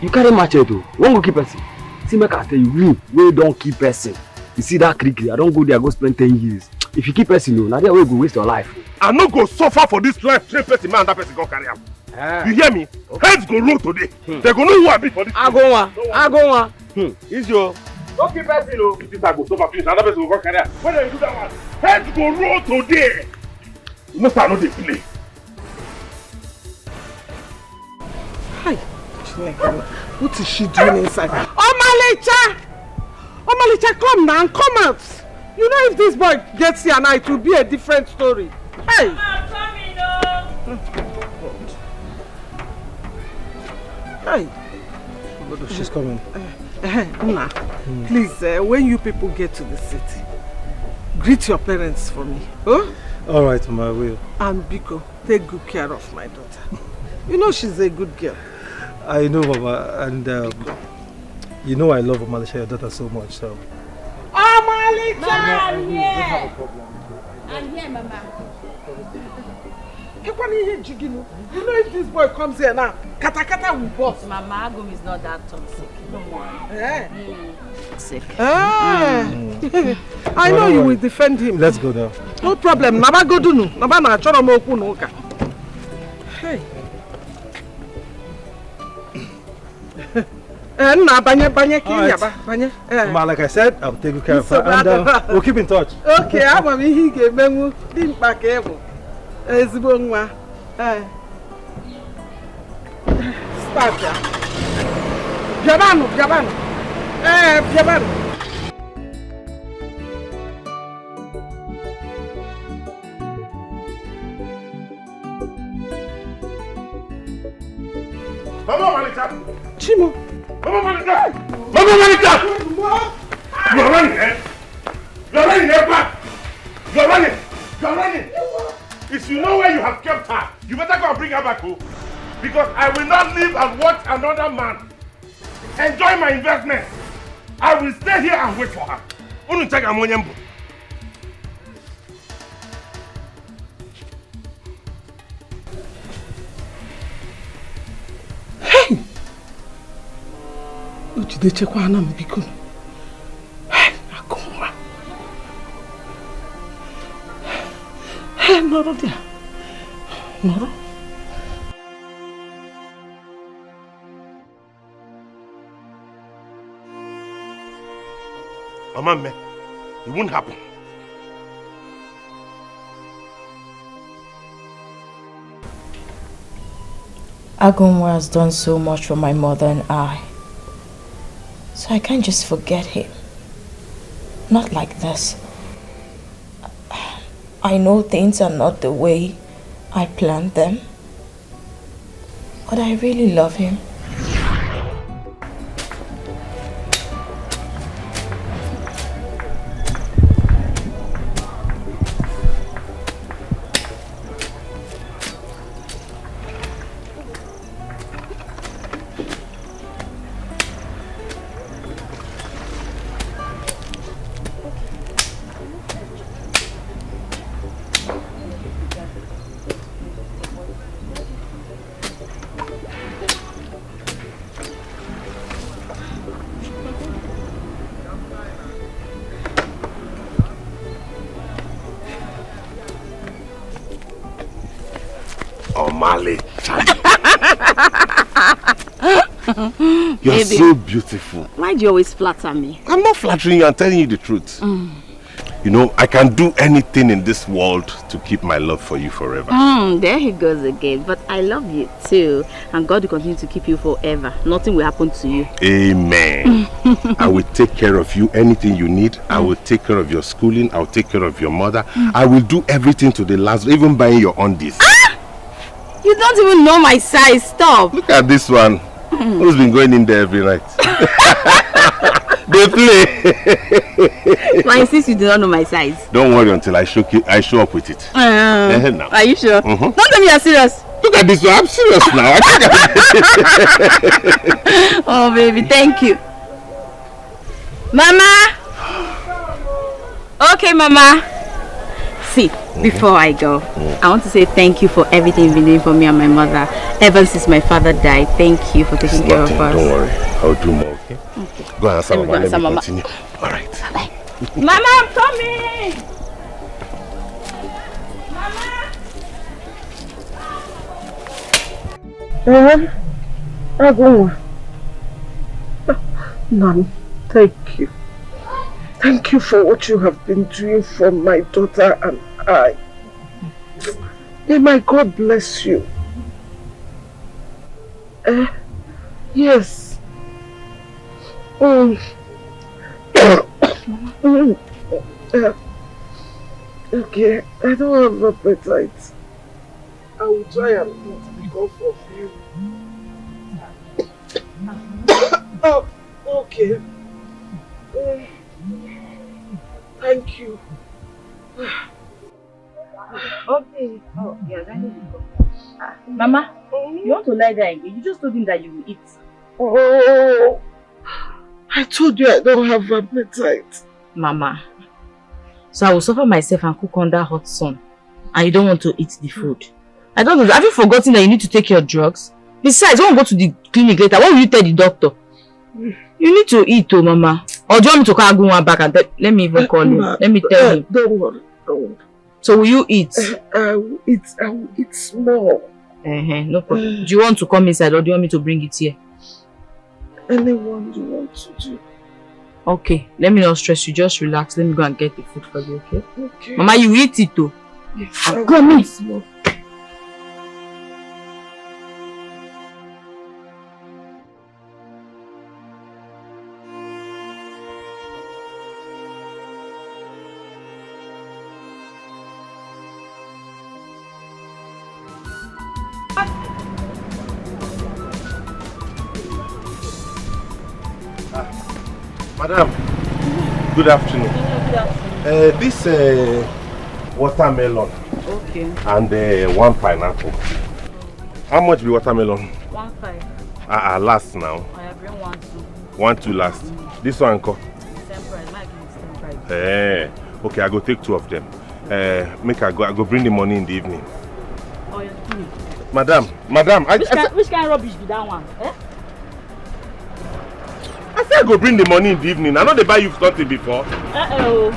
You carry machete. One go keep person. See, make I tell you, me, we don't keep person. You see that creek, I don't go there, go spend 10 years. If you keep person, no, now there we go waste your life. I no go suffer for this life. Train person, man, that person go carry out. You hear me? Okay. Heads go roll today. They go know who I be for this. I go on. Is your don't keep person, no. If this I go suffer, finish, another person will go carry out. When you do that one, heads go roll today. You know, start not dey play. Hi, what is she doing inside? Omalicha, come now, come out. You know if this boy gets here now, it will be a different story. Hey! I'm coming, Hey! She's coming. Una, please, when you people get to the city, greet your parents for me. Huh? All right, Mama, I will. And Biko, take good care of my daughter. You know she's a good girl. I know, Mama, and you know I love Omalicha, your daughter, so much, so... Omalicha! Mama, I'm here! I'm here, Mama. You know if this boy comes here now, kata will bust. Mama, Agum is not that toxic. Don't worry. Sick. I know you will defend him. Let's go now. No problem. Naba go do no. Naba na choro mo ku no ka. Hey. Na banye ki yaba banye. Mama, like I said, I'll take good care of her and we'll keep in touch. Okay, ama mi hi ge menwu di mpa ka ebo. Ezigbo nwa. Start ya. Jabanu. Jabanu. Mama Malika! Chimo! Mama Malika! Mama Malika! You are running, eh? You are running, eh, back! You are running! You are running! If you know where you have kept her, you better go and bring her back home. Because I will not live and watch another man enjoy my investment. I will stay here and wait for her. Unu check ammonium. Hey! Ujide chekwa ana mbiko. Hey, akoma. Hey, noro dia. Noro. Mama, it won't happen. Agumwa has done so much for my mother and I. So I can't just forget him. Not like this. I know things are not the way I planned them. But I really love him. You're Baby, so beautiful. Why do you always flatter me? I'm not flattering you, I'm telling you the truth. You know, I can do anything in this world to keep my love for you forever. There he goes again. But I love you too. And God will continue to keep you forever. Nothing will happen to you. Amen. I will take care of you. Anything you need, I will take care of your schooling. I will take care of your mother. I will do everything to the last, even buying your undies. You don't even know my size. Stop. Look at this one. Who's been going in there every night? They play. But I insist you do not know my size. Don't worry until I show up with it. Now. Are you sure? Don't tell me you're serious. Look at this one. I'm serious now. Oh, baby, thank you. Mama. Okay, Mama. See, before I go, I want to say thank you for everything you've been doing for me and my mother ever since my father died. Thank you for taking care of us. Don't worry, I'll do more, okay? Go and answer Mama, let me continue. Alright. Bye. Mama, I'm coming! Mama! Nan, thank you. Thank you for what you have been doing for my daughter and I. May my God bless you. Yes. Okay, I don't have appetite. I will try and eat because of you. Oh, okay. Thank you. Okay. Oh, yeah, ready to go. Mama, you want to lie there again? You just told him that you will eat. Oh, I told you I don't have appetite. Mama, so I will suffer myself and cook under hot sun, and you don't want to eat the food. I don't know. Have you forgotten that you need to take your drugs? Besides, when we go to the clinic later, what will you tell the doctor? You need to eat, oh, Mama. Or do you want me to call Agunwa back and let me even call him? Let me tell him. Don't worry, don't worry. So will you eat? I will eat small. No problem. Do you want to come inside or do you want me to bring it here? Anyone you want to do. Okay, let me not stress you. Just relax. Let me go and get the food for you, okay? Okay. Mama, you eat it too. Yes, Come in. Madam, good afternoon. This watermelon. Okay. And one pineapple. How much be watermelon? 1.5. Last now. I have been 1.2. 1.2 last. This one, co? Same price. Might give same price. Okay, I go take 2 of them. Make I go bring the money in the evening. Oh, you're kidding. Madam, Which kind of rubbish be that one? I said I go bring the money in the evening. I know they buy you something before. No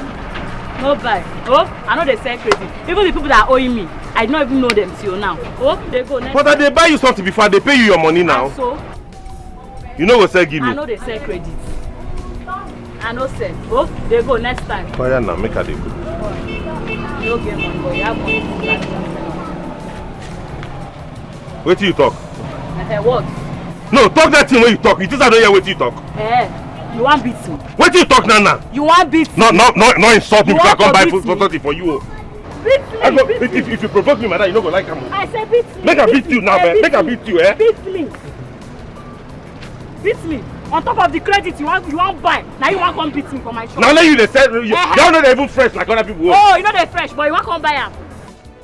buy. Oh, I know they sell crazy. Even the people that are owing me, I don't even know them till now. Oh, they go next. But they buy you something before, they pay you your money now. And so? You know what say give me? I know they sell credit. I know sell. Oh, they go next time. Oh yeah, now make her they go. You don't get money, but you have money to Wait till you talk. What? No, talk that thing when you talk. You just don't hear what you talk. You want beat me? Wait till you talk now. You want beat me? No insult me because I come buy food for you. Beat me. If you provoke me, madam, you don't go like him. I said beat me. Make her beat you now, man. Make her beat you, eh? Beat me. Beat me. On top of the credit you want buy. Now you want come beat me for my shop. Now let you they sell. You don't know they even fresh like other people. Oh, you know they fresh, but you want come buy them.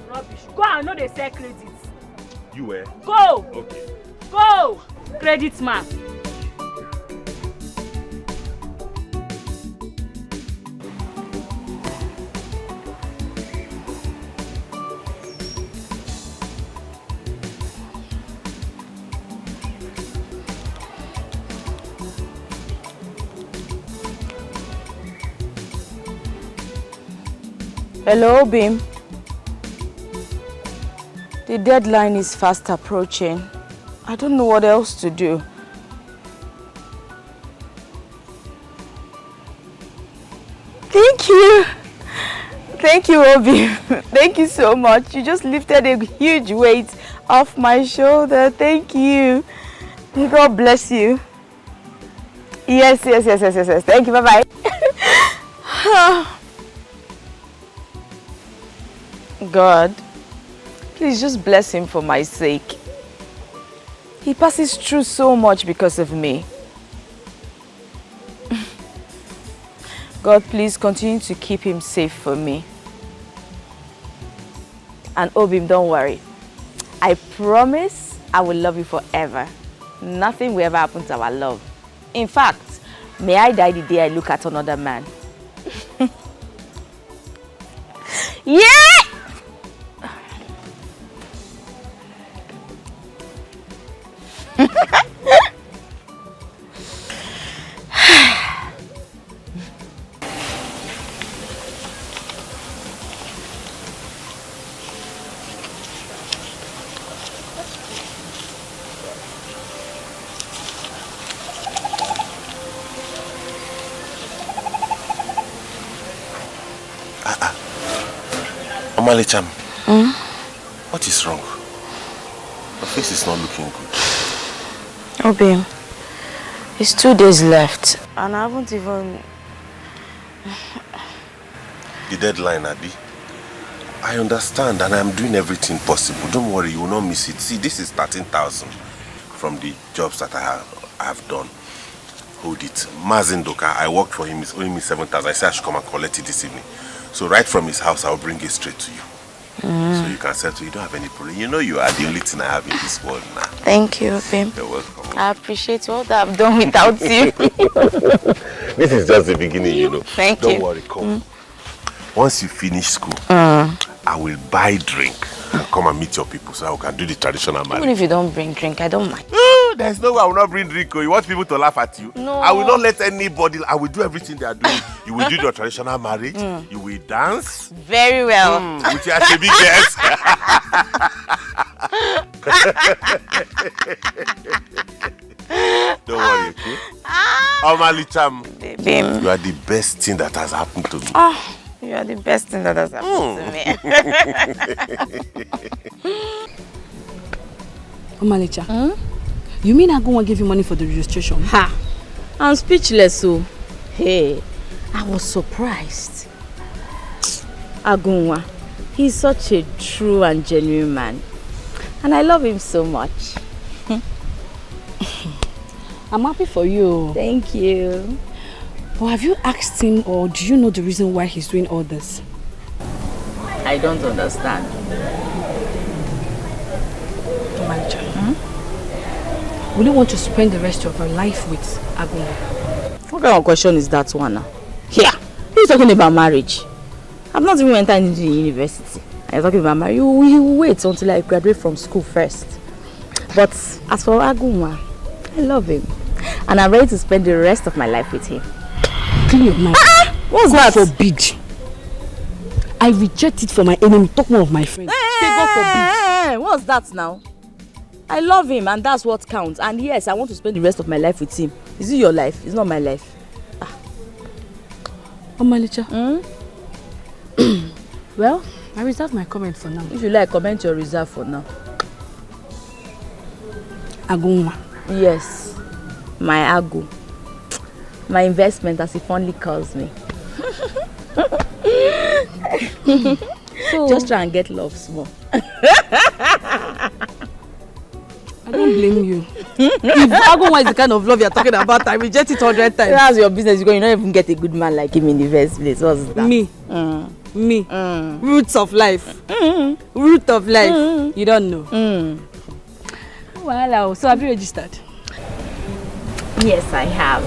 Rubbish. Go and know they sell credit. You eh? Go. Okay. Go. Credit man. Hello, Bim. The deadline is fast approaching. I don't know what else to do. Thank you. Thank you, Obi. Thank you so much. You just lifted a huge weight off my shoulder. Thank you. May God bless you. Yes. Thank you. Bye-bye. God, please just bless him for my sake. He passes through so much because of me. God, please continue to keep him safe for me. And Obim, don't worry. I promise I will love you forever. Nothing will ever happen to our love. In fact, may I die the day I look at another man. Yeah! Omalicham, what is wrong? Your face is not looking good. Obi, it's 2 days left and I haven't even... The deadline, Abi. I understand and I'm doing everything possible. Don't worry, you will not miss it. See, this is 13,000 from the jobs that I have done. Hold it. Mazindoka, I worked for him, it's only me 7,000. I said I should come and collect it this evening. So right from his house, I'll bring it straight to you. So you can settle, you don't have any problem. You know you are the only thing I have in this world now. Thank you, Obi. You're welcome. I appreciate all that I've done without you. This is just the beginning, you know. Thank you. Don't worry, come. Once you finish school, I will buy drink and come and meet your people so I can do the traditional marriage. Even if you don't bring drink, I don't mind. There's no way I will not bring drink. You want people to laugh at you? No. I will not let anybody. I will do everything they are doing. You will do your traditional marriage. You will dance. Very well. With your big guests. Don't worry, okay? Omalicham, Babe. you are the best thing that has happened to me. Oh, you are the best thing that has happened to me. Omalicha, you mean I go and give you money for the registration? Ha! I'm speechless, so. Hey, I was surprised. Agunwa, he's such a true and genuine man. And I love him so much. I'm happy for you. Thank you. But have you asked him or do you know the reason why he's doing all this? I don't understand. Omalicha, will you want to spend the rest of your life with Agunwa? What kind of question is that one now? Here, you're talking about marriage. I've not even entered into the university. I'm talking about marriage. You wait until I graduate from school first. But as for Agunwa, I love him. And I'm ready to spend the rest of my life with him. Clean your mind. What's God that? forbid. I reject it for my enemy. Talk more of my friend. Say God forbid. What's that now? I love him and that's what counts. And yes, I want to spend the rest of my life with him. Is it your life? It's not my life. Omalicha. Well, I reserve my comment for now. If you like, comment your reserve for now. Agunwa. Yes, my Agu. My investment, as he fondly calls me. So, just try and get love small. I don't blame you. If Agunwa is the kind of love you're talking about, I reject it 100 times. That's your business. You don't even get a good man like him in the first place. What's that? Me. Me. Roots of life. Root of life. You don't know. Well, so have you registered? Yes, I have.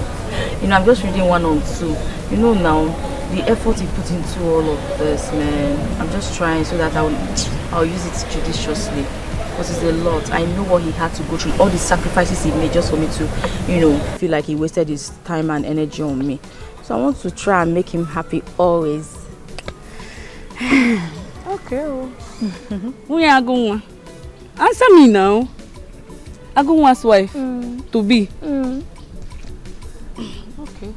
You know, I'm just reading 1 or 2. You know now, the effort he put into all of this, man. I'm just trying so that I'll use it judiciously. Because it's a lot. I know what he had to go through, all the sacrifices he made just for me to, you know, feel like he wasted his time and energy on me. So I want to try and make him happy always. Okay. Who is Agunwa? Answer me now. Agunwa's wife to be. Okay.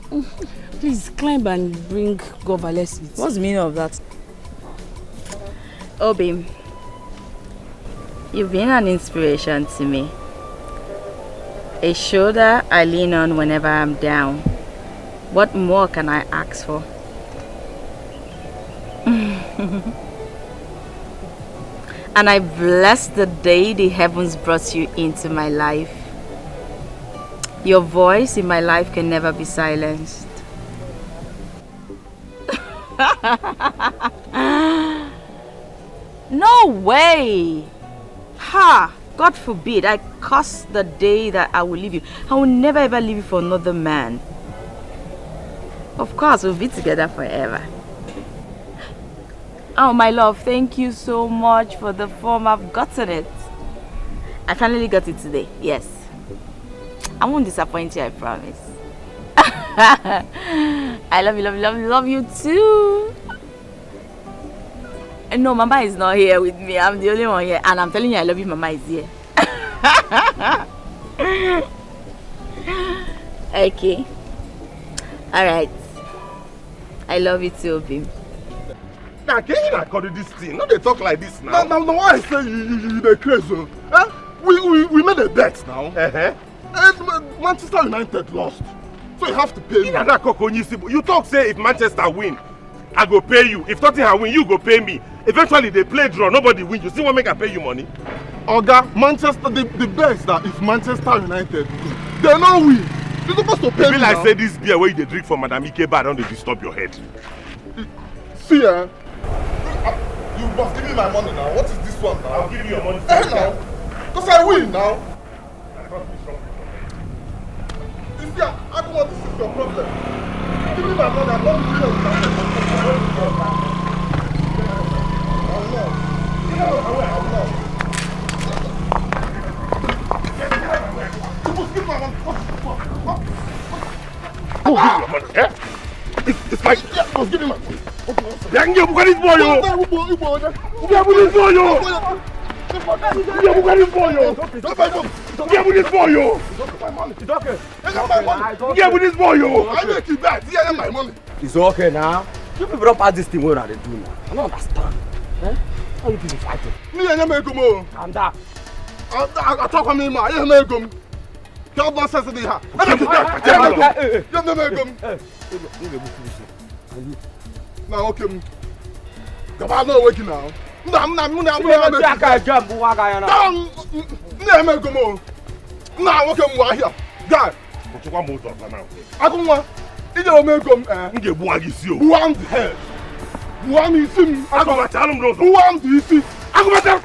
Please climb and bring Govales. What's the meaning of that? Obi, you've been an inspiration to me. A shoulder I lean on whenever I'm down. What more can I ask for? And I bless the day the heavens brought you into my life. Your voice in my life can never be silenced. No way! Ha! God forbid, I curse the day that I will leave you. I will never ever leave you for another man. Of course, we'll be together forever. Oh, my love, thank you so much for the form. I've gotten it. I finally got it today, yes. I won't disappoint you, I promise. I love you, love you, love you, love you too. No, Mama is not here with me. I'm the only one here. And I'm telling you, I love you, Mama is here. Okay. Alright. I love you too, Obi. Now, can you not call this thing? No, they talk like this now. Now, why I say you the crazy? Huh? We made a bet now. And Manchester United lost. So you have to pay me. You talk say if Manchester win, I go pay you. If Tottenham win, you go pay me. Eventually they play draw, nobody win. You see what make I pay you money? Oga, Manchester, the best that if Manchester United win, they not win. You're supposed to pay me like now. say this beer where you drink for Madame Ikeba, don't they disturb your head? See, you must give me my money now. What is this one now? I'll give you your money. Now. Because I win now. You see, I don't want this is your problem. Give me my money. I'm not doing it. I'm not. You must give my money. Who give your money? Eh? It's like... Yeah, must give me my money. Then you got this boy, yo! You got this boy, yo! You got this boy, yo! You got this boy, yo! It's okay. You got this boy, yo! I make you back. Yeah, my money. It's okay now. You people don't pass this thing where they do now. I don't understand. Eh? How you people fighting? Me and you make more. Calm down. I talk to me, man. You make them. Can't not say something here. You make them. Now, okay. Come on, no working now. I'm not okay. Guy. But you want more talk now? I don't want. You don't make them. You get one is you. Who am the head? Who am you see? I go tell him those. Who am you see? I go tell.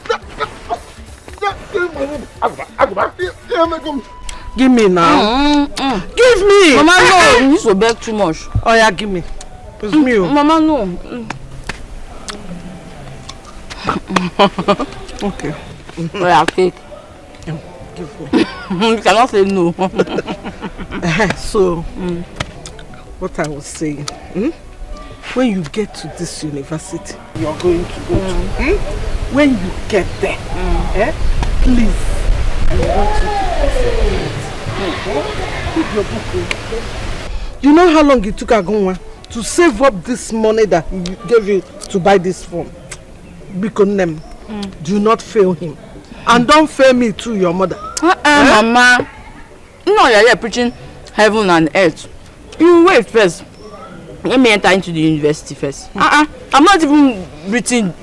Give me now. Give me. Mama, no. You used to beg too much. Oh yeah, give me. It's me. Mama, no. Okay. Oh yeah, cake. You cannot say no. So, what I was saying, when you get to this university, you're going to go to. When you get there, please, I want you to keep your book. You know how long it took Agunwa to save up this money that he gave you to buy this phone? Because do not fail him. And don't fail me too, your mother. Mama. No, you're here preaching heaven and earth. You wait first. Let me enter into the university first. I'm not even written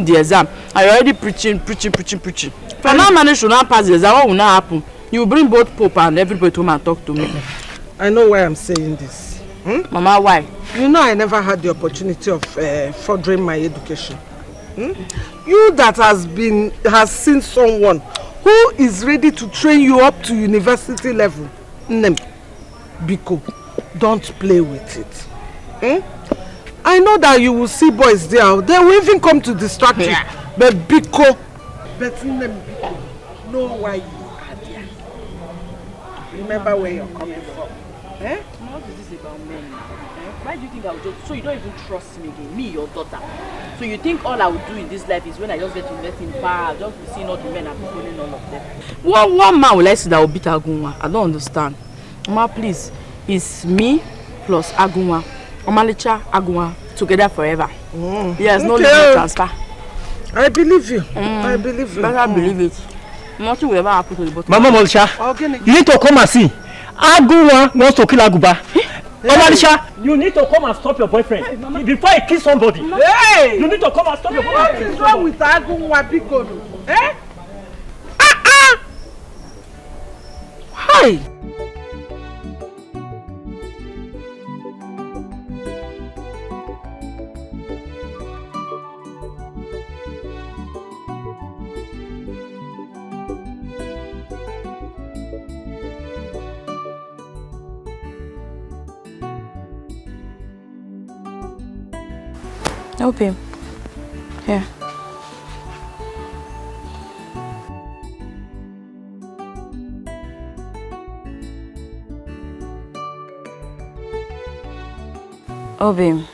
the exam. I already preaching. If I now manage to not pass the exam, what will not happen? You bring both Pope and everybody to come and talk to me. I know why I'm saying this. Mama, why? You know I never had the opportunity of furthering my education. You that has seen someone who is ready to train you up to university level. Biko, don't play with it. I know that you will see boys there. They will even come to distract you. But Biko, know why you are there. Remember where you're coming from. What is this about men? Why do you think I would just... So you don't even trust me again, me, your daughter. So you think all I would do in this life is when I just get to invest in bar, just be seeing all the men and be calling all of them. One man will I say that will beat Agunwa? I don't understand. Mama, please. It's me plus Agunwa. Omalicha, Agunwa, together forever. Yes, no limit transfer. I believe you. I believe you. Better believe it. Nothing will ever happen to the bottom. Mama Molisha, you need to come and see. Agunwa wants to kill Aguba. Omalisha, you need to come and stop your boyfriend before he kills somebody. Hey! You need to come and stop your boyfriend. What is wrong with Agunwa Biko? Hi! Okay. Here. Obi,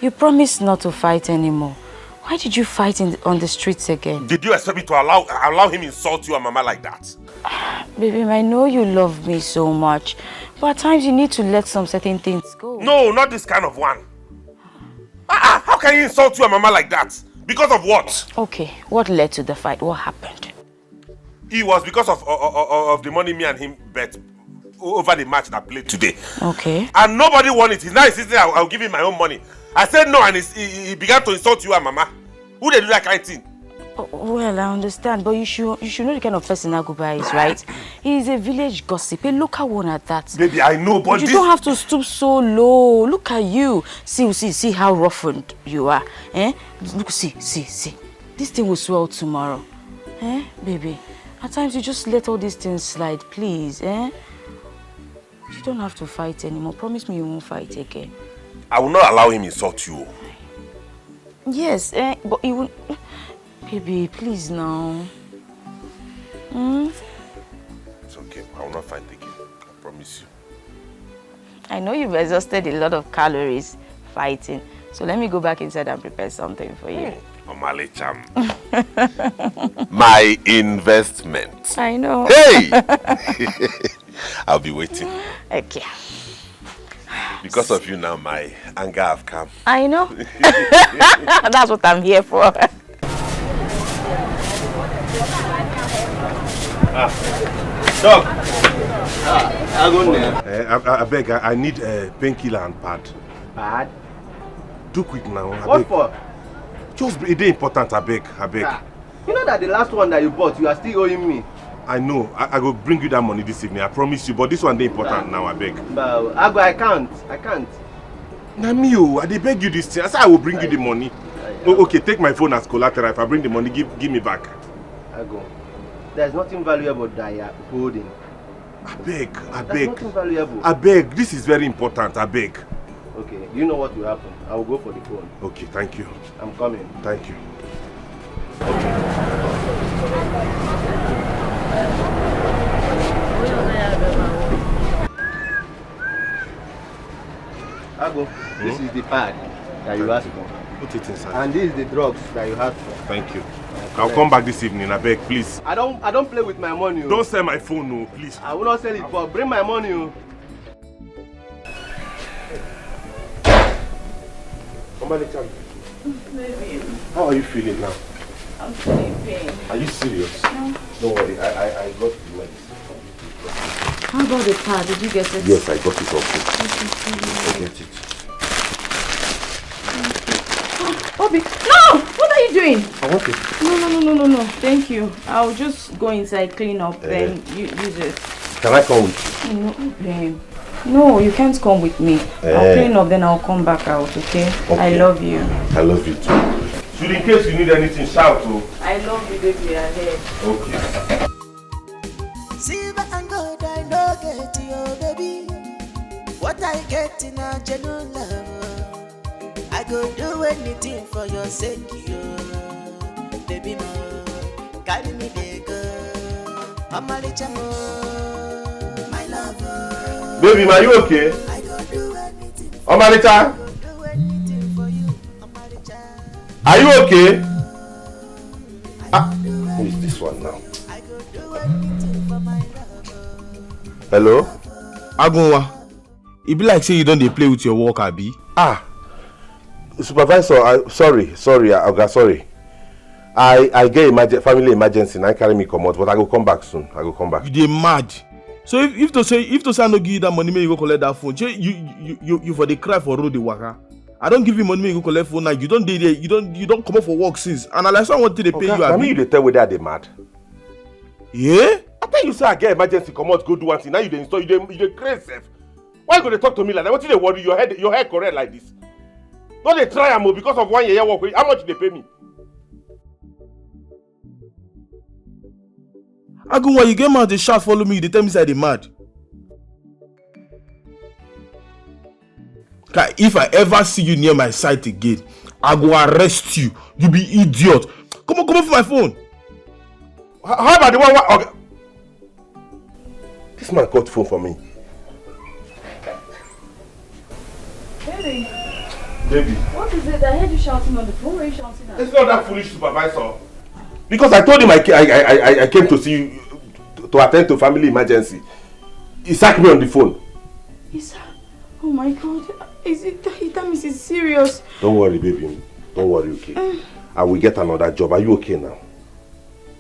you promised not to fight anymore. Why did you fight on the streets again? Did you expect me to allow him insult you and Mama like that? Baby, I know you love me so much, but at times you need to let some certain things go. No, not this kind of one. How can you insult your mama like that? Because of what? Okay, what led to the fight? What happened? It was because of the money me and him bet over the match that played today. Okay. And nobody won it. He's now insisting I'll give him my own money. I said no, and he began to insult you and mama. Who they do that kind of thing? Oh, well, I understand, but you should know the kind of person Aguba is, right? He's a village gossip, a local one at that. Baby, I know, but you don't have to stoop so low. Look at you. See how roughened you are. Eh? Look, see. This thing will swell tomorrow. Eh, baby? At times you just let all these things slide, please. Eh? You don't have to fight anymore. Promise me you won't fight again. I will not allow him insult you. Yes, but he won't. Baby, please now. It's okay. I will not fight again. I promise you. I know you've exhausted a lot of calories fighting. So let me go back inside and prepare something for you. Omale Cham. My investment. I know. Hey! I'll be waiting. Okay. Because of you now, my anger have come. I know. That's what I'm here for. Dog. I beg, I need a painkiller and pad. Pad? Do quick now. What for? Just a day important, I beg. You know that the last one that you bought, you are still owing me. I know. I will bring you that money this evening. I promise you. But this one is important now, I beg. But I can't. Namio, I dey beg you this thing. I said I will bring you the money. Oh, okay, take my phone as collateral. If I bring the money, give me back. I go. There's nothing valuable that you are holding. I beg. There's nothing valuable. I beg. This is very important. I beg. Okay, you know what will happen. I will go for the phone. Okay, thank you. I'm coming. Thank you. Ago, this is the pad that you asked for. Put it inside. And this is the drugs that you asked for. Thank you. I'll come back this evening, I beg, please. I don't play with my money. Don't sell my phone, no, please. I will not sell it, but bring my money. How are you feeling now? I'm feeling pain. Are you serious? No. Don't worry, I got the medicine. How about the pad? Did you get it? Yes, I got it also. I get it. Obi, no! What are you doing? I want it. No. Thank you. I'll just go inside, clean up, then you use it. Can I come with you? No, babe. No, you can't come with me. I'll clean up, then I'll come back out, okay? I love you. I love you too. So in case you need anything, shout. I love you, baby. Ahead. Okay. Silver and gold, I know get you, baby. What I get in a genuine love, I go do anything for your sake, you, baby. No, carry me there, go. I'm a rich my lover. Baby, are you okay? I go do anything. Omarita, are you okay? Who is this one now? Hello? Agunwa, it be like say you don't dey play with your work, abi? Supervisor, sorry, Oga, sorry. I get family emergency and I carry me come out, but I go come back soon. You dey mad. So if to say I no give you that money, make you go collect that phone. You for the cry for road the waka. I don't give you money, make you collect phone now. You don't dey there. You don't come up for work since. And like someone to dey pay you. I mean you dey tell whether they mad. Yeah? I tell you say I get emergency come out go do one thing. Now you dey install, you dey crazy. Why you go to talk to me like that? What did they worry? Your head correct like this? Don't they try am because of 1 year work? How much they pay me? Agunwa, you get mad, they shout follow me, they tell me say they mad. If I ever see you near my site again, I go arrest you. You be idiot. Come on for my phone. How about the one? Okay. This man got phone for me. Baby. What is it? I heard you shouting on the phone. Where are you shouting at? It's not that foolish, supervisor. Because I told him I came to see you to attend to family emergency. He sacked me on the phone. Oh my God. That means it's serious. Don't worry, baby. Don't worry, okay? I will get another job. Are you okay now?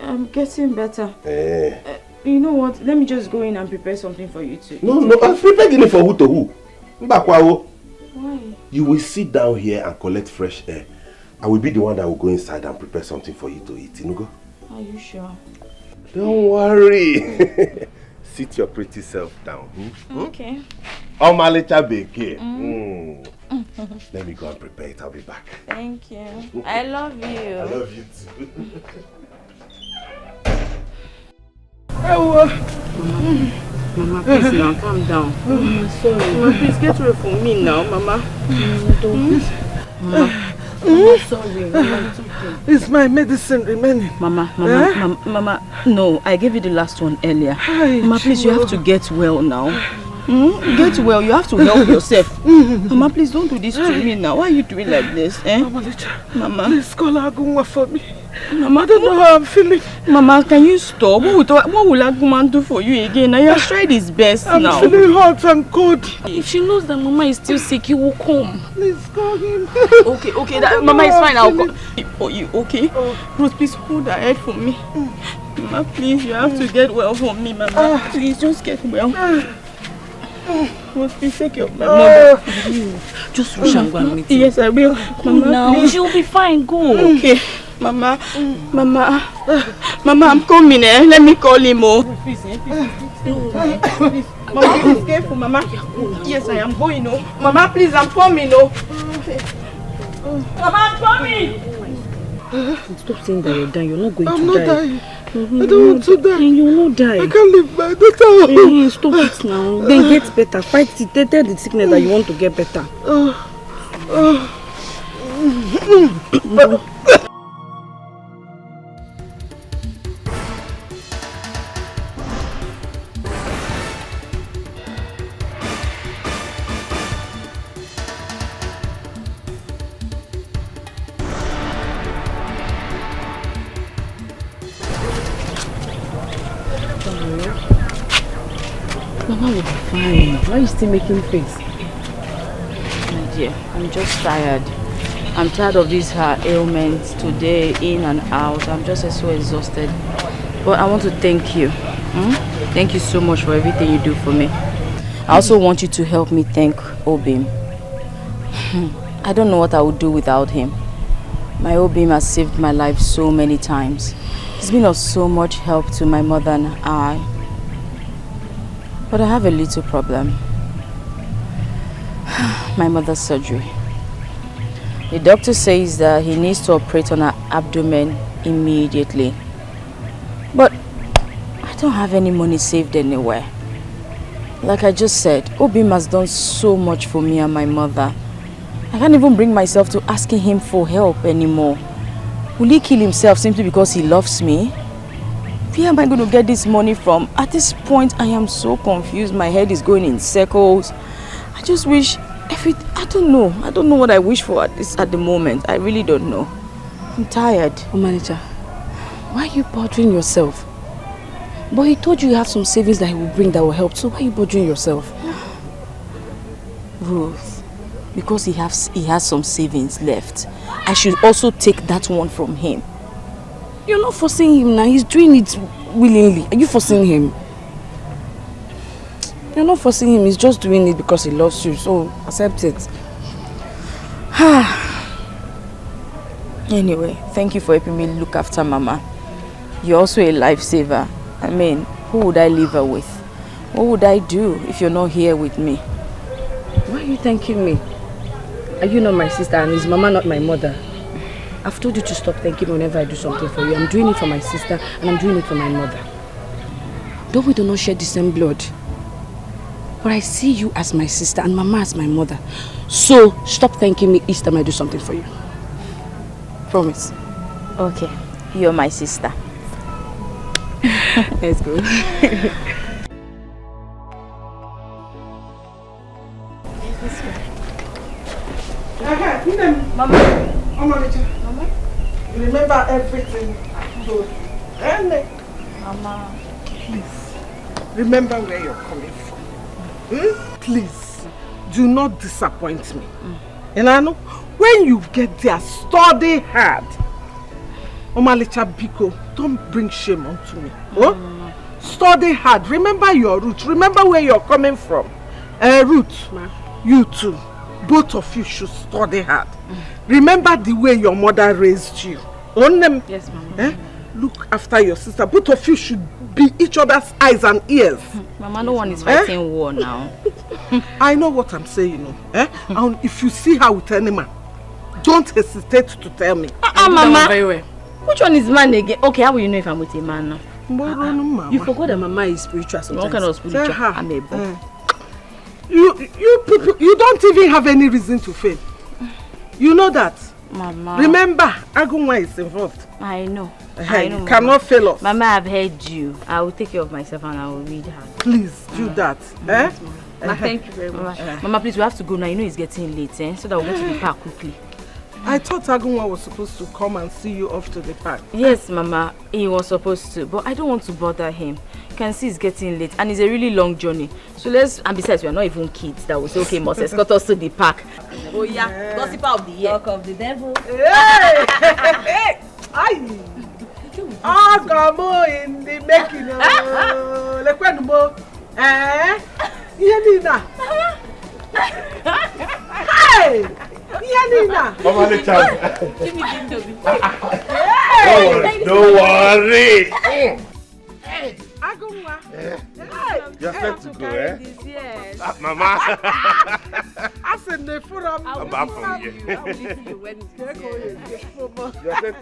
I'm getting better. Eh. You know what? Let me just go in and prepare something for you to eat. No, prepare dinner for who to who? Why? You will sit down here and collect fresh air. I will be the one that will go inside and prepare something for you to eat. Inugo? Are you sure? Don't worry. Sit your pretty self down. Okay. Oh, my little baby. Let me go and prepare it. I'll be back. Thank you. I love you. I love you too. Mama, please now, calm down. I'm sorry. Mama, please get away from me now, Mama. Don't. I'm sorry. Mama, it's okay. Is my medicine remaining? Mama, no, I gave you the last one earlier. Mama, please, you have to get well now. Get well, you have to help yourself. Mama, please don't do this to me now. Why are you doing like this? Mama, please call Agunwa for me. Mama, I don't know how I'm feeling. Mama, can you stop? What will Agunwa do for you again? He has tried his best now. I'm feeling hot and cold. If she knows that Mama is still sick, he will come. Please call him. Okay, Mama is fine. I'll come for you, okay? Rose, please hold her head for me. Mama, please, you have to get well for me, Mama. Please, just get well. Rose, please take your mother. Just rush and go and meet her. Yes, I will. Mama, now she'll be fine. Go. Okay. Mama, I'm coming, eh? Let me call him, Please. Mama, please, careful, Mama. Yes, I am going, Mama, please, I'm coming, Mama, I'm coming. Stop saying that you're dying. You're not going to die. I'm not dying. I don't want to die. You will not die. I can't leave my daughter. Stop it now. Then get better. Fight it. Tell the sickness that you want to get better. Mama will be fine. Why are you still making face? My dear, I'm just tired. I'm tired of these her ailments today, in and out. I'm just so exhausted. But I want to thank you. Thank you so much for everything you do for me. I also want you to help me thank Obim. I don't know what I would do without him. My Obim has saved my life so many times. He's been of so much help to my mother and I. But I have a little problem. My mother's surgery. The doctor says that he needs to operate on her abdomen immediately. But I don't have any money saved anywhere. Like I just said, Obim has done so much for me and my mother. I can't even bring myself to asking him for help anymore. Will he kill himself simply because he loves me? Where am I going to get this money from? At this point, I am so confused. My head is going in circles. I just wish I don't know. I don't know what I wish for at the moment. I really don't know. I'm tired. Oh, manager, why are you bothering yourself? But he told you have some savings that he will bring that will help. So why are you bothering yourself? Ruth, because he has some savings left, I should also take that one from him. You're not forcing him now. He's doing it willingly. Are you forcing him? You're not forcing him. He's just doing it because he loves you. So accept it. Anyway, thank you for helping me look after Mama. You're also a lifesaver. I mean, who would I leave her with? What would I do if you're not here with me? Why are you thanking me? Are you not my sister and is Mama not my mother? I've told you to stop thanking me whenever I do something for you. I'm doing it for my sister and I'm doing it for my mother. Though we do not share the same blood, but I see you as my sister and Mama as my mother. So stop thanking me each time I do something for you. Promise. Okay, you're my sister. Let's go. Mama. Mama, you remember everything I told you. Mama, please, remember where you're coming from. Please, do not disappoint me. And I know when you get there, study hard. Omalicha Biko, don't bring shame onto me. Oh? Study hard. Remember your roots. Remember where you're coming from. Roots, you too. Both of you should study hard. Remember the way your mother raised you. Yes, Mama. Look after your sister. Both of you should be each other's eyes and ears. Mama, no one is fighting war now. I know what I'm saying. And if you see her with any man, don't hesitate to tell me. Mama. Very well. Which one is man again? Okay, how will you know if I'm with a man now? You forgot that Mama is spiritual sometimes. What kind of spiritual? I'm a boy. You people, you don't even have any reason to fail. You know that. Mama. Remember, Agunwa is involved. I know. You cannot fail us. Mama, I've heard you. I will take care of myself and I will read her. Please do that. Mama, thank you very much. Mama, please, we have to go now. You know it's getting late, so that we'll get to the park quickly. I thought Agunwa was supposed to come and see you off to the park. Yes, Mama, he was supposed to, but I don't want to bother him. You can see it's getting late and it's a really long journey. So and besides, we are not even kids that will say, okay, must escort us to the park. Oh yeah, gossiper of the year. Talk of the devil. Hey! Aye! Come in the making. Yanina. Hey! Yanina. Don't worry. Agunwa. You're set to go, eh? Yes. Mama. I said the forum. I'm back from here. You're set to go. Yes,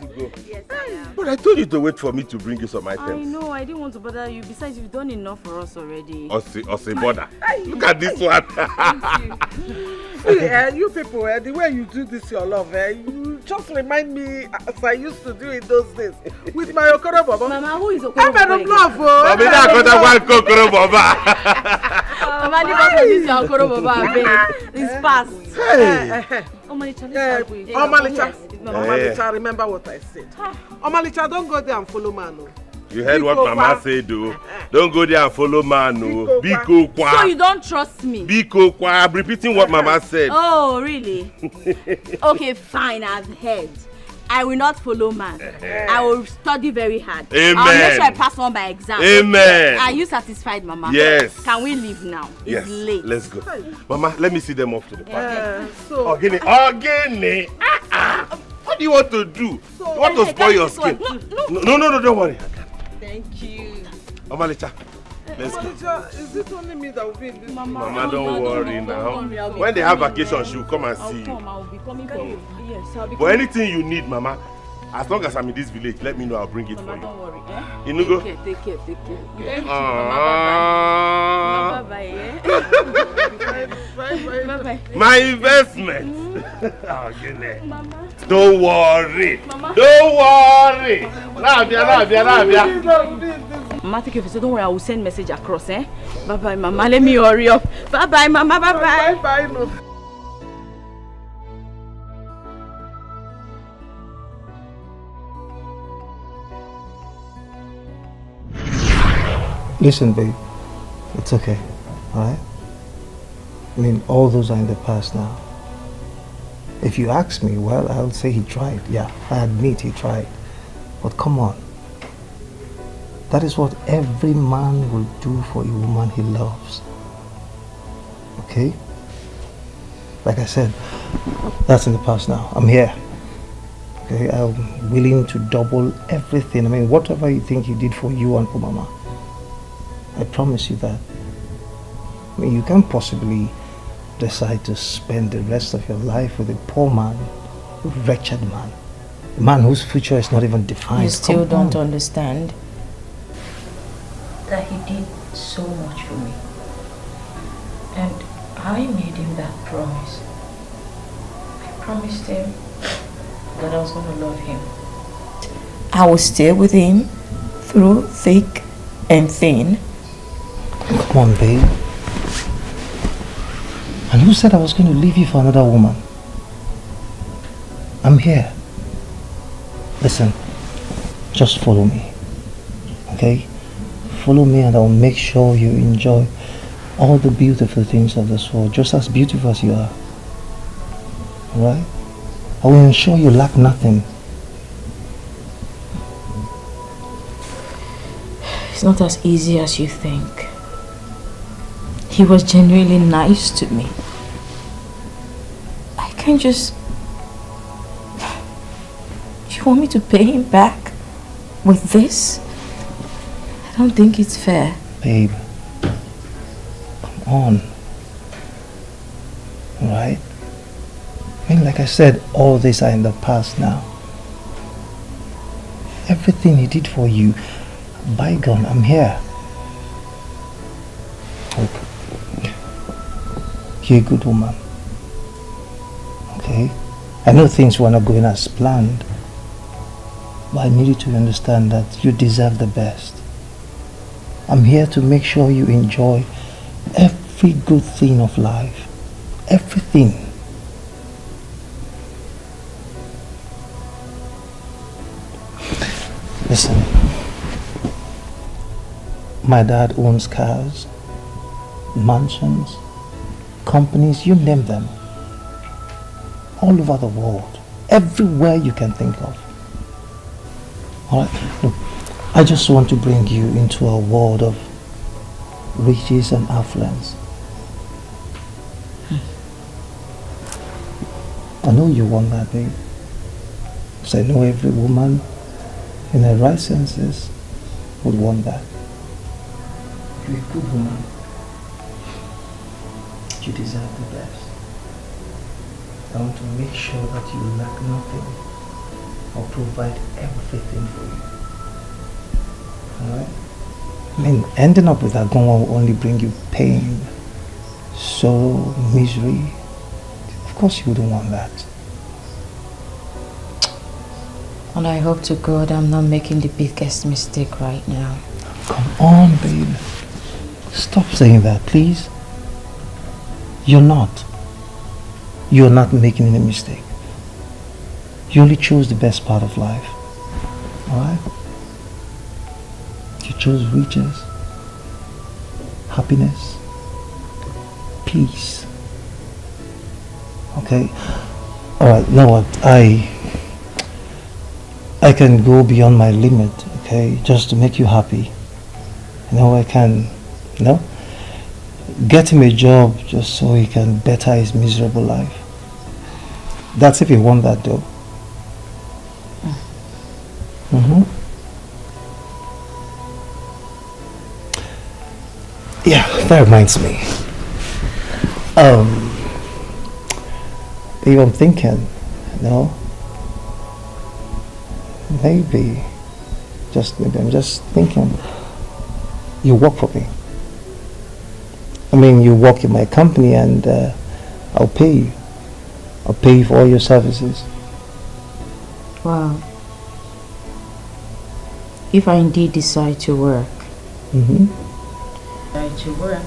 but I told you to wait for me to bring you some items. I know, I didn't want to bother you. Besides, you've done enough for us already. Ose bother. Look at this one. See, you people, the way you do this, your love, you just remind me as I used to do in those days with my Okoro Baba. Mama, who is Okoro Baba? I'm love. Mama, I got one Okoro Baba. Mama, leave us with this Okoro Baba. It's past. Hey. Omalicha, remember what I said. Omalicha, don't go there and follow man. You heard what Mama said, though. Don't go there and follow man, no. Biko kwa. So you don't trust me? Biko kwa. I'm repeating what Mama said. Oh, really? Okay, fine, I've heard. I will not follow man. I will study very hard. Amen. I'll make sure I pass on my exam. Amen. Are you satisfied, Mama? Yes. Can we leave now? It's late. Let's go. Mama, let me see them off to the park. Ogene. What do you want to do? You want to spoil your skin? No, don't worry. Thank you. Omalicha, let's go. Is it only me that will be in this? Mama, don't worry now. When they have vacation, she'll come and see you. I'll be coming for you. Yes, I'll be But anything you need, Mama, as long as I'm in this village, let me know. I'll bring it for you. Don't worry. Inugo? Take care. Thank you. Mama, Bye-bye. my investment. Mama. Don't worry. Mama. Don't worry. Nabia. Mama, take care. So don't worry. I will send message across. Bye-bye, Mama. Let me hurry up. Bye-bye, Mama. Bye-bye. Bye. No. Listen, babe, it's okay, alright? I mean, all those are in the past now. If you ask me, well, I'll say he tried. Yeah, I admit he tried. But come on. That is what every man will do for a woman he loves. Okay? Like I said, that's in the past now. I'm here. Okay, I'm willing to double everything. I mean, whatever you think he did for you and for Mama. I promise you that. I mean, you can't possibly decide to spend the rest of your life with a poor man, a wretched man, a man whose future is not even defined. You still don't understand that he did so much for me, and I made him that promise. I promised him that I was going to love him. I will stay with him through thick and thin. Come on, babe. And who said I was going to leave you for another woman? I'm here. Listen, just follow me, okay? Follow me and I'll make sure you enjoy all the beautiful things of this world, just as beautiful as you are. Alright? I will ensure you lack nothing. It's not as easy as you think. He was genuinely nice to me. I can't just... You want me to pay him back with this? I don't think it's fair. Babe, come on. Alright? I mean, like I said, all these are in the past now. Everything he did for you, bygone, I'm here. Look, you're a good woman. Okay? I know things were not going as planned, but I need you to understand that you deserve the best. I'm here to make sure you enjoy every good thing of life. Everything. Listen, my dad owns cars, mansions, companies, you name them, all over the world, everywhere you can think of. Alright, look, I just want to bring you into a world of riches and affluence. I know you want that, babe. Because I know every woman in her right senses would want that. You're a good woman. You deserve the best. I want to make sure that you lack nothing. I'll provide everything for you. Alright? I mean, ending up with that gun will only bring you pain, sorrow, misery. Of course you wouldn't want that. And I hope to God I'm not making the biggest mistake right now. Come on, babe. Stop saying that, please. You're not. You're not making any mistake. You only chose the best part of life. Alright? You chose riches, happiness, peace. Okay? Alright, you know what? I can go beyond my limit, okay, just to make you happy. You know, I can, you know, get him a job just so he can better his miserable life. That's if you want that, though. Yeah, that reminds me. Babe, I'm thinking, you know, maybe, I'm just thinking, you work for me. I mean, you work in my company and I'll pay you. I'll pay you for all your services. Wow. If I indeed decide to work, to work,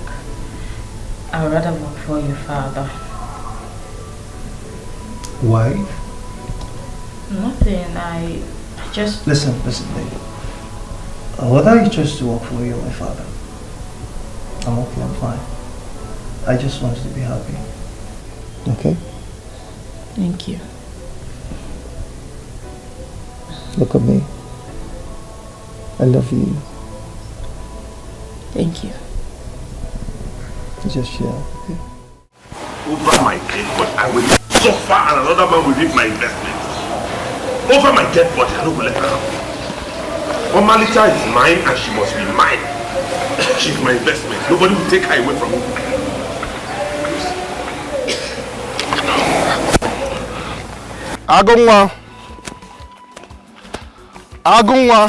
I'd rather work for your father. Why? Nothing, I just... Listen, baby. Whether you choose to work for you or my father, I'm okay, I'm fine. I just want you to be happy. Okay? Thank you. Look at me. I love you. Thank you. Just share, okay? Over my dead body, I will suffer and another man will reap my investment. Over my dead body, I don't let her happen. Omalicha is mine and she must be mine. She's my investment. Nobody will take her away from me. Agunwa.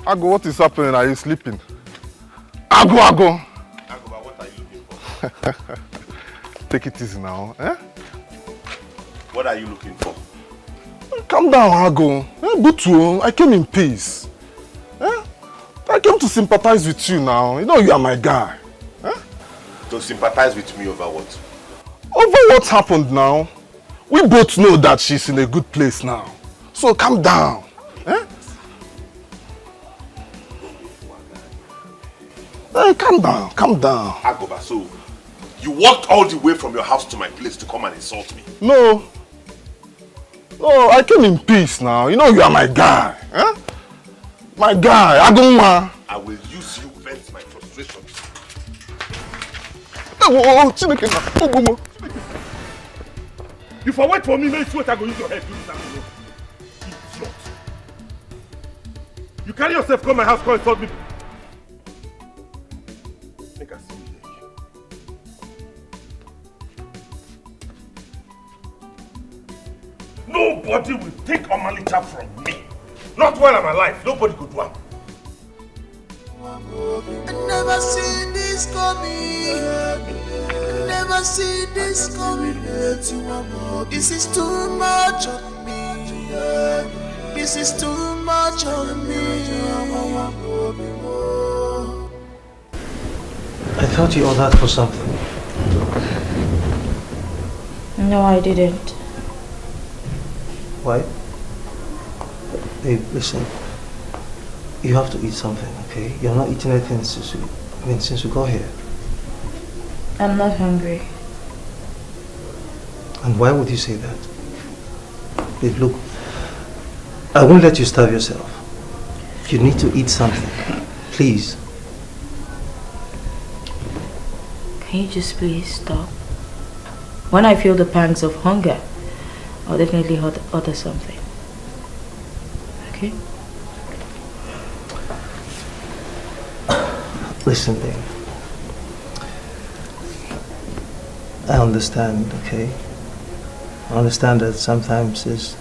Agu, what is happening? Are you sleeping? Agu. Aguba, what are you looking for? Take it easy now, eh? What are you looking for? Calm down, Agu. Butu, I came in peace. Eh? I came to sympathize with you now. You know you are my guy. Eh? To sympathize with me over what? Over what happened now? We both know that she's in a good place now. So calm down. Eh? Hey, calm down. Agoba, so You walked all the way from your house to my place to come and insult me. No. No, I came in peace now. You know you are my guy. Huh? My guy, Agumwa. I will use you vent my frustration. You for wait for me, make sure I go use your head. Idiot. You carry yourself, come my house, come insult me. Make us see you. Nobody will take Omalicha from me. Not while I'm alive. Nobody could do it. I never see this coming. Never see this coming. This is too much on me. This is too much on me. I thought you ordered for something. No, I didn't. Why? Babe, listen. You have to eat something, okay? You're not eating anything since we got here. I'm not hungry. And why would you say that? Babe, look. I won't let you starve yourself. You need to eat something. Please. Can you just please stop? When I feel the pangs of hunger, I'll definitely order something. Okay? Listen, babe. I understand, okay? I understand that sometimes it's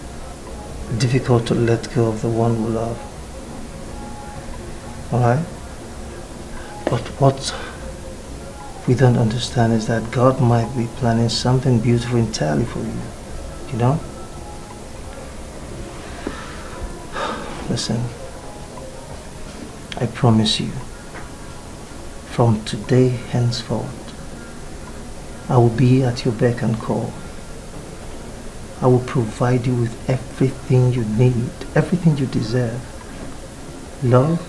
difficult to let go of the one we love. Alright? But what we don't understand is that God might be planning something beautiful entirely for you. You know? Listen, I promise you, from today henceforth, I will be at your beck and call. I will provide you with everything you need, everything you deserve. Love,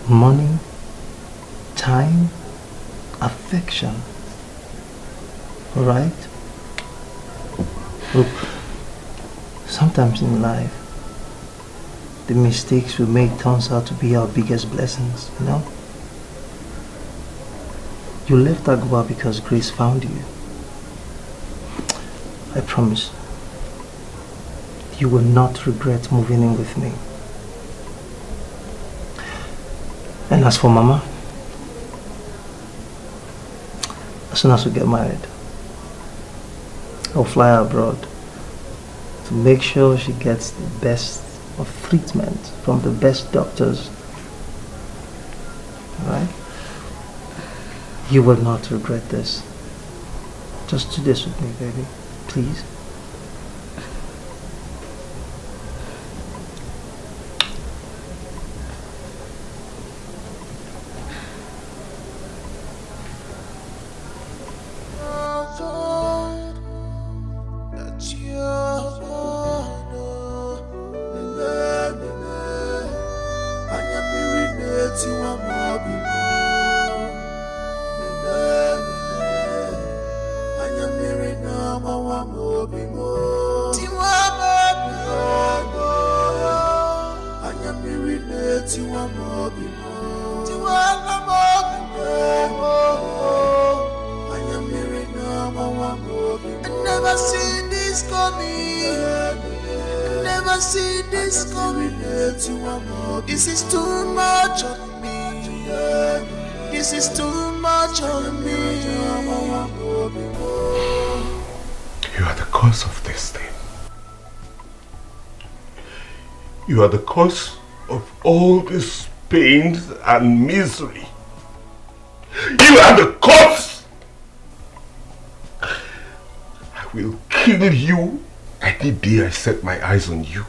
money, time, affection. Alright? Look, sometimes in life, the mistakes we make turns out to be our biggest blessings, you know? You left Agua because Grace found you. I promise, you will not regret moving in with me. And as for Mama, as soon as we get married, I'll fly her abroad to make sure she gets the best of treatment from the best doctors. Alright? You will not regret this. Just do this with me, baby. Please. This is too much on me. This is too much on me. You are the cause of this thing. You are the cause of all this pain and misery. You are the cause. I will kill you any day I set my eyes on you.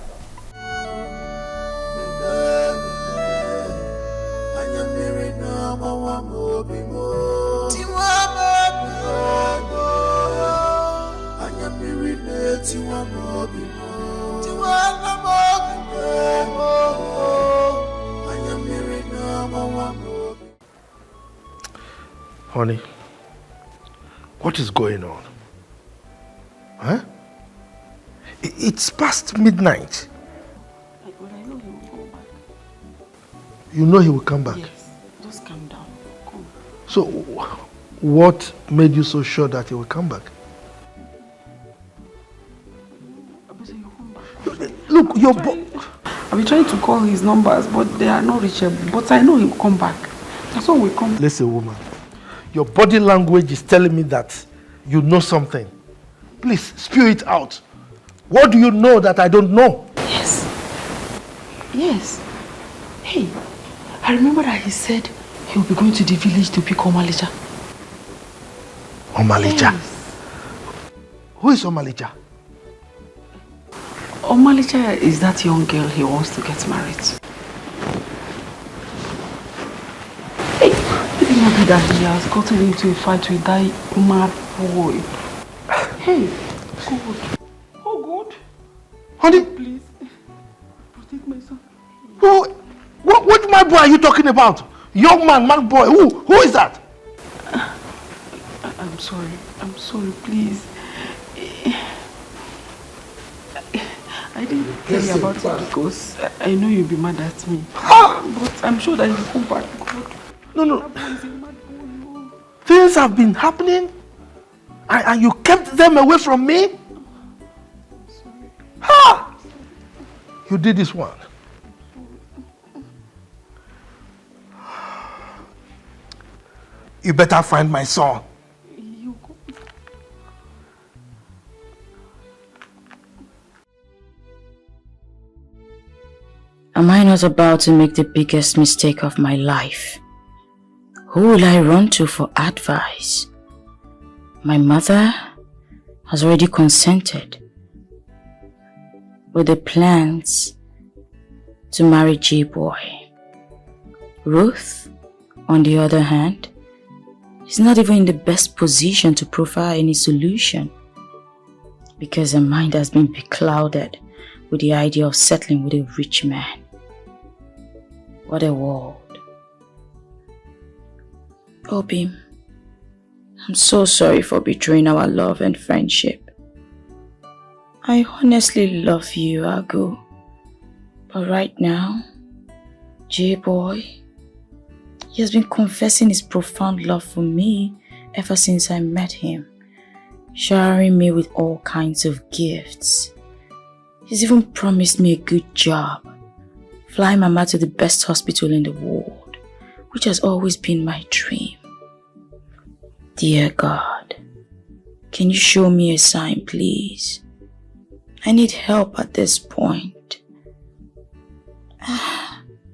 Honey, What is going on? Huh? It's past midnight. But I know he will come back. You know he will come back? Yes. Just calm down. Come. So, what made you so sure that he will come back? Look, your I've been trying to call his numbers, but they are not reachable. But I know he'll come back. That's why we come. Listen, woman. Your body language is telling me that you know something. Please, spew it out. What do you know that I don't know? Yes. Yes. Hey, I remember that he said he'll be going to the village to pick Omalicha. Omalicha? Yes. Who is Omalicha? Omalicha is that young girl he wants to get married to. Hey, it might be that he has gotten into a fight with that mad boy. Hey, God. Oh, God. Honey? Please, protect my son. What mad boy are you talking about? Young man, mad boy. Who is that? I'm sorry. I'm sorry, please. I didn't tell you about it because I know you'll be mad at me. But I'm sure that you'll come back. God. No. Things have been happening and you kept them away from me? Sorry. Ha! You did this one. You better find my son. Am I not about to make the biggest mistake of my life? Who will I run to for advice? My mother has already consented with the plans to marry J-Boy. Ruth, on the other hand, is not even in the best position to provide any solution because her mind has been beclouded with the idea of settling with a rich man. What a world. Obim, I'm so sorry for betraying our love and friendship. I honestly love you, Agu. But right now, J-Boy, he has been confessing his profound love for me ever since I met him, showering me with all kinds of gifts. He's even promised me a good job, flying Mama to the best hospital in the world, which has always been my dream. Dear God, can you show me a sign, please? I need help at this point.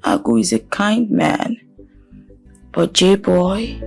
Agu is a kind man, but J-Boy...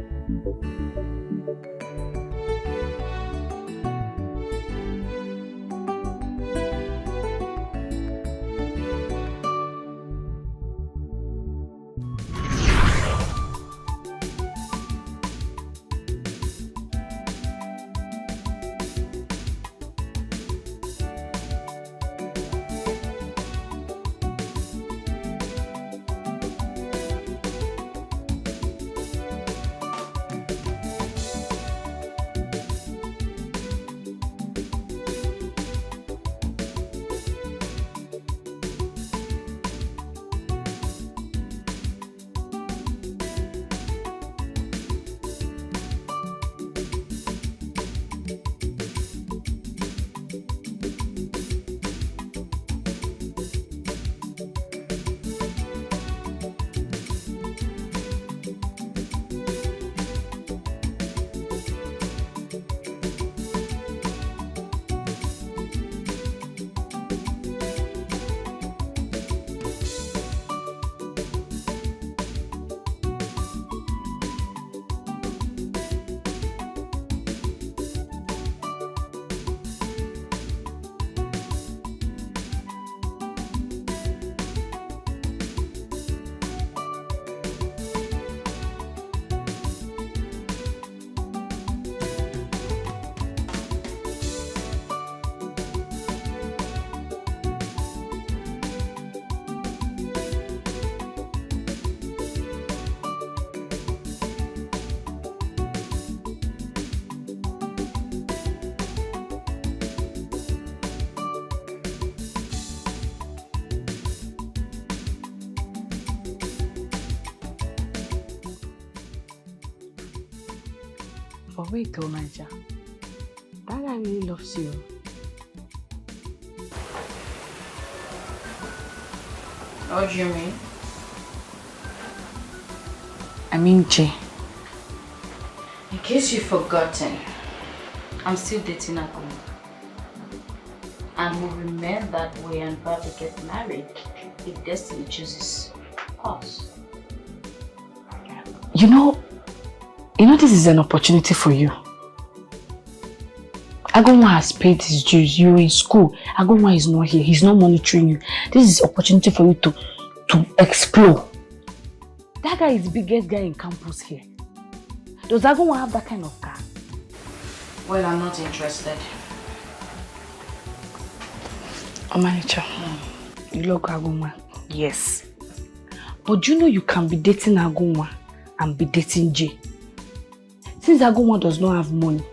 But wait, though, Naija. That guy really loves you. What do you mean? I mean, Jay. In case you've forgotten, I'm still dating Aguma. And we'll remain that way and probably get married if destiny chooses us. You know, this is an opportunity for you. Aguma has paid his dues. You're in school. Aguma is not here. He's not monitoring you. This is an opportunity for you to explore. That guy is the biggest guy in campus here. Does Aguma have that kind of car? Well, I'm not interested. Omanicha, you love Aguma. Yes. But you know you can be dating Aguma and be dating Jay. Since Aguma does not have money,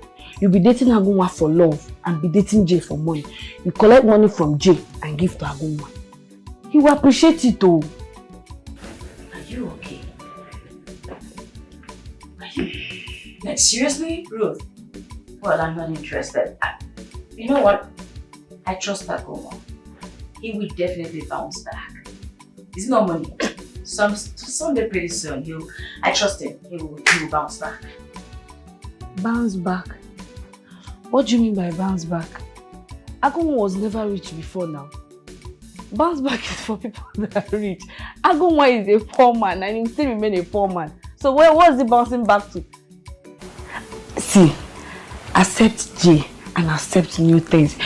you'll be dating Aguma for love and be dating Jay for money. You collect money from Jay and give to Aguma. He will appreciate it though. Are you okay? Like, seriously, Ruth? Well, I'm not interested. You know what? I trust Aguma. He will definitely bounce back. It's not money. Someday pretty soon, I trust him. He will bounce back. Bounce back? What do you mean by bounce back? Aguma was never rich before now. Bounce back is for people that are rich. Aguma is a poor man and he will still remain a poor man. So what's he bouncing back to? See, accept Jay and accept new things.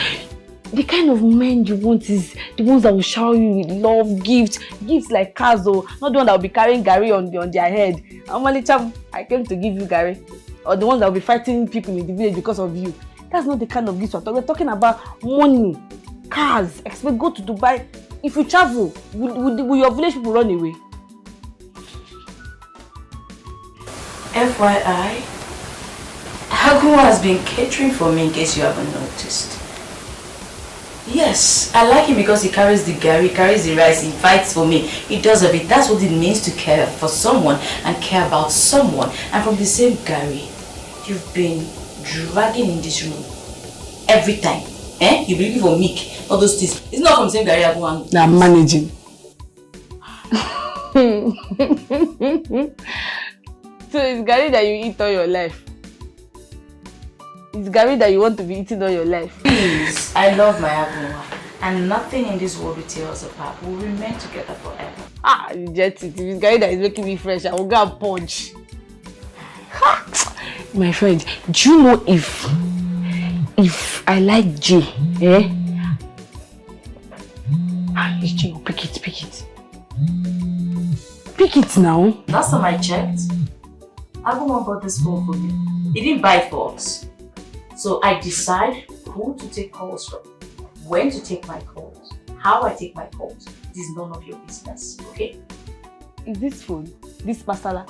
The kind of men you want is the ones that will shower you with love, gifts like cars, not the one that will be carrying Gary on their head. Amalicha, I came to give you Gary. Or the ones that will be fighting people in the village because of you. That's not the kind of gifts we're talking. We're talking about money, cars, go to Dubai. If you travel, will your village people run away? FYI, Aguma has been catering for me in case you haven't noticed. Yes, I like him because he carries the Gary, carries the rice, he fights for me. He does of it. That's what it means to care for someone and care about someone. And from the same Gary, you've been dragging in this room every time. You've been looking for Mick, all those things. It's not from the same Gary Aguma. I'm managing. So it's Gary that you eat all your life. It's Gary that you want to be eating all your life. Please, I love my Aguma. And nothing in this world will tear us apart. We'll remain together forever. You get it. If it's Gary that is making me fresh, I will go and punch. My friend, do you know if I like Jay, Jay, pick it. Pick it now. Last time I checked, Aguma bought this phone for me. He didn't buy it for us. So I decide who to take calls from, when to take my calls, how I take my calls. It is none of your business, okay? Is this phone? This Pasala?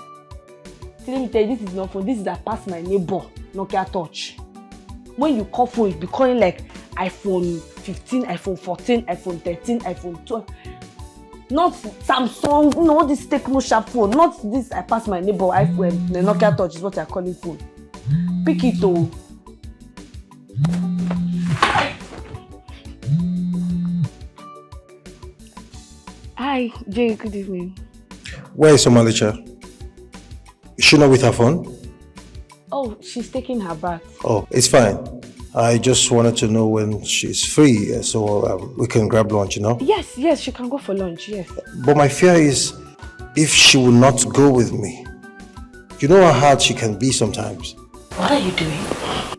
Let me tell you, this is not phone. This is a pass my neighbor, Nokia Touch. When you call phone, you'll be calling like iPhone 15, iPhone 14, iPhone 13, iPhone 12. Not Samsung, no, this Tecno sharp phone. Not this I pass my neighbor iPhone, the Nokia Touch is what you're calling phone. Pick it though. Hi, Jay, good evening. Where is Omalicha? Is she not with her phone? Oh, she's taking her bath. Oh, it's fine. I just wanted to know when she's free so we can grab lunch, you know? Yes, she can go for lunch, yes. But my fear is if she will not go with me. You know how hard she can be sometimes. What are you doing?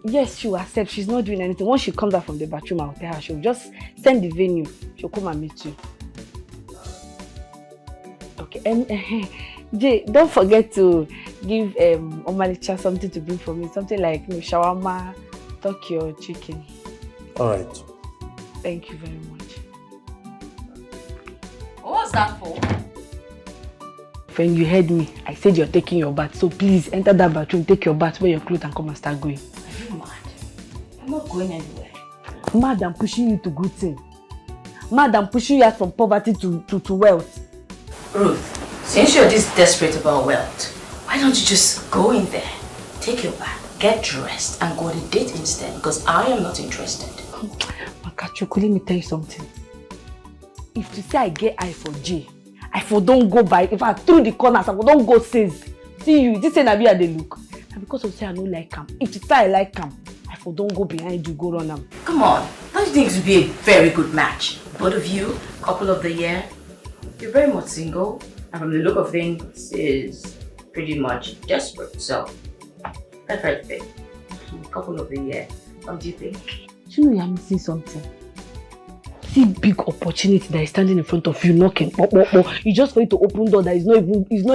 Yes, she will accept. She's not doing anything. Once she comes out from the bathroom, I'll tell her. She'll just send the venue. She'll come and meet you. Okay, Jay, don't forget to give Omalicha something to bring for me. Something like shawarma, turkey or chicken. Alright. Thank you very much. What was that for? When you heard me, I said you're taking your bath. So please enter that bathroom, take your bath, wear your clothes and come and start going. Are you mad? I'm not going anywhere. Mad, I'm pushing you to good thing. Mad, I'm pushing you out from poverty to wealth. Ruth, since you're this desperate about wealth, why don't you just go in there, take your bath, get dressed and go on a date instead, because I am not interested. Makachuku, let me tell you something. If you say I get eye for J, I for don't go by. If I through the corners, I for don't go says. See you, this ain't be at the look. And because of say I don't like him. If you say I like him, I for don't go behind you, go run him. Come on, don't you think it would be a very good match? Both of you, couple of the year. You're very much single, and from the look of things, is pretty much desperate. So, that's right, babe. Couple of the year. What do you think? You know you're missing something. See big opportunity that is standing in front of you, knocking. You just for you to open door that is not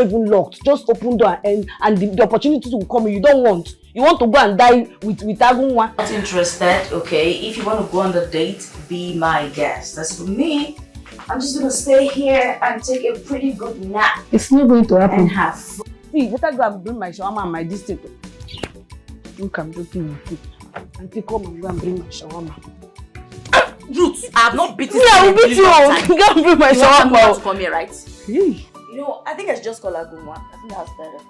even locked. Just open door and the opportunity will come. You don't want. You want to go and die with Agunwa. Not interested, okay? If you want to go on the date, be my guest. As for me, I'm just gonna stay here and take a pretty good nap. It's not going to happen. And have fun. See, better go and bring my shawarma and my distant. Look, I'm joking with you. Auntie, come and go and bring my shawarma. Ruth, I have not beaten you. Yeah, I will beat you. Go and bring my shawarma. You want to come here, right? Hey. You know, I think I should just call Agunwa. I think that's better.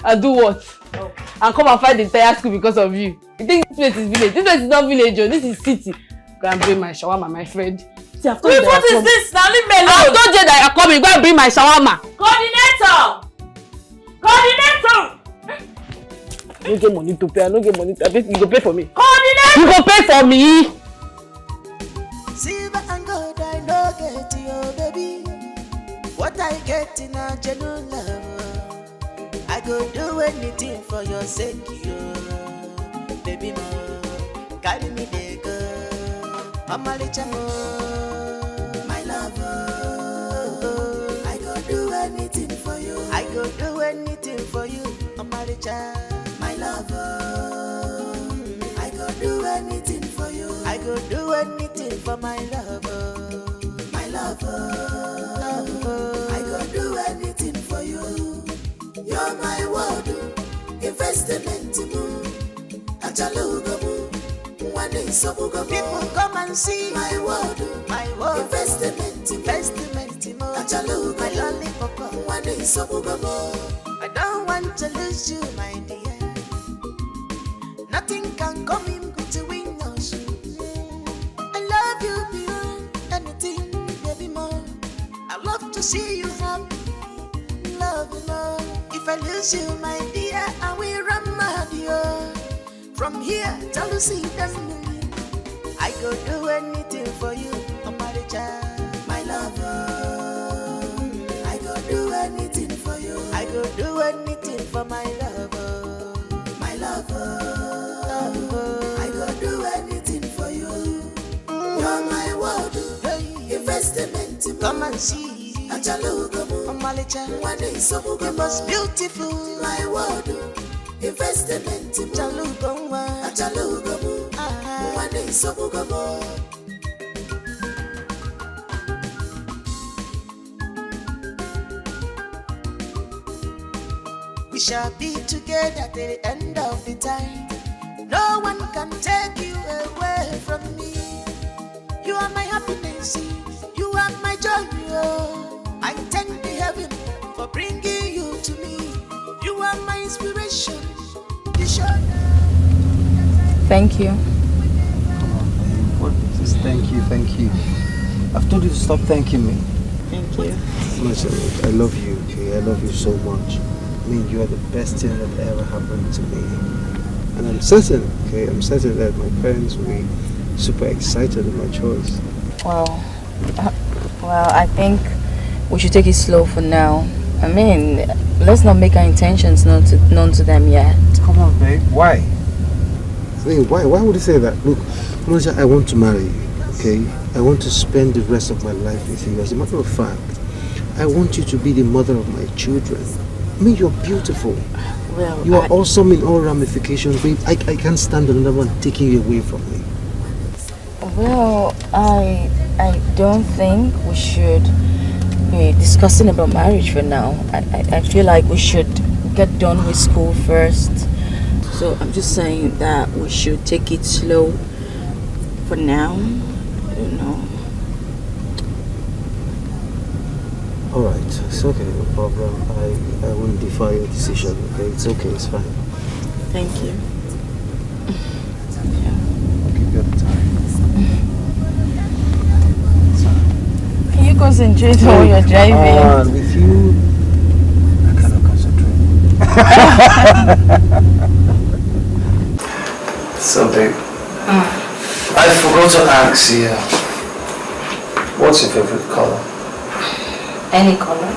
And do what? Oh. And come and find the entire school because of you. You think this place is village? This place is not village, this is city. Go and bring my shawarma, my friend. See, I've told you what is this? Now leave me alone. I told you that you're coming. Go and bring my shawarma. Coordinator! I don't get money to pay. I don't get money to pay. You go pay for me. Coordinator! You go pay for me. Silver and gold I no get you, baby. What I get in a genuine love, I go do anything for your sake, you. Baby, mo, carry me there, go. I'm a little more, my lover. I go do anything for you. I go do anything for you. I'm a little, my lover. I go do anything for you. I go do anything for my lover. My lover. I go do anything for you. You're my world. Investment move. Achaluga move. One day people come and see my world. My world. Investment move. Achaluga my lollipop. One day I don't want to lose you, my dear. Nothing can come in between us. I love you beyond anything, baby, more. I love to see you happy, love you more. If I lose you, my dear, I will run mad, yo. From here, till you see them. I go do anything for you, oh my child, my lover. I go do anything for you. I go do anything for my lover, my lover. I go do anything for you. You're my world. Investment. Come and see. Amalicha. One day so you most beautiful. My world. Investment. Achalugamu. One day so we shall be together at the end of the time. No one can take you away from me. You are my happiness, you are my joy. I thank the heaven for bringing you to me. You are my inspiration. Thank you. Come on, man. What is this? Thank you. I've told you to stop thanking me. Thank you. Listen, I love you, okay? I love you so much. I mean, you are the best thing that ever happened to me. And I'm certain that my parents will be super excited with my choice. Well, I think we should take it slow for now. I mean, let's not make our intentions known to them yet. Come on, babe. Why? I mean, why would you say that? Look, Monica, I want to marry you, okay? I want to spend the rest of my life with you. As a matter of fact, I want you to be the mother of my children. I mean, you're beautiful. Well, you are awesome in all ramifications, babe. I can't stand another one taking you away from me. Well, I don't think we should be discussing about marriage for now. I feel like we should get done with school first. So I'm just saying that we should take it slow for now, you know. Alright, it's okay, no problem. I won't defy your decision, okay? It's okay, it's fine. Thank you. I'll give you the time. Can you concentrate while you're driving? With you, I cannot concentrate. So, babe, I forgot to ask you, what's your favorite color? Any color?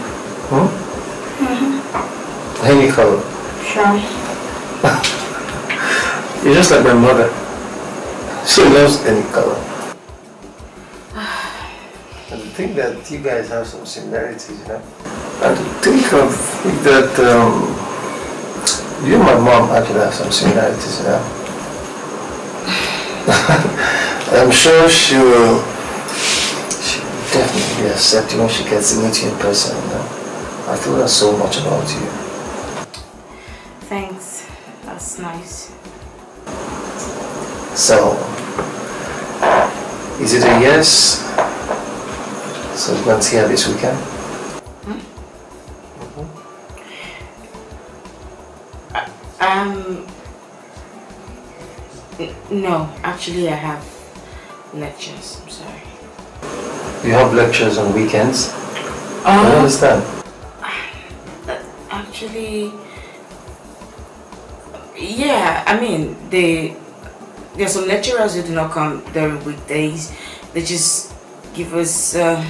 Any color. Sure. You're just like my mother. She loves any color. And I think that you guys have some similarities, you know. And to think of that, you and my mom actually have some similarities, you know. I'm sure she will definitely accept you when she gets to meet you in person, you know. I told her so much about you. Thanks. That's nice. So, is it a yes? So we're going to see her this weekend? No, actually I have lectures, I'm sorry. You have lectures on weekends? I don't understand. Actually, yeah, I mean, there's some lecturers who do not come during weekdays. They just give us the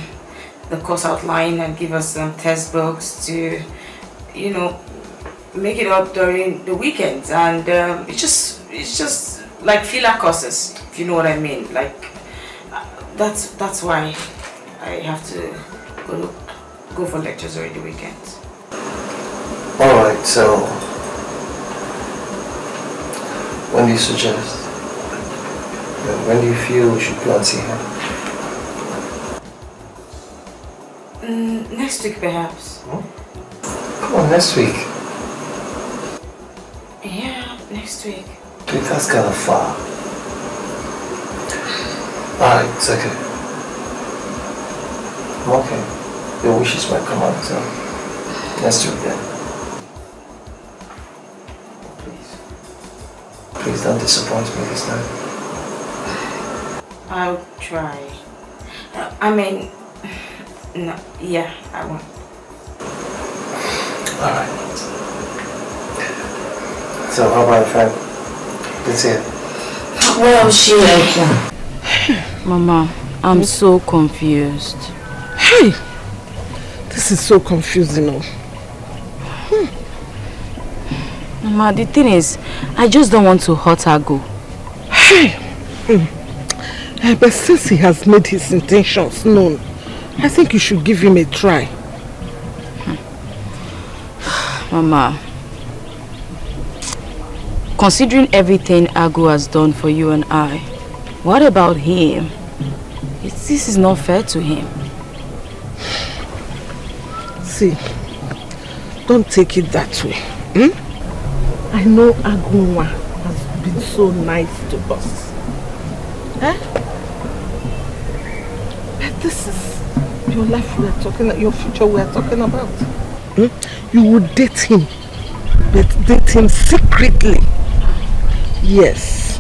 course outline and give us some test books to, you know, make it up during the weekends. And it's just like filler courses, if you know what I mean. Like that's why I have to go for lectures during the weekends. Alright, so when do you suggest? When do you feel we should go and see her? Next week perhaps. Come on, next week. Yeah, next week. Dude, that's kind of far. Alright, it's okay. I'm okay. Your wishes might come out, so next week then. Please don't disappoint me this time. I'll try. I mean, no, yeah, I won't. Alright. So how about friend? Let's hear. Well, Mama, I'm so confused. Hey! This is so confusing. Mama, the thing is, I just don't want to hurt Agu. Hey! But since he has made his intentions known, I think you should give him a try. Mama, considering everything Agu has done for you and I, what about him? This is not fair to him. See, don't take it that way. I know Agunwa has been so nice to us. But this is your life we are talking about, your future we are talking about. You would date him, but date him secretly. Yes.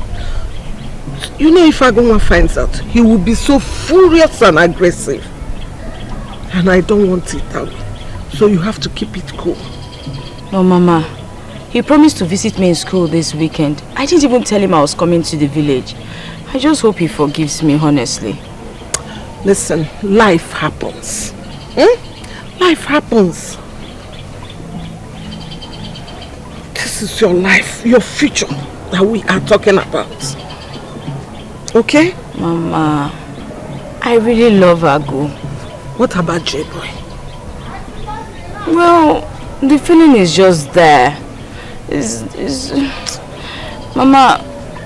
You know, if Agunwa finds out, he will be so furious and aggressive. And I don't want it that way. So you have to keep it cool. No, Mama. He promised to visit me in school this weekend. I didn't even tell him I was coming to the village. I just hope he forgives me, honestly. Listen, life happens. Life happens. This is your life, your future that we are talking about. Okay? Mama, I really love Agu. What about J-Boy? Well, the feeling is just there. Mama,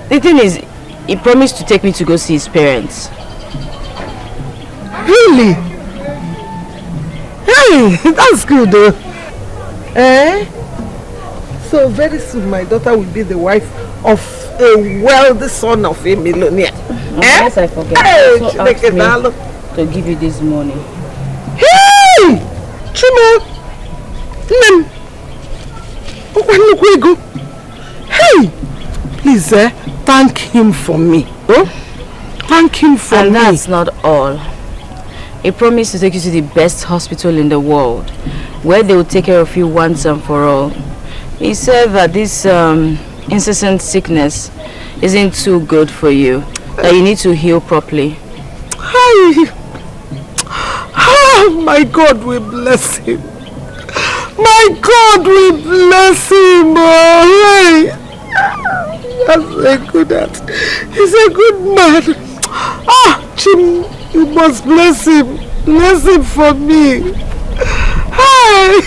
the thing is, he promised to take me to go see his parents. Really? Hey, that's good though. So very soon my daughter will be the wife of a wealthy son of a millionaire. Unless I forget, hey, so ask me to give you this money. Hey! Chuma! Hey! Hey! Please, thank him for me. Oh? Thank him for me. And that's not all. He promised to take you to the best hospital in the world, where they will take care of you once and for all. He said that this incessant sickness isn't too good for you, that you need to heal properly. Hey! Oh, my God will bless him. My God will bless him. Oh, hey! That's a good at. He's a good man. Ah, Jim, you must bless him. Bless him for me. Hey!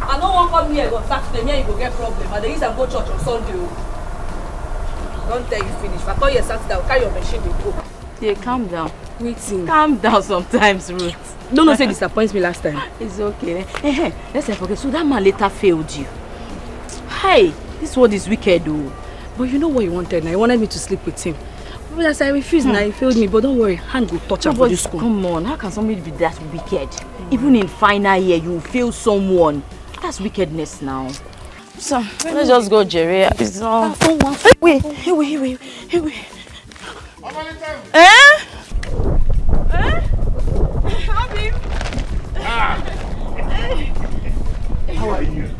I don't want to come here, go Saturday, here you go get problem. And they use and go church on Sunday. Don't tell you finish. If I call you Saturday, I'll carry your machine and go. Yeah, calm down. Waiting. Calm down sometimes, Ruth. Don't say disappoints me last time. It's okay. Hey, let's not forget. So that man later failed you. Hey, this world is wicked, though. But you know what he wanted now? He wanted me to sleep with him. But as I refused now, he failed me. But don't worry, hand will touch him for this school. Come on, how can somebody be that wicked? Even in final year, you fail someone. That's wickedness now. So, let's just go, Jerry. It's not... Wait. How are you?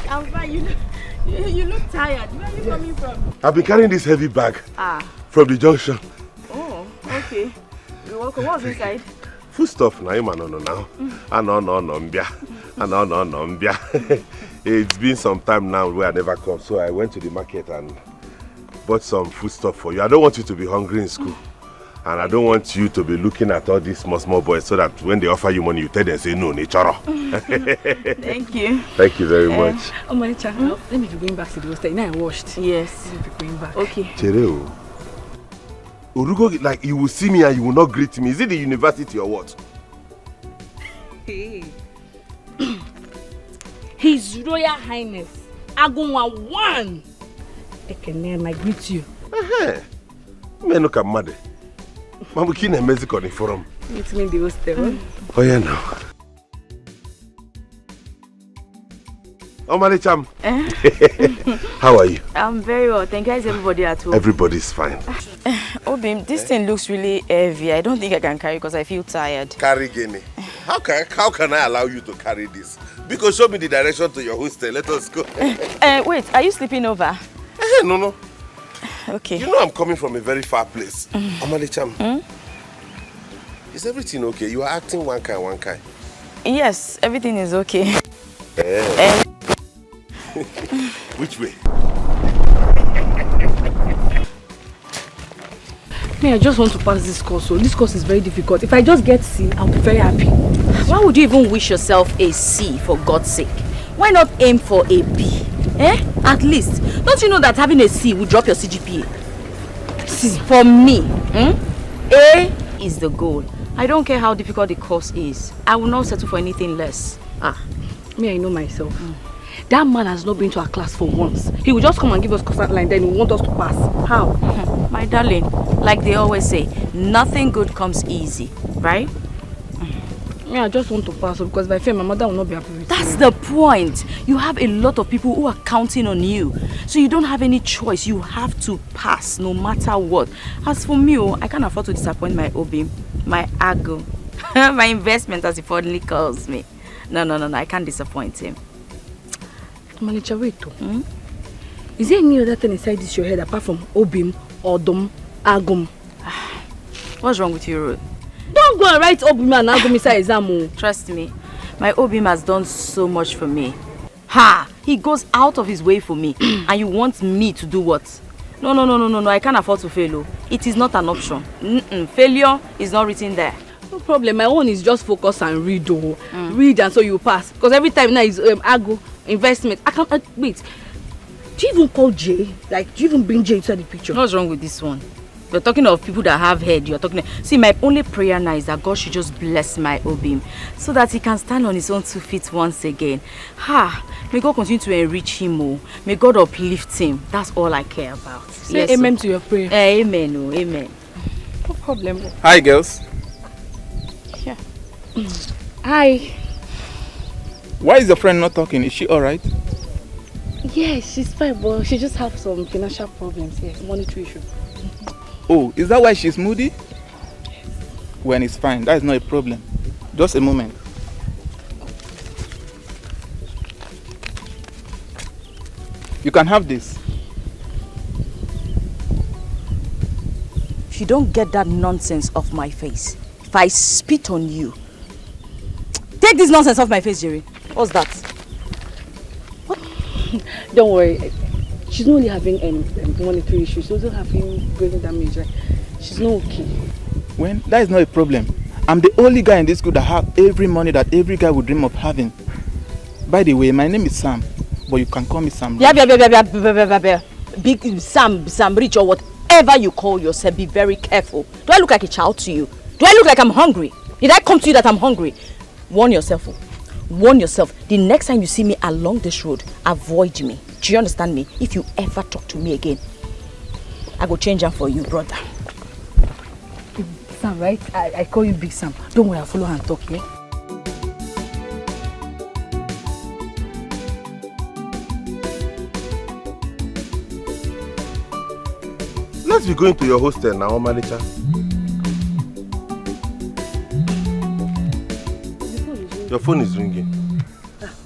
I'm fine. You look tired. Where are you coming from? I've been carrying this heavy bag from the junction. Oh, okay. You're welcome. What's inside? Food stuff now, now. It's been some time now where I never come, so I went to the market and bought some food stuff for you. I don't want you to be hungry in school. And I don't want you to be looking at all these small boys so that when they offer you money, you tell them, say, no, nature. Thank you. Thank you very much. Oh, Manicha, let me be going back to the hostel. Now I washed. Yes. Let me be going back. Okay. Chereo, Urugo, like you will see me and you will not greet me. Is it the university or what? Hey. His Royal Highness, Agunwa 1. Ekene, I greet you. Me no come mad. Mamu kine Mexico ni forum. Meet me in the hostel. Oh yeah, no. Oh, Manicham. How are you? I'm very well. Thank you. How's everybody at home? Everybody's fine. Obim, this thing looks really heavy. I don't think I can carry because I feel tired. Carry Guinea. How can I allow you to carry this? Because show me the direction to your hostel. Let us go. Wait, are you sleeping over? No. Okay. You know I'm coming from a very far place. Omalicham. Is everything okay? You are acting one kind. Yes, everything is okay. Which way? I just want to pass this course. So this course is very difficult. If I just get C, I'll be very happy. Why would you even wish yourself a C, for God's sake? Why not aim for a B? At least. Don't you know that having a C will drop your CGPA? C. For me, A is the goal. I don't care how difficult the course is. I will not settle for anything less. I know myself. That man has not been to our class for once. He will just come and give us course outline, then he will want us to pass. How? My darling, like they always say, nothing good comes easy, right? I just want to pass because if I fail, my mother will not be happy with me. That's the point. You have a lot of people who are counting on you. So you don't have any choice. You have to pass no matter what. As for me, I can't afford to disappoint my Obi, my Ago, my investment as he fondly calls me. No, I can't disappoint him. Manager, wait. Is there any other thing inside this your head apart from Obim, Odom, Agum? What's wrong with you, Ruth? Don't go and write Obim and Agum inside exam. Trust me, my Obim has done so much for me. He goes out of his way for me. And you want me to do what? No, I can't afford to fail. It is not an option. Failure is not written there. No problem, my own is just focus and read. Read and so you pass. Because every time now is Ago, investment. I can't wait. Do you even call Jay? Like, do you even bring Jay into the picture? What's wrong with this one? You're talking of people that have head. You're talking. See, my only prayer now is that God should just bless my Obim so that he can stand on his own 2 feet once again. May God continue to enrich him. May God uplift him. That's all I care about. Say amen to your prayer. Amen. Amen. No problem. Hi, girls. Yeah. Hi. Why is your friend not talking? Is she all right? Yeah, she's fine, but she just have some financial problems here, monetary issue. Oh, is that why she's moody? When it's fine, that is not a problem. Just a moment. You can have this. If you don't get that nonsense off my face, if I spit on you, take this nonsense off my face, Jerry. What's that? What? Don't worry. She's not only having monetary issues, she's also having brain damage. She's not okay. When that is not a problem. I'm the only guy in this school that have every money that every guy would dream of having. By the way, my name is Sam, but you can call me Sam. Big Sam Rich or whatever you call yourself, be very careful. Do I look like a child to you? Do I look like I'm hungry? Did I come to you that I'm hungry? Warn yourself. Warn yourself. The next time you see me along this road, avoid me. Do you understand me? If you ever talk to me again, I go change them for you, brother. Sam, right? I call you Big Sam. Don't worry, I'll follow her and talk, yeah? Let's be going to your hostel now, Omalicha. Your phone is ringing.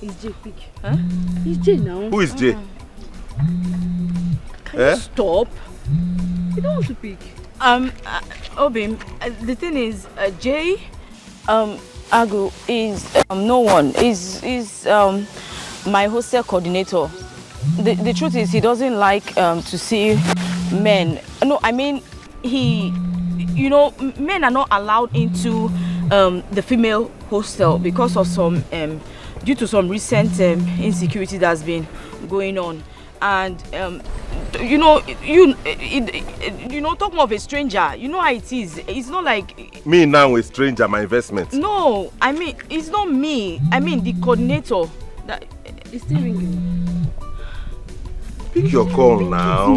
It's Jay, pick. Huh? It's Jay now. Who is Jay? Can you stop? You don't want to pick. Obim, the thing is, Jay, Agu is no one. Is my hostel coordinator. The truth is, he doesn't like to see men. No, I mean, men are not allowed into the female hostel because of some due to some recent insecurity that's been going on. And talking of a stranger, you know how it is. It's not like me now a stranger, my investment. No, I mean it's not me. I mean the coordinator. That is still ringing. Pick your call now.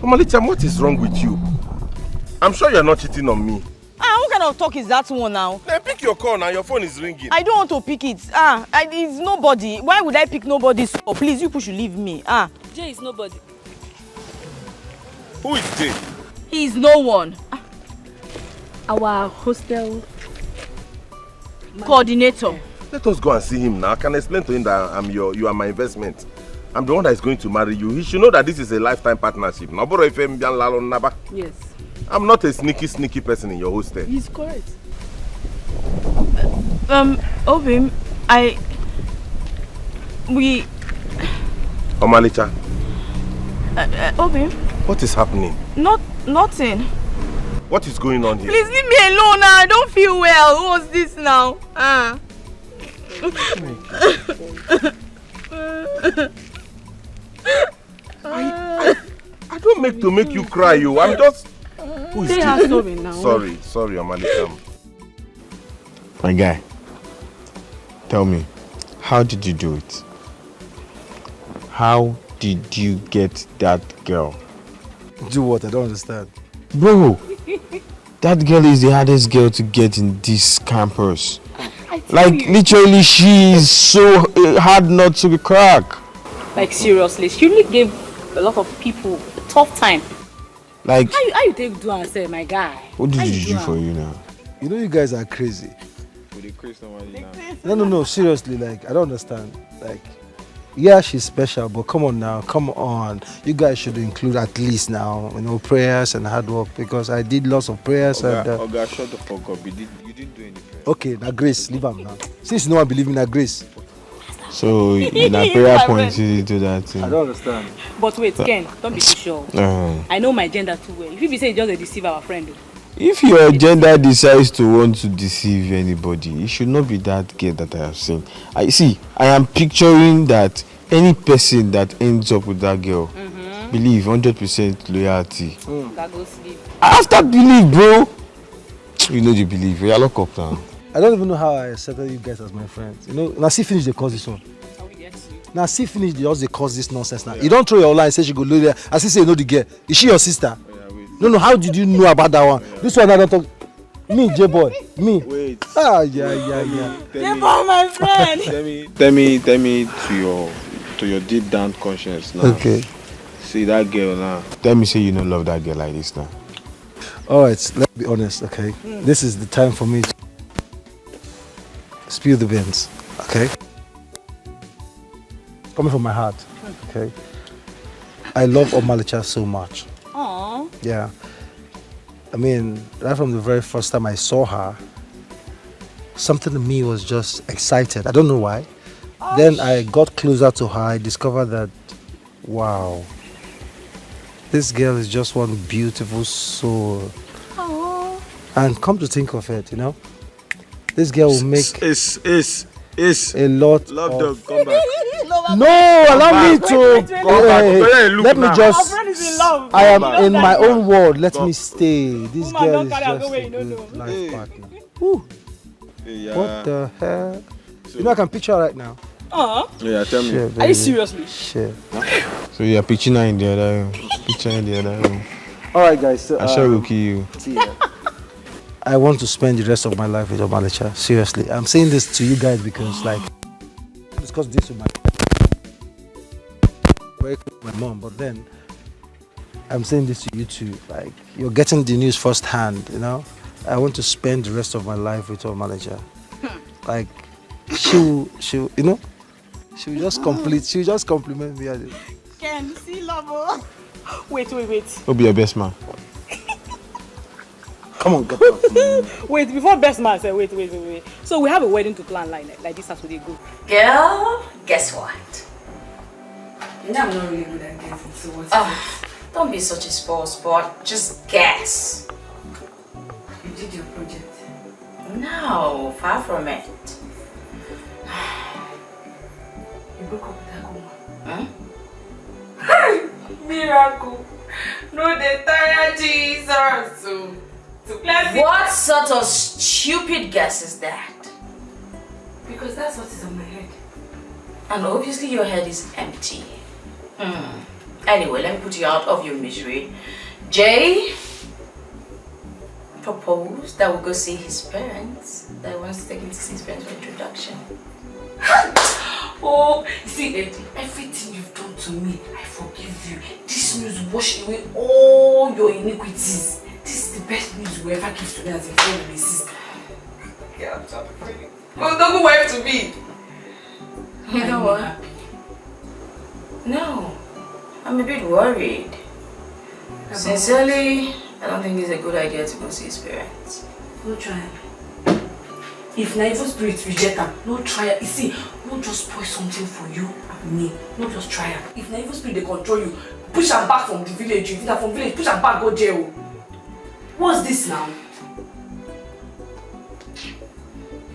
Omalicha, what is wrong with you? I'm sure you're not cheating on me. What kind of talk is that one now? Then pick your call now, your phone is ringing. I don't want to pick it. It's nobody. Why would I pick nobody? So please, you should leave me. Jay is nobody. Who is Jay? He is no one. Our hostel coordinator. Let us go and see him now. I can explain to him that you are my investment. I'm the one that is going to marry you. He should know that this is a lifetime partnership. Yes. I'm not a sneaky person in your hostel. He's correct. Obim, Omalicha. Obim. What is happening? Nothing. What is going on here? Please leave me alone now. I don't feel well. What's this now? I don't make you cry, you. I'm just. Who is this? Sorry now. Sorry, Omalicha. My guy, tell me, how did you do it? How did you get that girl? Do what? I don't understand. Bro, that girl is the hardest girl to get in this campus. Like, literally, she is so hard not to crack. Like, seriously, she really gave a lot of people a tough time. Like, how you take do and say, my guy? What did you do for you now? You know you guys are crazy. No, seriously, like, I don't understand. Like, yeah, she's special, but come on now, come on. You guys should include at least now, prayers and hard work, because I did lots of prayers. Oga, shut the fuck up. You didn't do any prayers. Okay, now grace, leave him now. Since no one believe in that grace. So, in a prayer point, you did do that thing. I don't understand. But wait, Ken, don't be too sure. I know my gender too well. If you be saying just to deceive our friend. If your gender decides to want to deceive anybody, it should not be that girl that I have seen. I am picturing that any person that ends up with that girl, believe 100% loyalty. That goes sleep. After believe, bro. You know you believe. You're locked up now. I don't even know how I accepted you guys as my friends. Now see finish the cause this one. Now see finish the cause this nonsense now. You don't throw your line and say she go low there. I say you know the girl. Is she your sister? No, how did you know about that one? This one I don't talk. Me, J-boy. Me. Wait. Yeah. J-boy, my friend. Tell me to your to your deep down conscience now. Okay. See that girl now. Tell me say you don't love that girl like this now. Alright, let's be honest, okay? This is the time for me to spill the beans, okay? Coming from my heart, okay? I love Omalicha so much. Aww. Yeah. I mean, right from the very first time I saw her, something in me was just excited. I don't know why. Then I got closer to her. I discovered that, wow, this girl is just one beautiful soul. Aww. And come to think of it, you know, this girl will make a lot Love of... dog, come back. No, allow me to... let me just... Our friend is in love. I am You know in that my girl. own world. Let me stay. This Woman, girl don't is carry her just go where a you don't good know. life partner. Yeah. What the hell? You know I can picture her right now. Yeah, tell me. Shit, Are you baby. seriously? Shit. So you're pitching her in the other room. Picture in the other room. Alright guys, so I shall kill you. see ya. I want to spend the rest of my life with Omalicha. Seriously. I'm saying this to you guys because like I discussed this with my mom, but then I'm saying this to you too. Like you're getting the news firsthand, you know? I want to spend the rest of my life with Omalicha. Like she'll you know, she'll just compliment me. Can see love. Wait. Who'll be your best man? Come on, get up. Wait, before best man say wait. So we have a wedding to plan like this Saturday go. Girl, guess what? You know I'm not really good at guessing, so what's Don't be such a spoil sport. Just guess. You did your project. No, far from it. You broke up with that woman. Huh? Miracle. No, they tired Jesus. What sort of stupid guess is that? Because that's what is on my head. And obviously your head is empty. Anyway, let me put you out of your misery. Jay proposed that we go see his parents. That he wants to take him to see his parents for introduction. Oh, you see, Eddie, everything you've done to me, I forgive you. This news washed away all your iniquities. This is the best news you ever give to me as a friend and a sister. Yeah, I'm so afraid. Oh, don't go wife to me. You know what? No, I'm a bit worried. Sincerely, I don't think it's a good idea to go see his parents. No try. If na evil spirits reject them, no try. You see, no just spoil something for you and me. No just try. If na evil spirit they control you, push them back from the village. If na from village, push them back go jail. What's this now?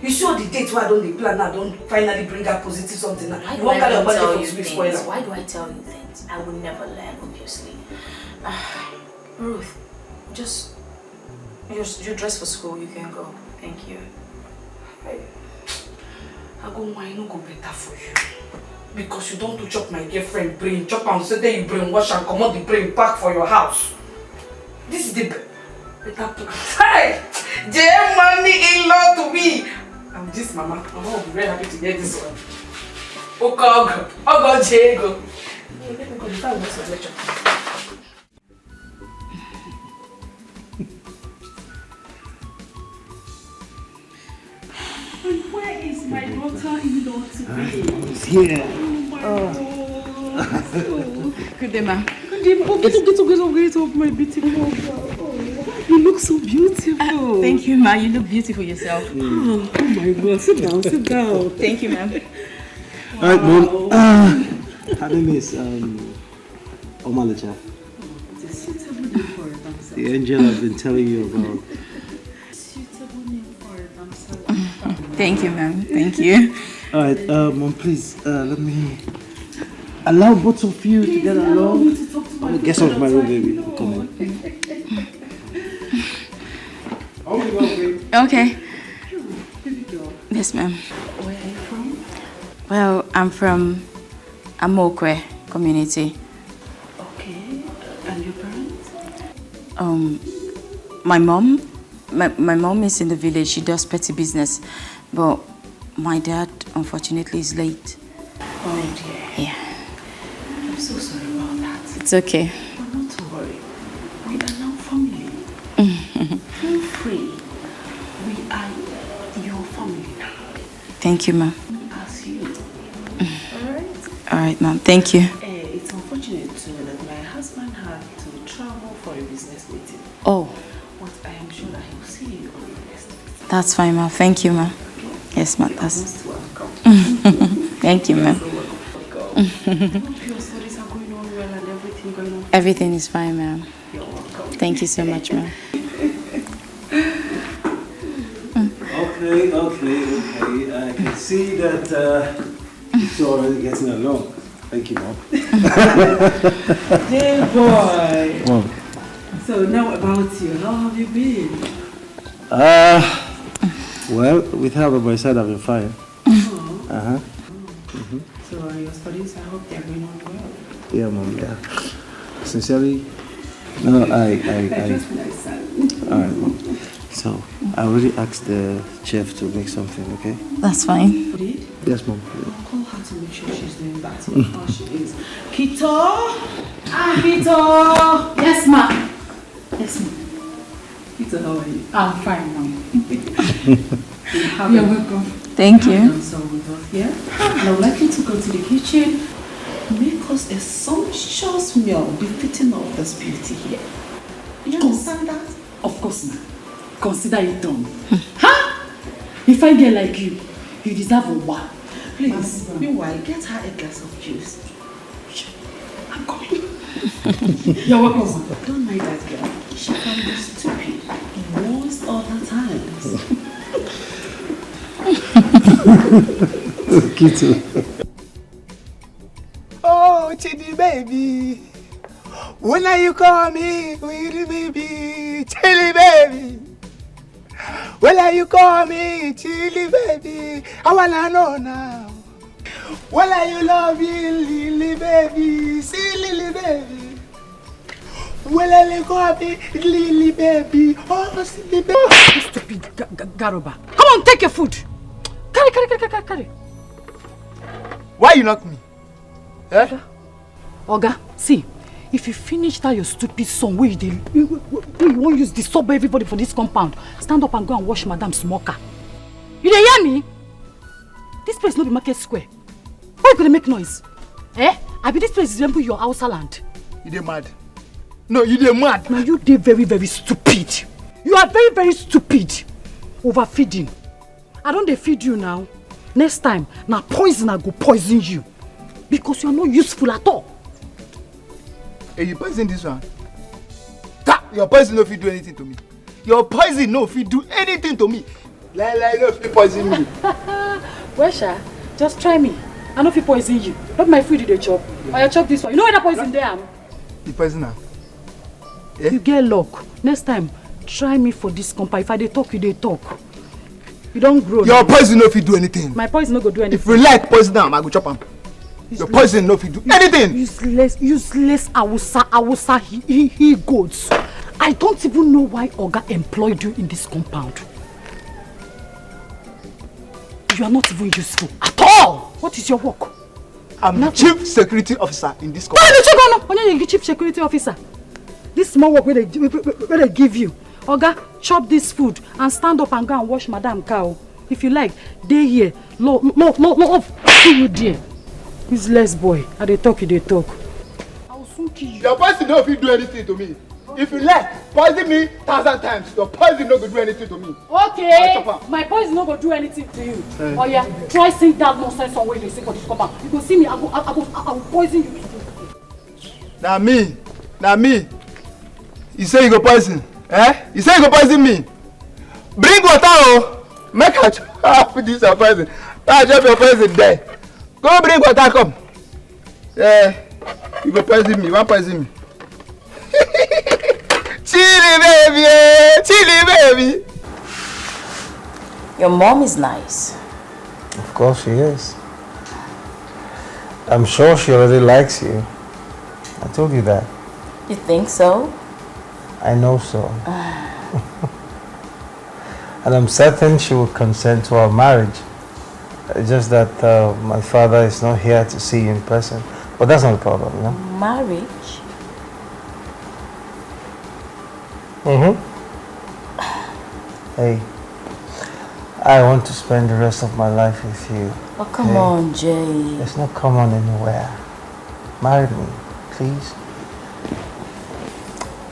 You see all the dates why I don't plan now, don't finally bring out positive something now. You won't carry your body for spoiler. Why do I tell you things? I will never learn, obviously. Ruth, just you dress for school, you can go. Thank you. I go why no go better for you. Because you don't chop my girlfriend brain, chop am so that you brainwash and come out the brain back for your house. This is the better plan. Hey! J money in-law to me. I'm this mama. Mama will be very happy to get this one. Okay, Diego. Let me go. The time was lecture. Where is my daughter-in-law today? It's here. Oh my God. Good day, ma'am. Good day, get up, my beautiful girl. You look so beautiful. Thank you, ma. You look beautiful yourself. Oh my God. Sit down. Thank you, ma'am. Alright, Mom. Her name is Omalicha. It's a suitable name for a dancer. The angel I've been telling you about. Suitable name for a dancer. Thank you, ma'am. Thank you. Alright, Mom, please, let me allow both of you to get along. Get off my room, baby. Come on. Okay. Yes, ma'am. Where are you from? Well, I'm from Amokwe community. Okay. And your parents? My mom is in the village. She does petty business, but my dad unfortunately is late. Oh dear. Yeah. It's okay. But not to worry. We are now family. Feel free. We are your family now. Thank you, ma'am. As you. Alright? Alright, ma'am. Thank you. It's unfortunate too that my husband had to travel for a business meeting. Oh. But I am sure that he will see you on the next visit. That's fine, ma'am. Thank you, ma'am. Yes, ma'am. You're most welcome. Thank you, ma'am. Hope your studies are going on well and everything going on. Everything is fine, ma'am. You're welcome. Thank you so much, ma'am. Okay. I can see that it's already getting along. Thank you, Mom. Dear boy. Mom. So now about you, how have you been? Well, with her by my side, I've been fine. So your studies, I hope they're going on well. Yeah, Mom, yeah. Sincerely, no, I Just my son. Alright, Mom. So, I already asked the chef to make something, okay? That's fine. You did? Yes, Mom. I'll call her to make sure she's doing that. How she is. Kito! Kito! Yes, ma'am. Yes, ma'am. Kito, how are you? I'm fine, ma'am. You're welcome. Thank you. I'm sorry with us, yeah? And I would like you to go to the kitchen, make us a sumptuous meal befitting of this beauty here. You understand that? Of course, ma'am. Consider it done. Huh? If I get like you deserve a wow. Please, meanwhile, get her a glass of juice. I'm coming. You're welcome, ma'am. Don't mind that girl. She can be stupid most of the times. Kitty. Oh, Chidi baby. When are you coming? Willy baby. Chili baby. When are you coming? Chili baby. I wanna know now. When are you loving Lily baby? See Lily baby. When are you coming? Lily baby. Oh, Silly baby. Oh, stupid Garoba. Come on, take your food. Carry. Why you knock me? Eh? Oga, see, if you finish that your stupid song where you won't use disturb everybody for this compound, stand up and go and wash Madam Smoker. You dey hear me? This place no be market square. Why you gonna make noise? Eh? I be this place resemble your house land. You dey mad? No, you dey mad. Now you dey very, very stupid. You are very, very stupid. Overfeeding. I don't dey feed you now. Next time, now poison I go poison you. Because you are not useful at all. Hey, you poison this one? Your poison no fit do anything to me. Your poison no fit do anything to me. Lie, no fit poison me. Well, Sha, just try me. I know if poison you. Not my food you dey chop. Or you chop this one. You know where that poison there am? You poison her? Yeah? You get luck. Next time, try me for this compa. If I dey talk, you dey talk. You don't grow. Your poison no fit do anything. My poison no go do anything. If you like poison am, I go chop am. Your poison no fit do anything. Useless Awusa he goats. I don't even know why Oga employed you in this compound. You are not even useful at all. What is your work? I'm the chief security officer in this compound. You're the chief security officer. This small work where they give you. Oga, chop this food and stand up and go and wash Madam Cow. If you like, they here. No, see you there. Useless boy. I dey talk, you dey talk. I will soon kill you. Your poison no fit do anything to me. If you like, poison me 1,000 times. Your poison no go do anything to me. Okay, my poison no go do anything to you. Oh yeah, try sing that nonsense song where you sing for this compound. You go see me, I will poison you. Na me. You say you go poison? Eh? You say you go poison me? Bring water, oh. Make a chop this your poison. I chop your poison there. Go bring water, come. You go poison me. You want poison me? Chili baby. Your mom is nice. Of course she is. I'm sure she already likes you. I told you that. You think so? I know so. And I'm certain she will consent to our marriage. It's just that my father is not here to see you in person. But that's not a problem, you know? Marriage? Hey, I want to spend the rest of my life with you. Oh, come on, Jay. There's no come on anywhere. Marry me, please.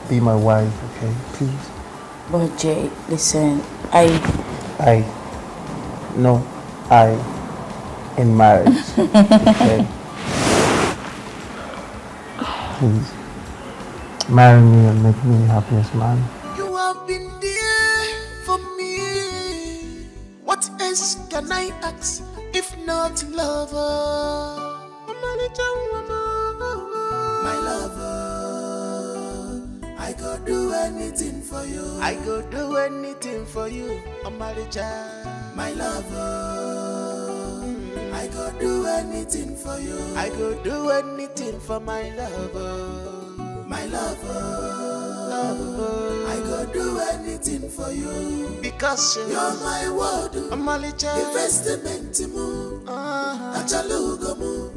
Be my wife, okay? Please. But Jay, listen, in marriage. Okay? Please. Marry me and make me the happiest man. You have been there for me. What else can I ask if not lover? My lover, I go do anything for you. I go do anything for you, Omalicha. My lover, I go do anything for you. I go do anything for my lover. My lover, I go do anything for you. Because you're my world, Omalicha. Investment mo, achalugo mo.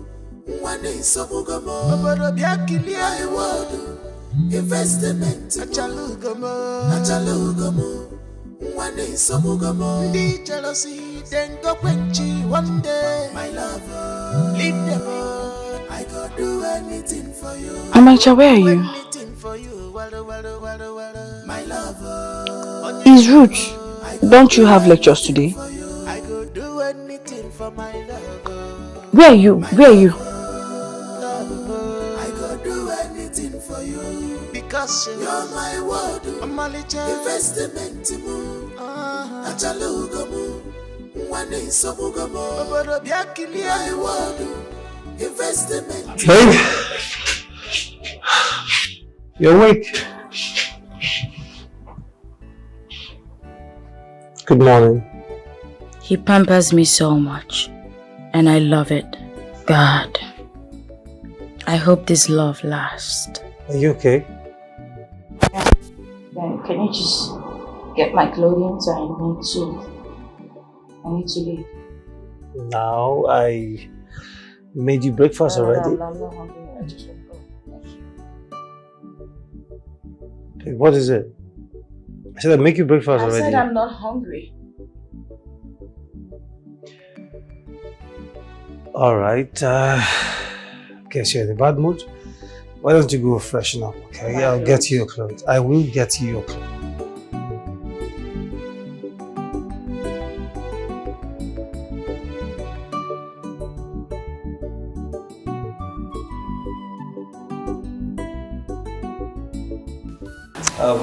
One is so mugomo, Obodo biakili my world. Investment achalugomo one day somugomo the jealousy then go quenchy one day my lover leave them all I go do anything for you. Amacha, where are you? My lover Is Roots. Don't you have lectures today? I go do anything for my lover. Where are you? Where are you? Because you're my world, investment mo, achalugo mo, one is so mugomo, Obodo biakili my world, investment. Babe, you're awake. Good morning. He pampers me so much, and I love it. God, I hope this love lasts. Are you okay? Then can you just get my clothing so I need to leave. Now I made you breakfast already. I'm not hungry. I just want to go. Hey, what is it? I said I make you breakfast already. I said I'm not hungry. Alright, guess you're in a bad mood. Why don't you go freshen up, okay? I'll get you your clothes. I will get you your clothes.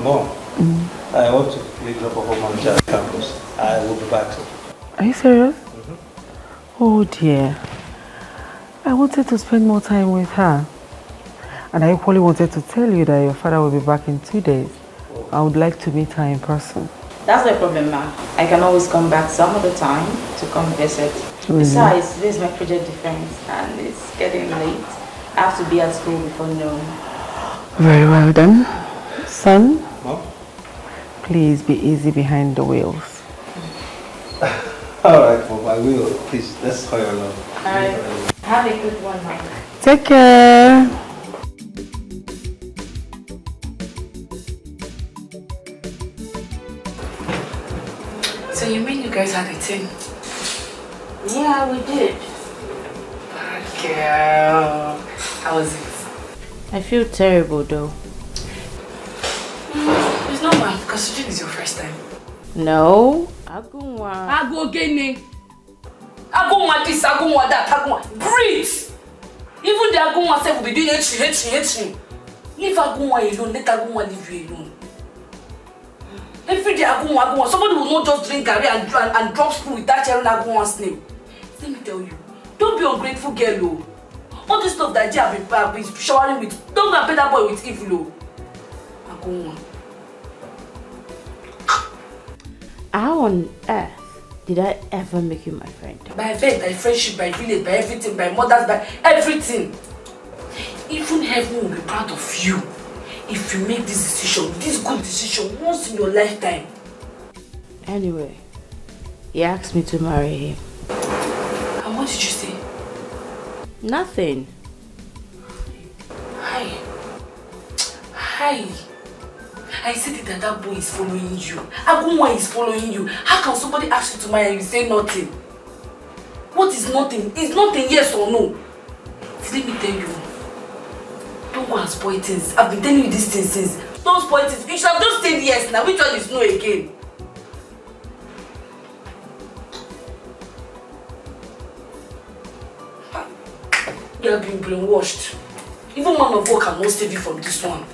Mom, I want to pick up a home on the campus. I will be back soon. Are you serious? Oh dear. I wanted to spend more time with her. And I equally wanted to tell you that your father will be back in 2 days. I would like to meet her in person. That's no problem, ma. I can always come back some other time to come visit. Really? Besides, this is my project defense and it's getting late. I have to be at school before noon. Very well then. Son, Mom? please be easy behind the wheels. Alright, Mom, I will. Please, let's call your love. Alright. Have a good one, ma. Take care. So you mean you guys had a thing? Yeah, we did. Girl, how was it? I feel terrible though. It's normal because today is your first time. No. Agunwa. Agogene. Agunwa this, Agunwa that, Agunwa. Breathe! Even the Agunwa said will be doing H. Leave Agunwa alone, let Agunwa leave you alone. Every day Agunwa. Somebody will not just drink garri and drop spoon without hearing Agunwa's name. Let me tell you, don't be ungrateful girl, oh. All this stuff that I've been showering with, don't go and pay that boy with evil, oh. Agunwa. How on earth did I ever make you my friend? By bed, by friendship, by village, by everything, by mothers, by everything. Even heaven will be proud of you if you make this decision, this good decision once in your lifetime. Anyway, he asked me to marry him. And what did you say? Nothing. Hi. I I said it that boy is following you. Agunwa is following you. How can somebody ask you to marry and you say nothing? What is nothing? Is nothing yes or no? Let me tell you. Don't go and spoil things. I've been telling you these things since. Don't spoil things. You shall just say yes now. Which one is no again? You have been brainwashed. Even man of war cannot save you from this one.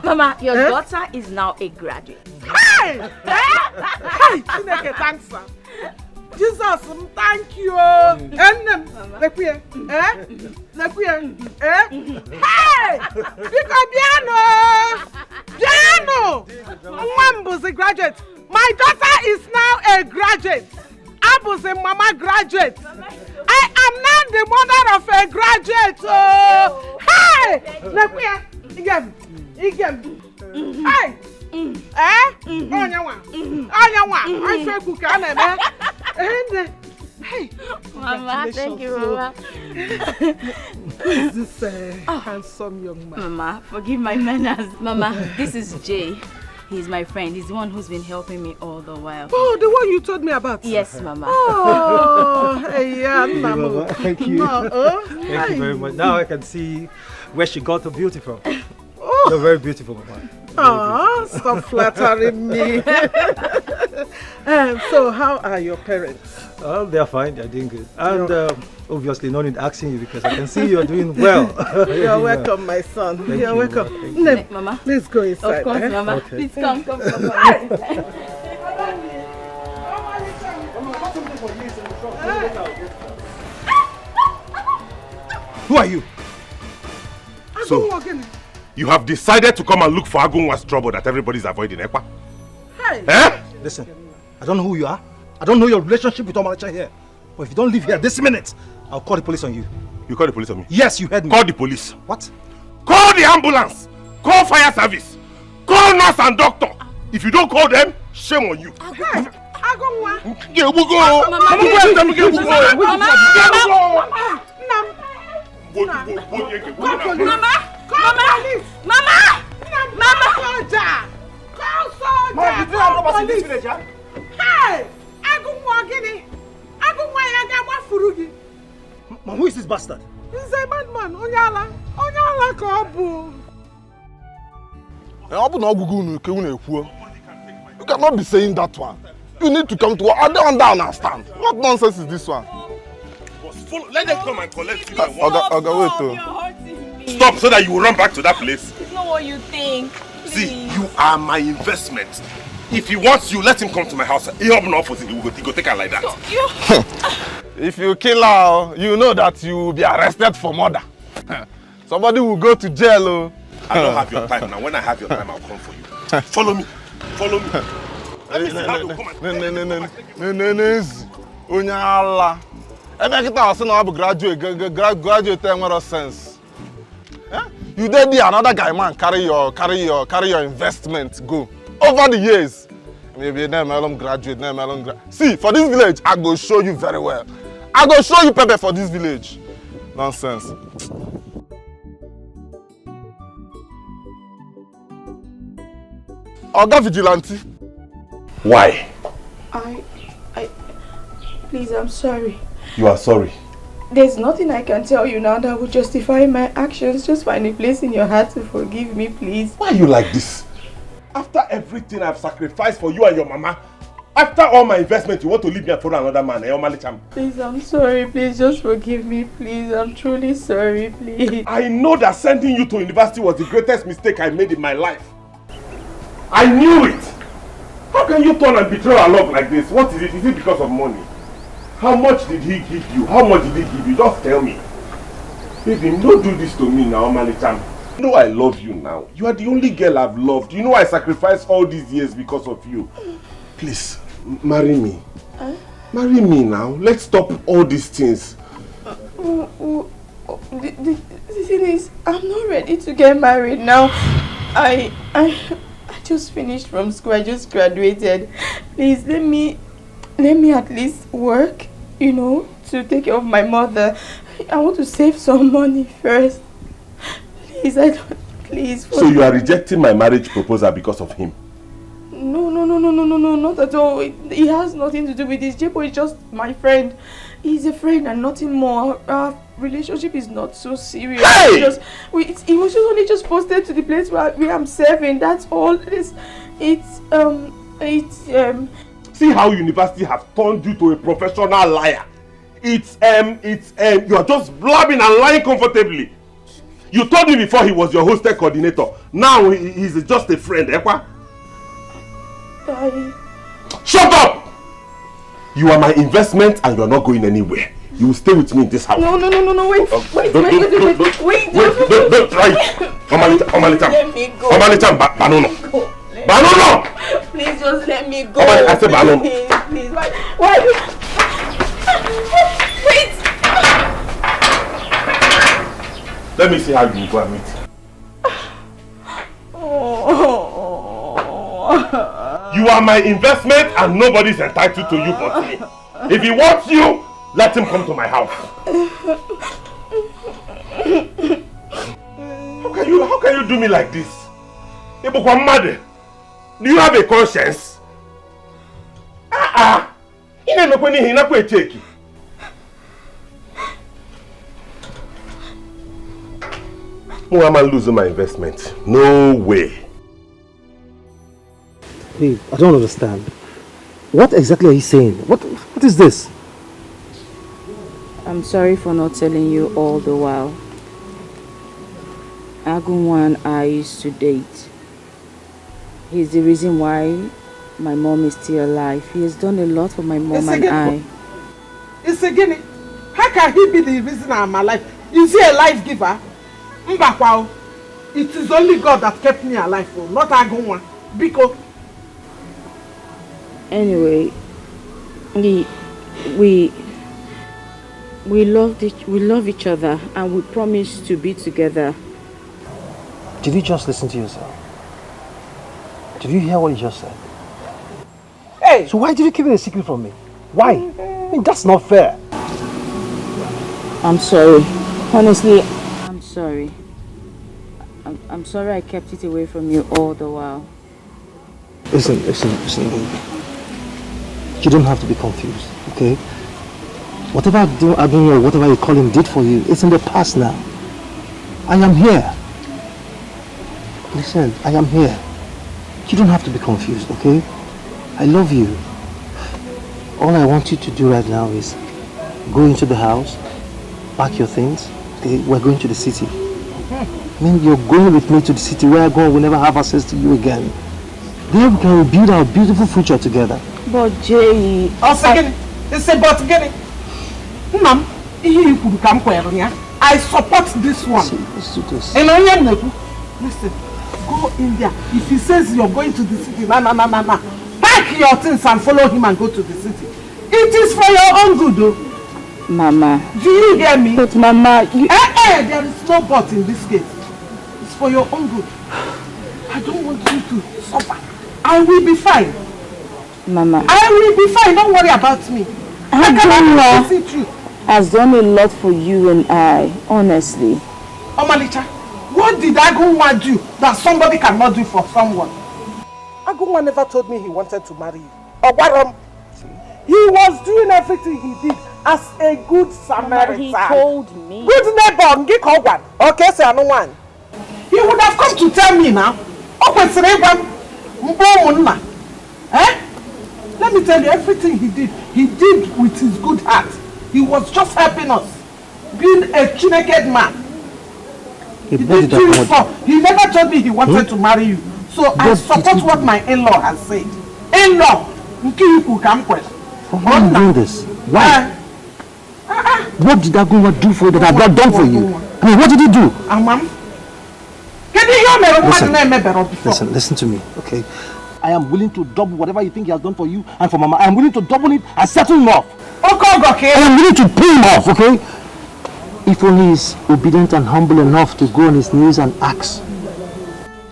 Mama, your daughter is now a graduate. Hey! Hey! Chineke, thanks, sir. Jesus, thank you. Hey! Piano! Mwambu's a graduate. My daughter is now a graduate. Abu's a mama graduate. I am now the mother of a graduate. Oh! Hey! Again. Hey! Hey! Mama, thank you, Mama. Who is this handsome young man? Mama, forgive my manners. Mama, this is Jay. He's my friend. He's the one who's been helping me all the while. Oh, the one you told me about? Yes, Mama. Oh, hey, yeah, Mama. Thank you. Thank you very much. Now I can see where she got her beauty from. Oh. You're very beautiful, Mama. Oh, stop flattering me. So, how are your parents? They're fine. They're doing good. And obviously, no need asking you because I can see you're doing well. You're welcome, my son. Thank You're you, welcome. Mama. Mama. Let's go inside. Of course, Mama. Okay. Please come. Who are you? So, you have decided to come and look for Agunwa's trouble that everybody's avoiding, Ekpa? Hey! Eh? Listen, I don't know who you are. I don't know your relationship with Omalicha here. But if you don't leave here this minute, I'll call the police on you. You call the police on me? Yes, you heard me. Call the police. What? Call the ambulance. Call fire service. Call nurse and doctor. If you don't call them, shame on you. Hey! Agunwa! Yeah, we'll go. Hey! Agunwa gini! Agunwa yaga furugi. Ma, who is this bastard? He's a madman. Onyala kobu. You cannot be saying that one. You need to come to work. I don't understand. What nonsense is this one? Let them come and collect you. Stop so that you will run back to that place. It's not what you think. Please. See, you are my investment. If he wants you, let him come to my house. He open the office. He go take her like that. If you kill her, you know that you will be arrested for murder. Somebody will go to jail. Oh. I don't have your time now. When I have your time, I'll come for you. Follow me. Follow me. Onyala. Graduate sense. You did another guy man carry your investment go over the years. Maybe graduate. See, for this village, I go show you very well. I go show you Pepe for this village. Nonsense. Oga Vigilante. Why? Please, I'm sorry. You are sorry. There's nothing I can tell you now that would justify my actions. Just find a place in your heart to forgive me, please. Why are you like this? After everything I've sacrificed for you and your mama, After all my investment, you want to leave me and follow another man, Omalicham? Please, I'm sorry. Please, just forgive me. Please, I'm truly sorry. Please. I know that sending you to university was the greatest mistake I made in my life. I knew it. How can you turn and betray our love like this? What is it? Is it because of money? How much did he give you? How much did he give you? Just tell me. Baby, don't do this to me now, Omalicham. You know I love you now. You are the only girl I've loved. You know I sacrificed all these years because of you. Please, marry me. Marry me now. Let's stop all these things. The thing is, I'm not ready to get married now. I just finished from school. I just graduated. Please, let me at least work, you know, to take care of my mother. I want to save some money first. Please, please. So you are rejecting my marriage proposal because of him? No, not at all. It has nothing to do with this. Jepo is just my friend. He's a friend and nothing more. Our relationship is not so serious. Hey! It was only just posted to the place where I'm serving. That's all. See how university has turned you to a professional liar. You are just blabbing and lying comfortably. You told me before he was your hostel coordinator. Now he's just a friend, Ekwa. Shut up! You are my investment and you are not going anywhere. You will stay with me in this house. No, wait. Don't try it. Omalicham. Let me go. Omalicham, Banono. Banono! Please just let me go. I said Banono. Please. Why? Wait. Let me see how you go and meet. You are my investment and nobody's entitled to you but me. If he wants you, let him come to my house. How can you do me like this? Do you have a conscience? Who am I losing my investment? No way. Hey, I don't understand. What exactly are you saying? What is this? I'm sorry for not telling you all the while. Agunwa and I used to date. He's the reason why my mom is still alive. He has done a lot for my mom and I. It's again. How can he be the reason I'm alive? Is he a life giver? Mbakwao. It is only God that kept me alive, not Agunwa. Because anyway, we love each other and we promise to be together. Did you just listen to yourself? Did you hear what you just said? Hey! So why did you keep it a secret from me? Why? I mean, that's not fair. I'm sorry. Honestly, I'm sorry. I'm sorry I kept it away from you all the while. Listen, baby. You don't have to be confused, okay? Whatever Agunwa, whatever you call him, did for you, it's in the past now. I am here. Listen, I am here. You don't have to be confused, okay? I love you. All I want you to do right now is go into the house, pack your things, okay? We're going to the city. I mean, you're going with me to the city where God will never have access to you again. There we can rebuild our beautiful future together. But Jay... It's about getting... Mom, I support this one. Let's do this. Listen, go in there. If he says you're going to the city, pack your things and follow him and go to the city. It is for your own good, though. Mama. Do you hear me? But Mama, there is no but in this case. It's for your own good. I don't want you to suffer. I will be fine. Mama. I will be fine. Don't worry about me. Agunwa has done a lot for you and I, honestly. Omalicha, what did Agunwa do that somebody cannot do for someone? Agunwa never told me he wanted to marry you. He was doing everything he did as a good Samaritan. He told me. Good neighbor, okay, say no one. He would have come to tell me now. Eh? Let me tell you, everything he did with his good heart. He was just helping us. Being a Chineke man. He never told me he wanted to marry you. So I support what my in-law has said. In-law, for why are you doing this? Why? What did Agunwa do for you that I've not done for you? I mean, what did he do? Listen to me, okay? I am willing to double whatever you think he has done for you and for Mama. I am willing to double it and settle him off. Okay. I am willing to pay him off, okay? If only he's obedient and humble enough to go on his knees and ask.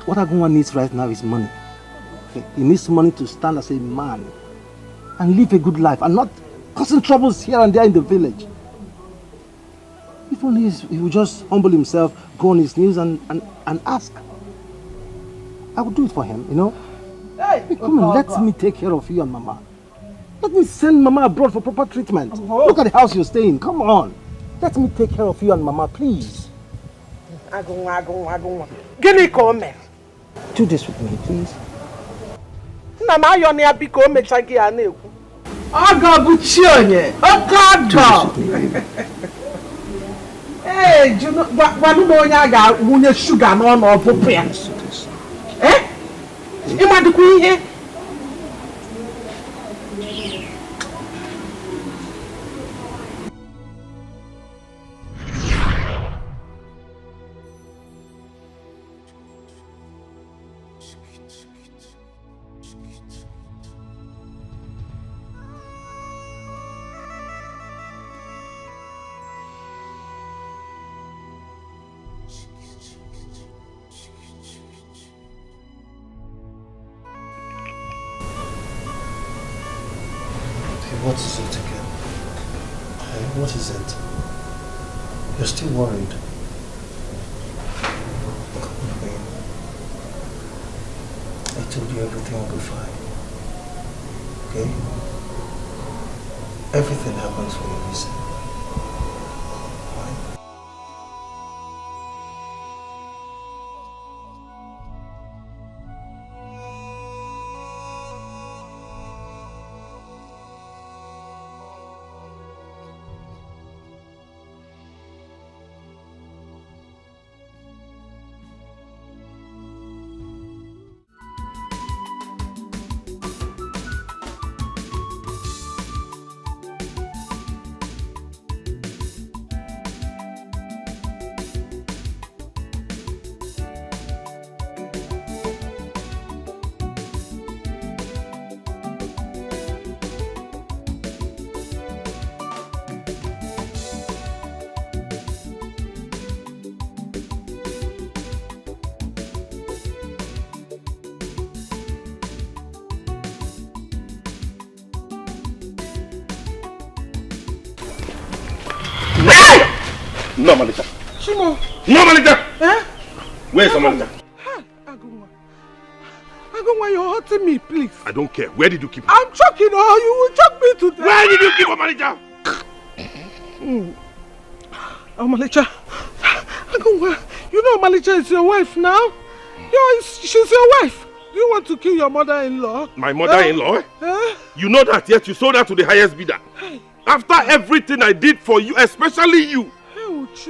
What Agunwa needs right now is money. Okay? He needs money to stand as a man and live a good life and not causing troubles here and there in the village. If only he would just humble himself, go on his knees and ask. I would do it for him, you know? Hey, come on, let me take care of you and Mama. Let me send Mama abroad for proper treatment. Look at the house you're staying. Come on. Let me take care of you and Mama, please. Do this with me, please. Hey, do you know what you sugar no prepare? Eh? You want the queen here? What is it again? Hey, what is it? You're still worried. Come on, babe. I told you everything will be fine. Okay? Everything happens for a reason. No, Malika. Shimo. No, Malika. Eh? Where's Malika? Agunwa, you're hurting me, please. I don't care. Where did you keep her? I'm choking her. You will choke me to death. Where did you keep her, Malika? Oh, Malika. Agunwa, you know Malika is your wife now. She's your wife. Do you want to kill your mother-in-law? My mother-in-law? You know that, yet you sold her to the highest bidder. After everything I did for you, especially you,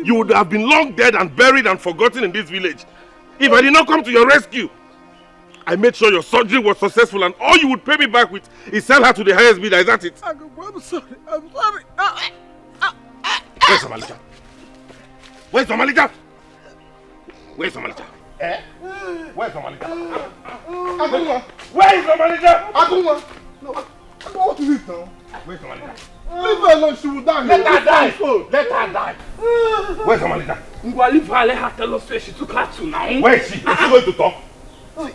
you would have been long dead and buried and forgotten in this village. If I did not come to your rescue, I made sure your surgery was successful and all you would pay me back with is sell her to the highest bidder. Is that it? I'm sorry. I'm sorry. Where's Malika? Where's Malika? Where's Malika? Where's Malika? Agunwa. Where is Malika? Agunwa. No, what is it now? Where's Malika? Leave her alone, she will die. Let her die. Let her die. Where's Malika? Leave her, let her tell us where she took her to now. Where is she? Is she going to talk? Where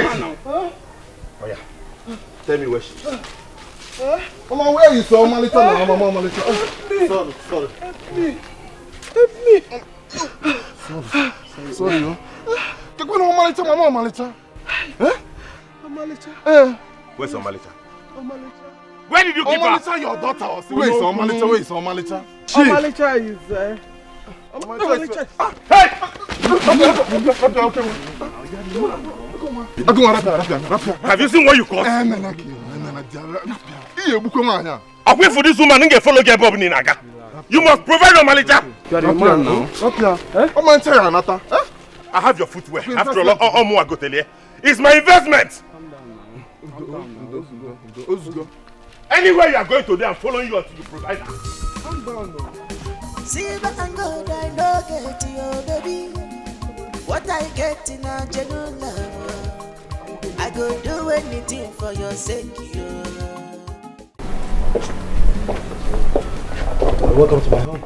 is she? Oh yeah. Tell me where she is. Mama, where is your Malika now? Mama, Malika. Sorry. Help me. Sorry, no. Take me to Malika, Mama, Malika. Malika. Where's Malika? Malika. Where did you keep her? Malika, your daughter. Where is Malika? Where is Malika? Malika is Malika. Hey! Have you seen what you caused? I wait for this woman and get follow get Bob Ninaga. You must provide your manager. You are the man now. I have your footwear. After all, more I go tell you. It's my investment. Anywhere you are going today, I'm following you until you provide that. Silver and gold, I know get you, baby. What I get in a genuine love, I go do anything for your sake, you. Welcome to my home.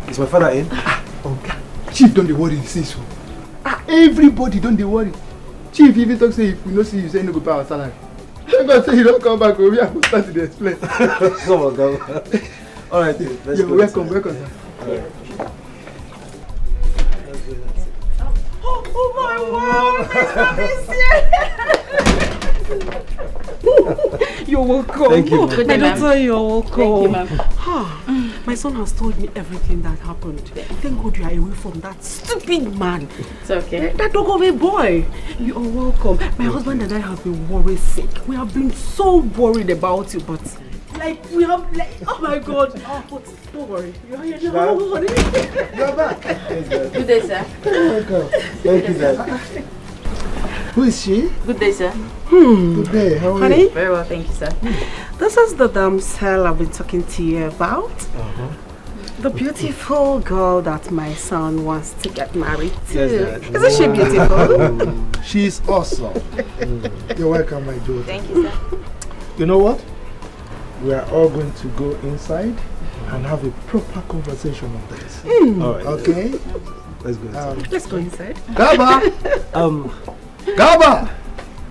Is my father in? Chief, don't worry, say so. Everybody don't worry. Chief even talk say if we no see you, say no go pay our salary. Thank God say you don't come back, we have to start to explain. Come on, come on. All right, let's go. Welcome, sir. All right. Oh my word! You're welcome. Thank you, my daughter, you're welcome. Thank you, ma'am. My son has told me everything that happened. Thank God you are away from that stupid man. It's okay. That dog of a boy. You are welcome. My husband and I have been worried sick. We have been so worried about you, but we have oh my God. But don't worry. You are here now. You're back. Good day, sir. Welcome. Thank you, sir. Who is she? Good day, sir. Good day. How are Honey? you? Very well, thank you, sir. This is the damsel I've been talking to you about. The beautiful girl that my son wants to get married to. Yes, Isn't she beautiful? She's awesome. You're welcome, my daughter. Thank you, sir. You know what? We are all going to go inside and have a proper conversation on this. All right. Okay? Let's go inside. Let's go inside. Gaba! Gaba!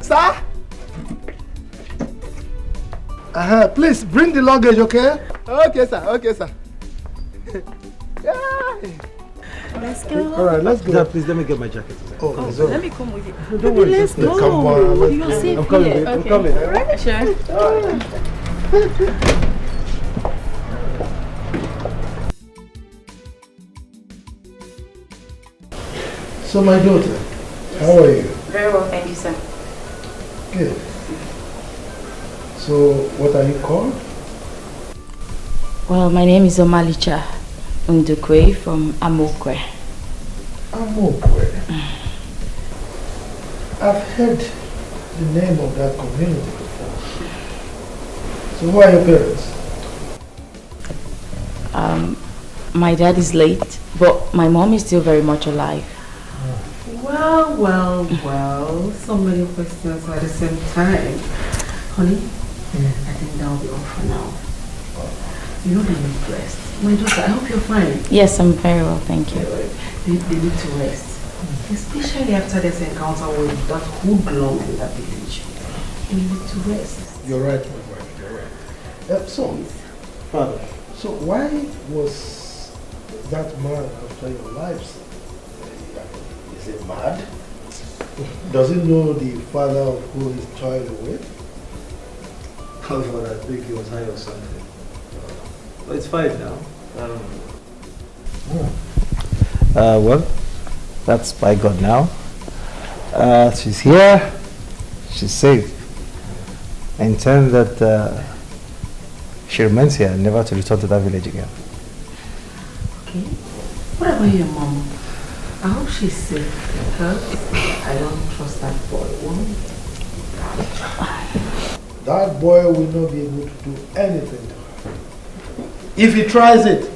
Sir? Please bring the luggage, okay? Okay, sir. Okay, sir. Let's go. All right, let's go. Yeah, please let me get my jacket. Oh, Let me come with you. don't worry. Let's go. Come on. Let's You're go. safe I'm coming. here. I'm coming. Right? Sure. So, my daughter, how are you? Very well, thank you, sir. Good. So, what are you called? Well, my name is Omalicha Ndukwe from Amokwe. Amokwe. I've heard the name of that community before. So, who are your parents? My dad is late, but my mom is still very much alive. Well. So many questions at the same time. Honey, I think that'll be all for now. You know they need rest. My daughter, I hope you're fine. Yes, I'm very well, thank you. They need to rest. Especially after this encounter with that hoodlum in that village. They need to rest. You're right, my wife. You're right. So, Father, so why was that man after your lives? Is he mad? Does he know the father of who his child is with? Father, I think he was high or something. But it's fine now. Well, that's by God now. She's here. She's safe. I intend that she remains here, never to return to that village again. Okay. What about your mom? I hope she's safe. Huh? I don't trust that boy. That boy will not be able to do anything to her. If he tries it,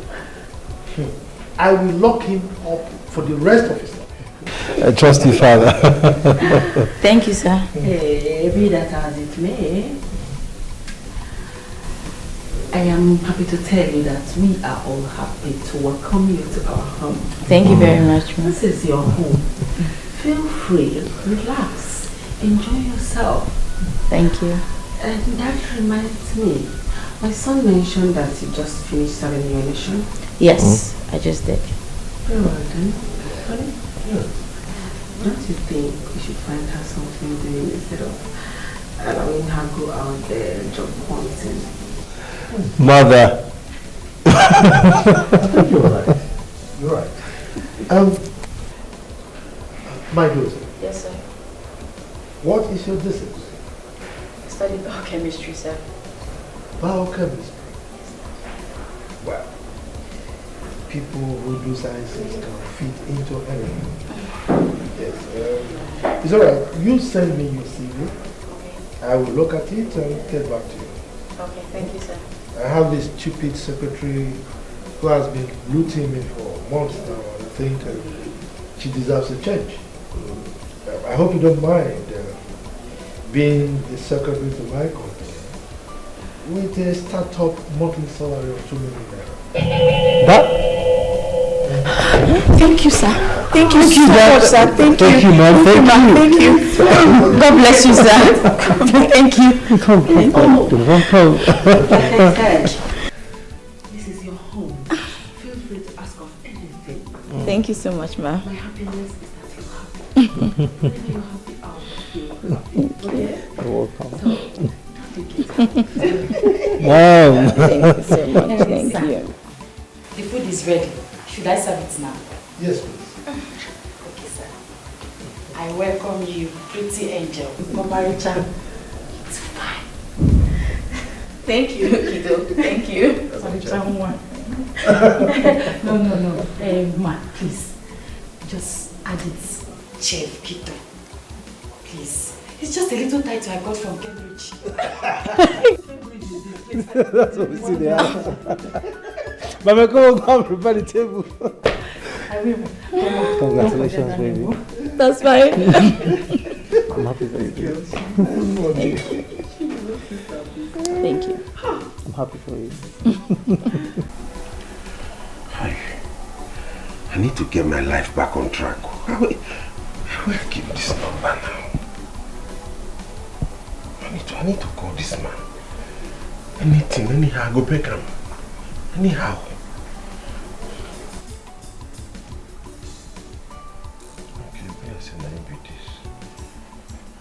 I will lock him up for the rest of his life. I trust you, Father. Thank you, sir. Hey, be that as it may, I am happy to tell you that we are all happy to welcome you to our home. Thank you very much, ma'am. This is your home. Feel free, relax, enjoy yourself. Thank you. And that reminds me, my son mentioned that you just finished serving your nation. Yes, I just did. Very well done. Honey, don't you think we should find her something doing instead of allowing her go out there job hunting? Mother. I think you're right. You're right. My daughter. Yes, Yes, sir. What is your discipline? I study biochemistry, sir. Biochemistry. Well, people who do sciences can fit into anything. Yes. It's alright. You send me your CV. I will look at it and get back to you. Okay, thank you, sir. I have this stupid secretary who has been looting me for months now, and I think she deserves a change. I hope you don't mind being the secretary to my company with a startup monthly salary of 2 million naira. Thank you, sir. Thank you so much, sir. Thank you. Thank you, ma'am. Thank you. Thank you. God bless you, sir. Thank you. Come. This is your home. Feel free to ask of anything. Thank you so much, ma'am. My happiness is that you're happy. When you're happy, I'll feel happy. Okay? You're welcome. So, don't take it. Mom. Thank you so much. Thank you. The food is ready. Should I serve it now? Yes, please. Okay, sir. I welcome you, pretty angel. Mama Richa. It's fine. Thank you, Kido. Thank you. No. Ma, please. Just add it. Chef Kido. Please. It's just a little title I got from Cambridge. That's what we see there. Mama, come on, prepare the table. I will. Congratulations, baby. That's fine. I'm happy for you. Thank you. I'm happy for you. I need to get my life back on track. I will give this number now. I need to call this man. Anything, anyhow, I go back him. Anyhow. Okay, yes, and I be this.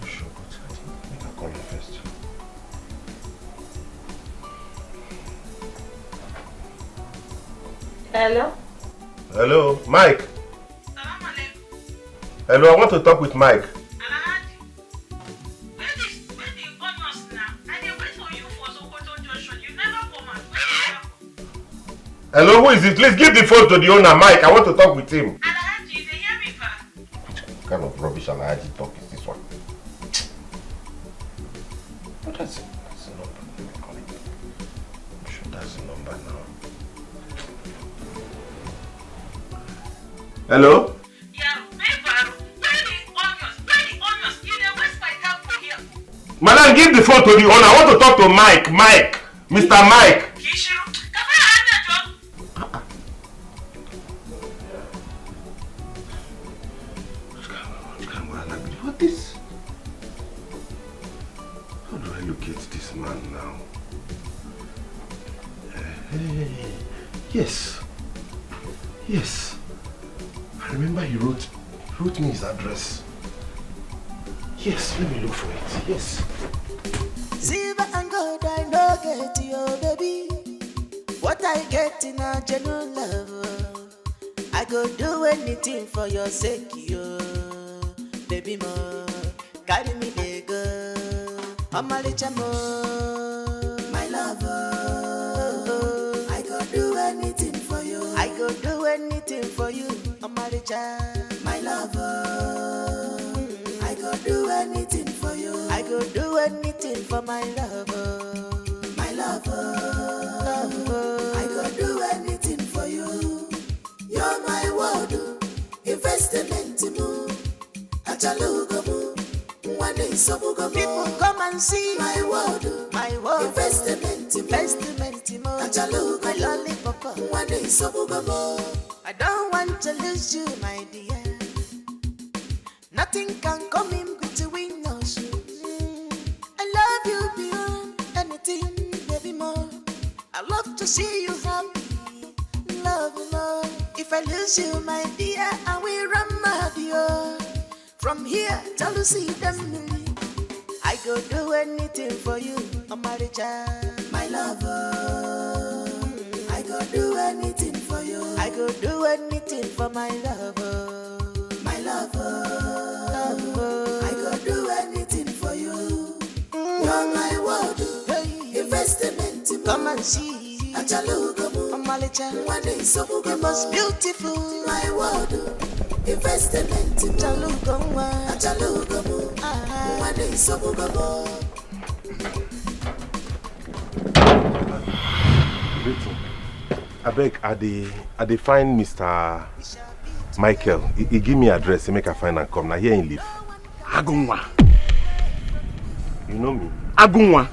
I'm sure, but I think I call him first. Hello? Hello, Mike. Hello, I want to talk with Mike. Hello, who is it? Please give the phone to the owner, Mike. I want to talk with him. What kind of rubbish Alhaji talk is this one? What is it? That's the number. Let me call it. I'm sure that's the number now. Hello? Madam, give the phone to the owner. I want to talk to Mike. Mike. Mr. Mike. What is? How do I locate this man now? Yes. Yes. I remember he wrote me his address. Yes, let me look for it. Yes. Silver and gold I no get you, baby. What I get in a genuine love, I go do anything for your sake, yo. Baby mo, carry me there go. I'm a rich mo, my lover. I go do anything for you. I go do anything for you. I'm a rich, my lover. I go do anything for you. I go do anything for my lover. My lover. I go do anything for you. You're my world. Investment move. People come and see my world. Investment move. My lollipop. I don't want to lose you, my dear. Nothing can come in between us. I love you beyond anything, baby more. I love to see you happy, love you more. If I lose you, my dear, I will run mad, yo. From here till you see them, I go do anything for you, Amaricha, my lover. I go do anything for you. I go do anything for my lover, my lover. my world, investment. Come and see. Achalugamu, Amalicha, one is so the most beautiful. My world, investment. Achalugamu, one is so good. I beg, I dey find Mr. Michael. He give me address, he make a find and come. Now here he live. Agunwa. You know me? Agunwa.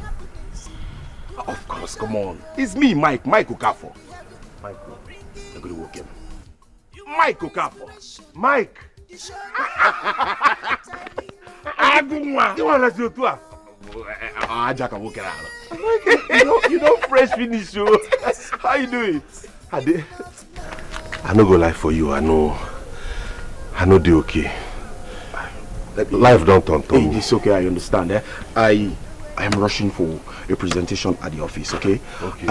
Of course, come on. It's me, Mike Okafor. Michael. I'm going to walk him. Mike Okafor. Mike. Agunwa. You want to let you do it? Ajaka walk around. You don't fresh finish, so how you doing? I no go lie for you. I know they okay. Life don't turn to me. It's okay, I understand. I am rushing for a presentation at the office, okay? Okay.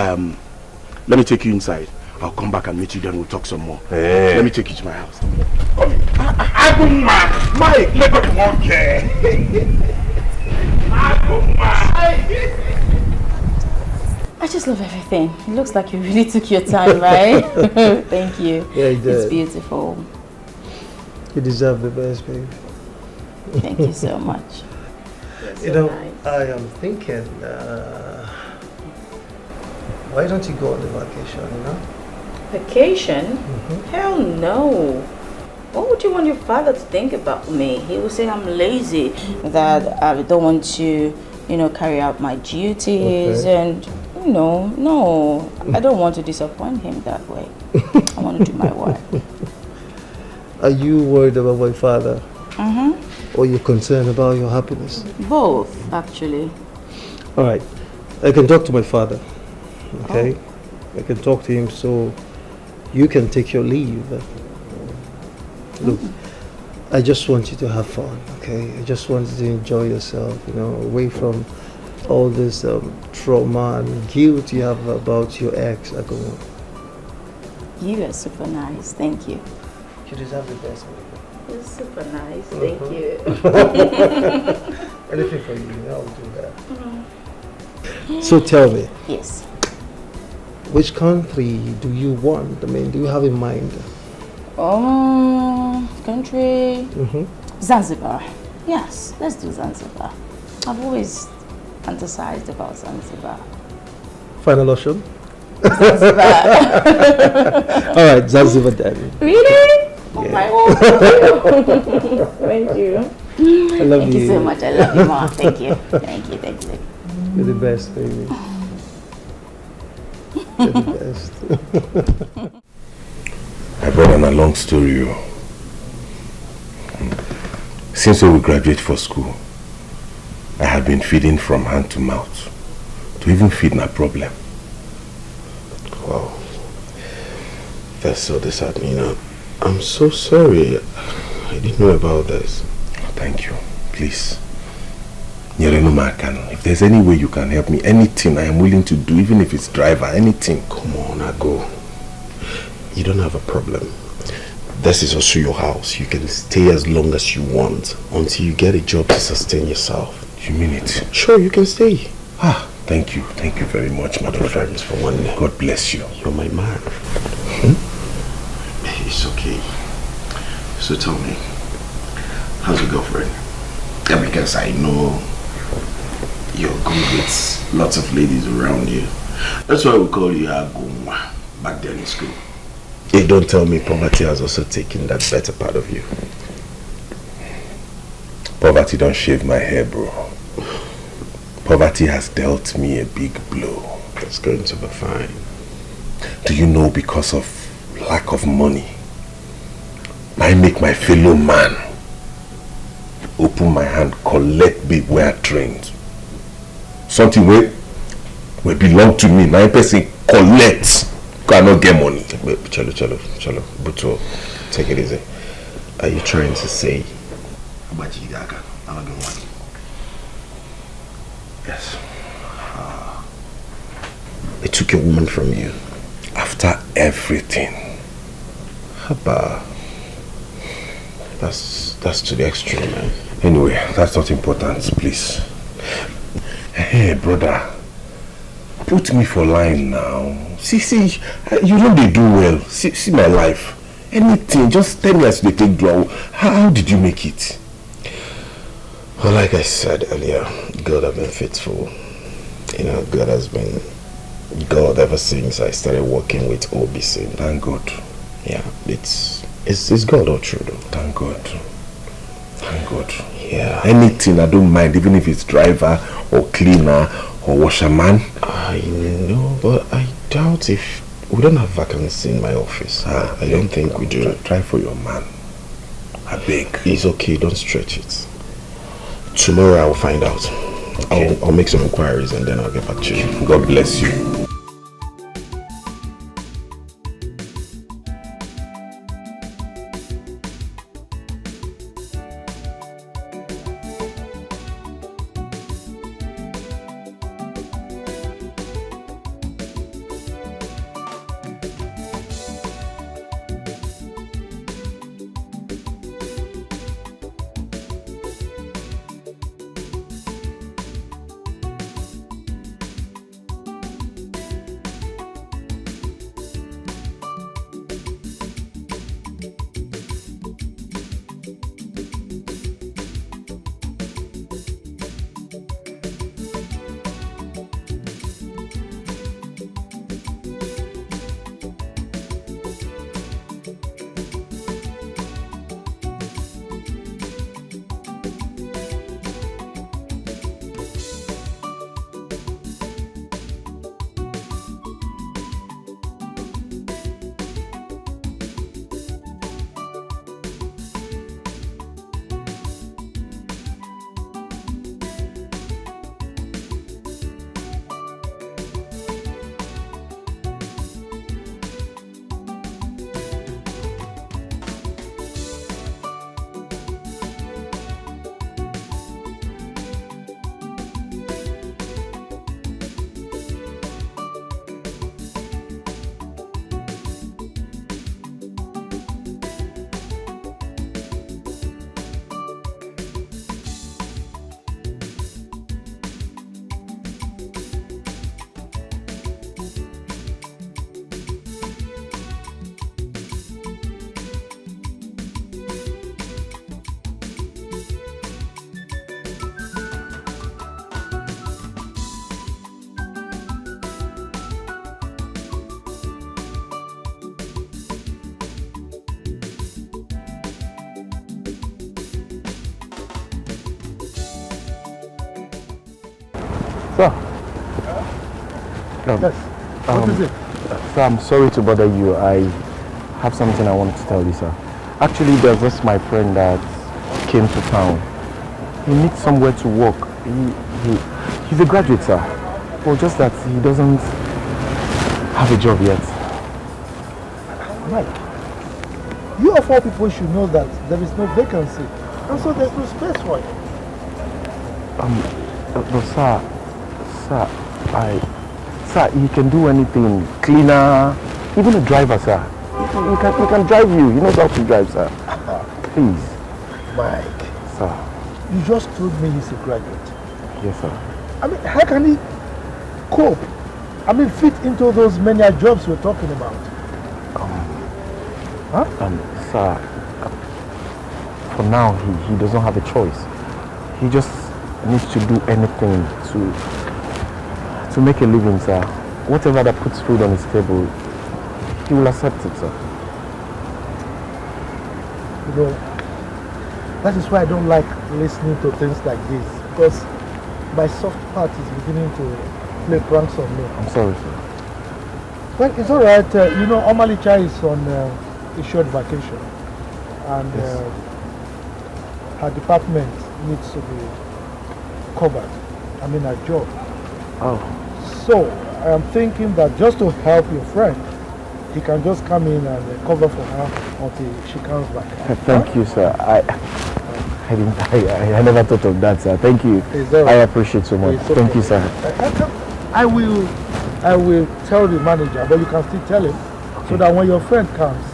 Let me take you inside. I'll come back and meet you, then we'll talk some more. Hey. Let me take you to my house. Come in. Mike, let go walk here. I just love everything. It looks like you really took your time, right? Thank you. Yeah, you did. It's beautiful. You deserve the best, babe. Thank you so much. You know, I am thinking, why don't you go on the vacation, you know? Vacation? Hell no. What would you want your father to think about me? He would say I'm lazy, that I don't want to, carry out my duties, and, no, I don't want to disappoint him that way. I want to do my work. Are you worried about my father? Or you're concerned about your happiness? Both, actually. All right, I can talk to my father, okay? I can talk to him so you can take your leave. Look, I just want you to have fun, okay? I just want you to enjoy yourself, away from all this trauma and guilt you have about your ex. You are super nice, thank you. You deserve the best. You're super nice, thank you. Anything for you, I'll do that. So tell me. Yes. Which country do you want? I mean, do you have in mind? Country. Zanzibar. Yes, let's do Zanzibar. I've always fantasized about Zanzibar. Final option? Zanzibar. All right, Zanzibar then. Really? Oh Yeah. my God. Thank you. I love Thank you so much. I love you, Mom. Thank you. Thank you. Thank you. You're the best, baby. You're the best. I brought on a long story. Since we graduate for school, I have been feeding from hand to mouth. To even feed my problem. Wow. That's so disheartening. I'm so sorry. I didn't know about this. Thank you. Please. If there's any way you can help me, anything I am willing to do, even if it's driver, anything. Come on, Ago. You don't have a problem. This is also your house. You can stay as long as you want until you get a job to sustain yourself. You mean it? Sure, you can stay. Thank you. Thank you very much, my friend. For one day. God bless you. You're my man. It's okay. So tell me, how's your girlfriend? Yeah, because I know you're good with lots of ladies around you. That's why we call you Agumwa back then in school. Hey, don't tell me poverty has also taken that better part of you. Poverty don't shave my hair, bro. Poverty has dealt me a big blow. That's going to be fine. Do you know, because of lack of money, I make my fellow man open my hand, collect babe where I trained. Something where belong to me, my person collect, cannot get money. Chalo, Buto, take it easy. Are you trying to say yes? I took a woman from you after everything. Haba. That's to the extreme, man. Anyway, that's not important, please. Hey, brother. Put me for line now. See, you know they do well. See my life. Anything, just tell me as they take draw. How did you make it? Well, like I said earlier, God has been faithful. You know, God ever since I started working with OBC. Thank God. Yeah, it's God all true though. Thank God. Thank God. Yeah. Anything, I don't mind, even if it's driver or cleaner or washerman. I know, but I doubt if we don't have vacancy in my office. I don't think we do. Try for your man. I beg. It's okay, don't stretch it. Tomorrow I'll find out. Okay. I'll make some inquiries and then I'll get back to you. God bless you. Sir. Yes. What is it? Sir, I'm sorry to bother you. I have something I wanted to tell you, sir. Actually, there's just my friend that came to town. He needs somewhere to work. He's a graduate, sir. But just that he doesn't have a job yet. Mike, you of all people should know that there is no vacancy. And so there's no space for it. But sir, he can do anything. Cleaner, even a driver, sir. He can drive you. He knows how to drive, sir. Please. Mike. Sir. You just told me he's a graduate. Yes, sir. I mean, how can he cope? I mean, fit into those many jobs we're talking about? Sir, for now, he doesn't have a choice. He just needs to do anything to make a living, sir. Whatever that puts food on his table, he will accept it, sir. You know, that is why I don't like listening to things like this, because my soft part is beginning to play pranks on me. I'm sorry, sir. Well, it's all right. You know, Omalicha is on a short vacation, and her department needs to be covered. I mean, her job. Oh. So, I am thinking that just to help your friend, he can just come in and cover for her until she comes back. Thank you, sir. I never thought of that, sir. Thank you. I appreciate so much. Okay. Thank you, sir. I will tell the manager, but you can still tell him, so that when your friend comes,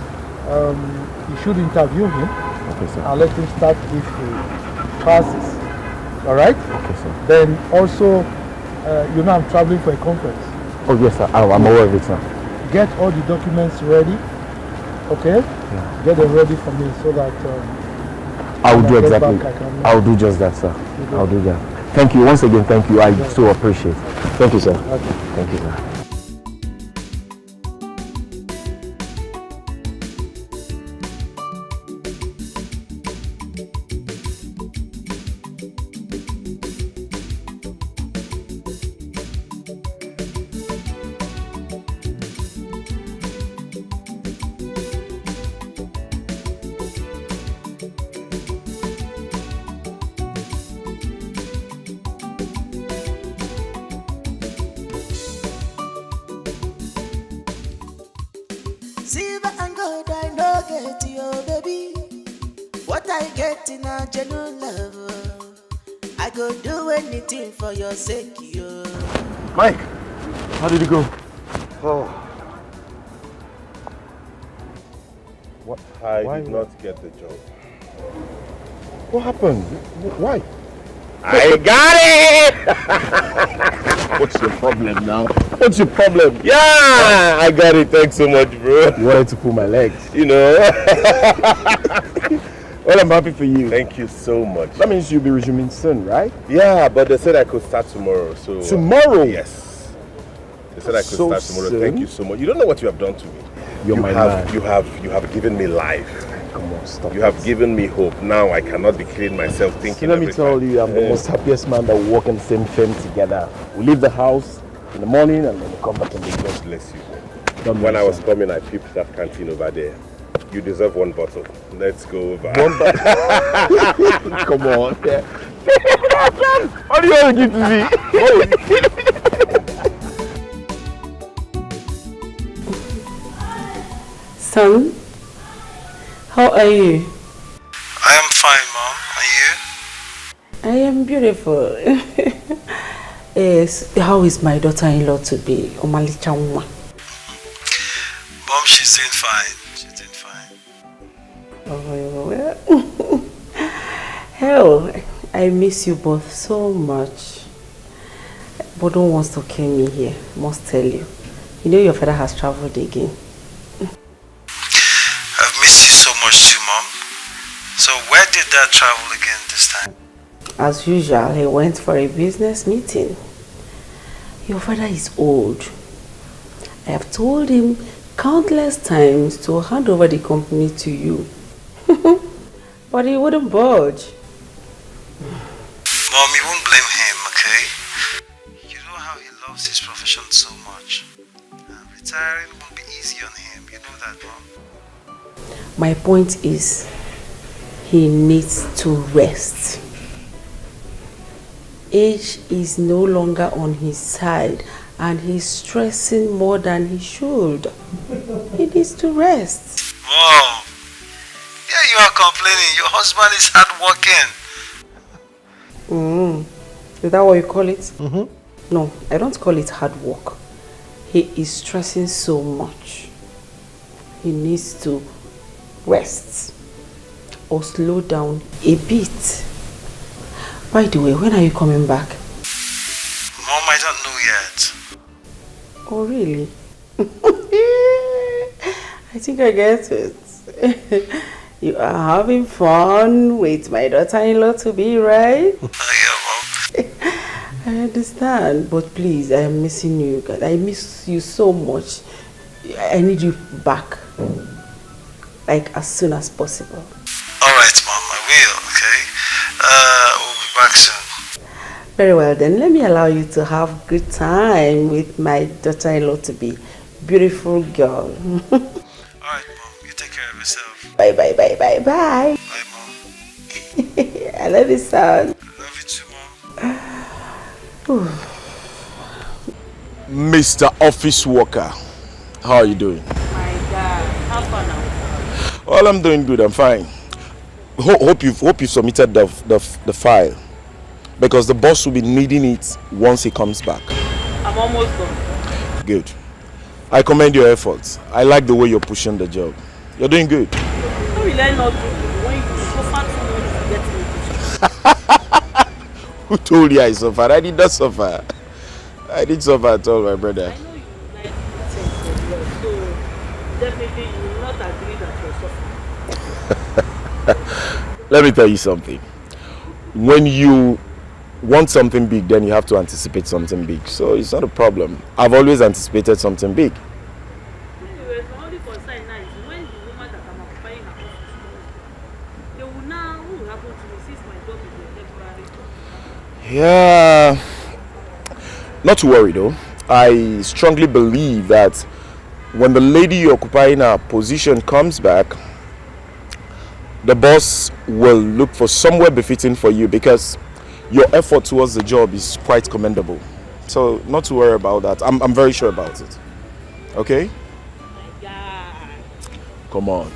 you should interview him. Okay, sir. And let him start if he passes. All right? Okay, sir. Then also You know I'm traveling for a conference. Oh yes, sir. I'm aware of it, sir. Get all the documents ready, okay? Yeah. Get them ready for me so that I will do when I get exactly. back, I can- I will do just that, sir. I'll do that. Thank you once again. Thank you. I so appreciate it. Thank you, sir. Okay. Thank you, sir. Silver and gold I no get you, baby. What I get in a genuine love, I go do anything for your sake, yo. Mike, how did it go? Oh. What? I did not get the job. What happened? Why? I got it! What's your problem now? What's your problem? Yeah, I got it. Thanks so much, bro. You wanted to pull my legs. You know. Well, I'm happy for you. Thank you so much. That means you'll be resuming soon, right? Yeah, but they said I could start tomorrow. So Tomorrow? Yes. They said I could So start tomorrow. soon? Thank you so much. You don't know what you have done to me. You're my man. You have given me life. Come on, stop. You have given me hope. Now I cannot be killing myself thinking. So let me every tell time. you, I'm the most happiest man that we work in the same firm together. We leave the house in the morning and then we come back in the evening. God bless you. When I was coming, I peeped that canteen over there. You deserve one bottle. Let's go over. One bottle? Come on. What do you want to give to me? Son, how are you? I am fine, Mom. Are you? I am beautiful. Yes, how is my daughter-in-law to be? Omalicha Nwa? Mom, she's doing fine. She's doing fine. Oh, well. Hell, I miss you both so much. But don't want to kill me here, must tell you. You know your father has traveled again. I've missed you so much too, Mom. So where did Dad travel again this time? As usual, he went for a business meeting. Your father is old. I have told him countless times to hand over the company to you. But he wouldn't budge. Mom, you won't blame him, okay? You know how he loves his profession so much. Retiring won't be easy on him. You know that, Mom? My point is, he needs to rest. Age is no longer on his side and he's stressing more than he should. He needs to rest. Mom, yeah, you are complaining. Your husband is hardworking. Is that what you call it? No, I don't call it hard work. He is stressing so much. He needs to rest or slow down a bit. By the way, when are you coming back? Mom, I don't know yet. Oh, really? I think I get it. You are having fun with my daughter-in-law to be, right? Yeah, Mom. I understand, but please, I am missing you. God, I miss you so much. I need you back, like as soon as possible. All right, Mom, I will, okay? We'll be back soon. Very well, then let me allow you to have good time with my daughter-in-law to be. Beautiful girl. All right, Mom, you take care of yourself. Bye, bye, bye, bye, bye. Bye, Mom. I love you, son. Love you too, Mom. Mr. Office Worker, how are you doing? My God, how far now? Well, I'm doing good. I'm fine. Hope you submitted the file, because the boss will be needing it once he comes back. I'm almost done. Good. I commend your efforts. I like the way you're pushing the job. You're doing good. How will I not do when you suffer too much to get me? Who told you I suffered? I did not suffer. I didn't suffer at all, my brother. I know you like things a lot, so definitely you will not agree that you're suffering. Let me tell you something. When you want something big, then you have to anticipate something big. So it's not a problem. I've always anticipated something big. Anyway, my only concern now is when the woman that I'm occupying her office goes, they will now, what will happen to me since my job is a temporary? Yeah. Not to worry though. I strongly believe that when the lady occupying her position comes back, the boss will look for somewhere befitting for you because your effort towards the job is quite commendable. So not to worry about that. I'm very sure about it. Okay? Come on.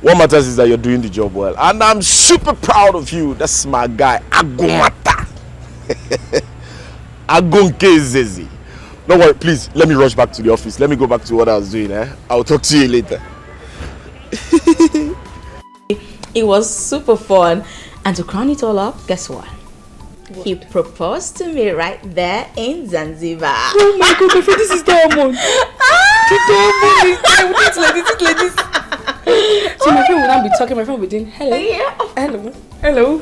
What matters is that you're doing the job well. And I'm super proud of you. That's my guy. Agumata. Agunkezezi. Don't worry, please. Let me rush back to the office. Let me go back to what I was doing. I'll talk to you later. It was super fun. And to crown it all up, guess what? He proposed to me right there in Zanzibar. Oh my God, my friend, this is diamond. The diamond is like this. So my friend will not be talking, my friend will be doing hello. Yeah. Hello.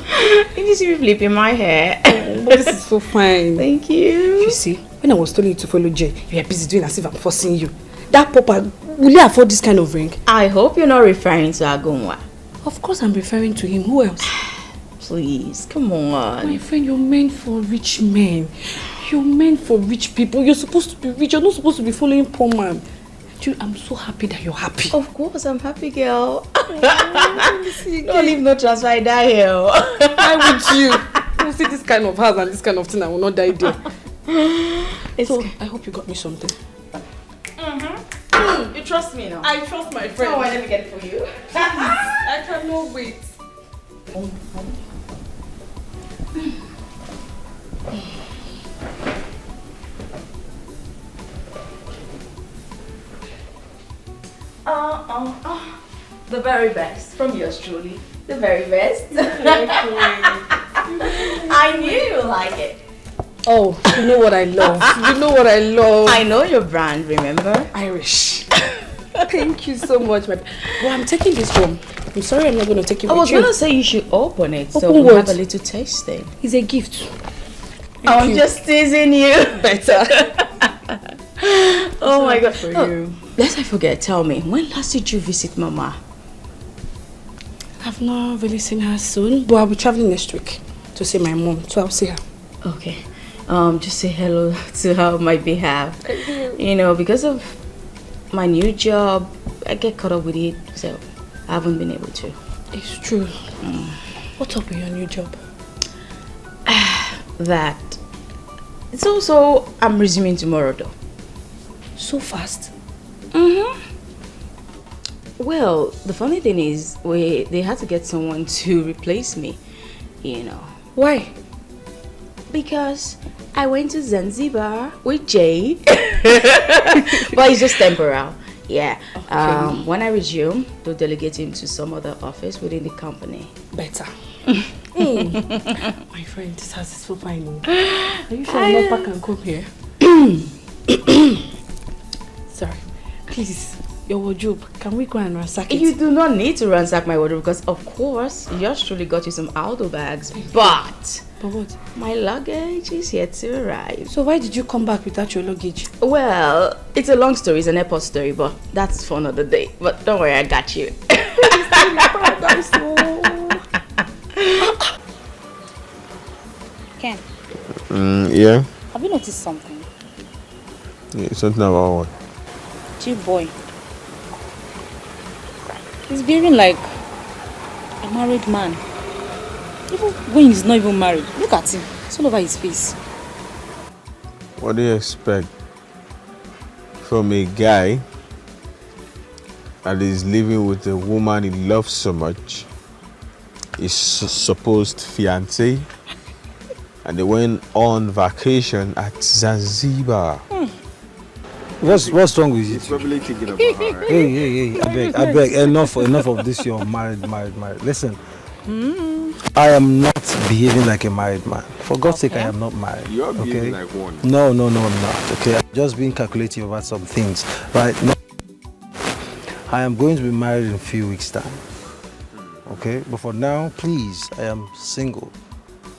Did you see me flipping my hair? But this is so fine. Thank you. You see, when I was telling you to follow Jay, you were busy doing as if I'm forcing you. That papa, will you afford this kind of ring? I hope you're not referring to Agunwa. Of course I'm referring to him. Who else? Please, come on. My friend, you're meant for rich men. You're meant for rich people. You're supposed to be rich. You're not supposed to be following poor man. Dude, I'm so happy that you're happy. Of course, I'm happy, girl. Don't leave no transfer, I die here. Why would you? You see this kind of house and this kind of thing, I will not die there. So, I hope you got me something. You trust me now? I trust my friend. Oh, let me get it for you. I cannot wait. The very best. From yours truly. The very best. I knew you would like it. Oh, you know what I love. You know what I love. I know your brand, remember? Irish. Thank you so much, my. Well, I'm taking this home. I'm sorry I'm not going to take it I with was you. going to say you should open it so Open we what? have a little tasting. It's a gift. I'm just teasing you. Better. Oh my God. For Oh, you. lest I forget, tell me, when last did you visit Mama? I've not really seen her soon, but I'll be traveling next week to see my mom, so I'll see her. Okay. Just say hello to her on my behalf. You know, because of my new job, I get caught up with it, so I haven't been able to. It's true. What's up with your new job? That. It's also, I'm resuming tomorrow though. So fast? Well, the funny thing is, they had to get someone to replace me, you know. Why? Because I went to Zanzibar with Jay. But it's just temporal. Yeah. Okay. When I resume, they'll delegate him to some other office within the company. Better. My friend, this house is so fine. Are you sure I'm not back and come here? Sorry. Please, your wardrobe, can we go and ransack it? You do not need to ransack my wardrobe because, of course, yours truly got you some Aldo bags. But what? My luggage is yet to arrive. So why did you come back without your luggage? Well, it's a long story. It's an airport story, but that's for another day. But don't worry, I got you. Ken, Yeah? have you noticed something? Yeah, something about what? Chief boy. He's behaving like a married man. Even when he's not even married. Look at him. It's all over his face. What do you expect from a guy that is living with a woman he loves so much, his supposed fiancée, and they went on vacation at Zanzibar? What's wrong with you? He's probably thinking about her. Hey, I beg, enough of this. You're married. Listen, I am not behaving like a married man. For God's sake, I am not married. You're behaving like one. No, I'm not. Okay, I'm just being calculative about some things. Right? No. I am going to be married in a few weeks' time. Okay, but for now, please, I am single.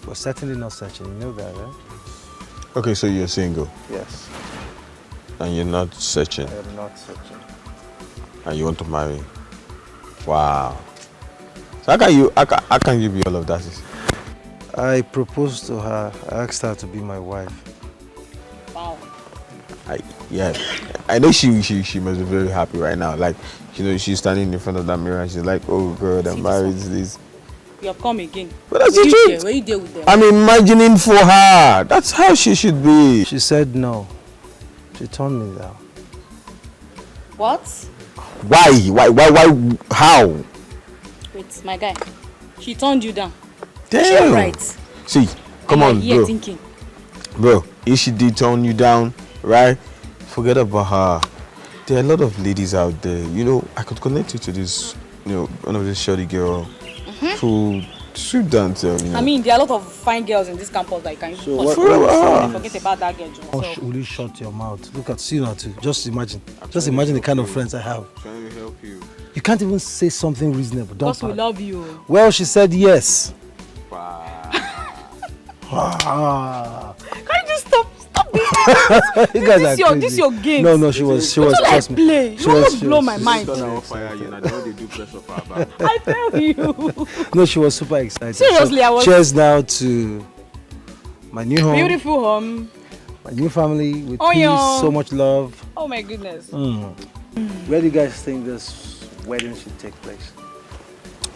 We're certainly not searching. You know that, right? Okay, so you're single. Yes. And you're not searching. I am not searching. And you want to marry. Wow. So how can you be all of that? I proposed to her. I asked her to be my wife. Wow. I know she must be very happy right now. Like, you know, she's standing in front of that mirror and she's like, oh girl, I'm married to this. You have come again. But that's the truth. Where you there with them? I'm imagining for her. That's how she should be. She said no. She turned me down. What? Why? How? Wait, my guy. She turned you down. Damn. You're right. See, come on, here bro. Thinking. Bro, if she did turn you down, right? Forget about her. There are a lot of ladies out there. You know, I could connect you to this, you know, one of this shorty girl who sweep dancer. You know. I mean, there are a lot of fine girls in this campus that you can So forget about that girl. So. Will you shut your mouth? Look at you now too. Just imagine the kind of friends I have. I'm trying to help you. You can't even say something reasonable. Don't. Because we love you. Well, she said yes. Wow. Can you just stop You guys are crazy. This your game. No, she was trust me. Play. You want to blow my mind. I tell you. No, she was super excited. Seriously, so, I was. Cheers now to my new home. Beautiful home. My new family with peace, so much love. Oh my goodness. Where do you guys think this wedding should take place?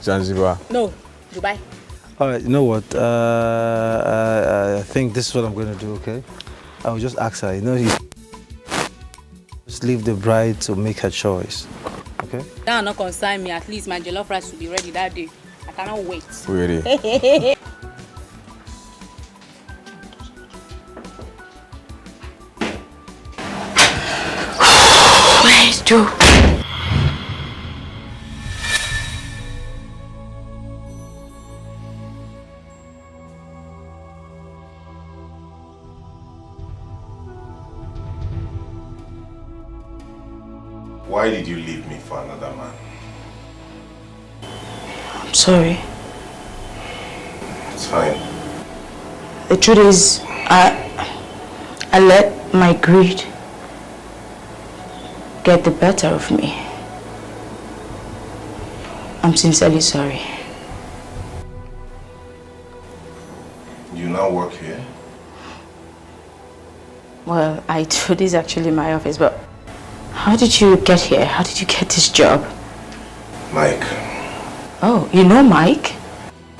Zanzibar. No, Dubai. All right, you know what? I think this is what I'm going to do, okay? I will just ask her, you know, just leave the bride to make her choice, okay? That will not concern me. At least my jollof rice will be ready that day. I cannot wait. Really? Where is Joe? Why did you leave me for another man? I'm sorry. It's fine. The truth is, I let my greed get the better of me. I'm sincerely sorry. You now work here? Well, I do. This is actually my office, but how did you get here? How did you get this job? Mike. Oh, you know Mike?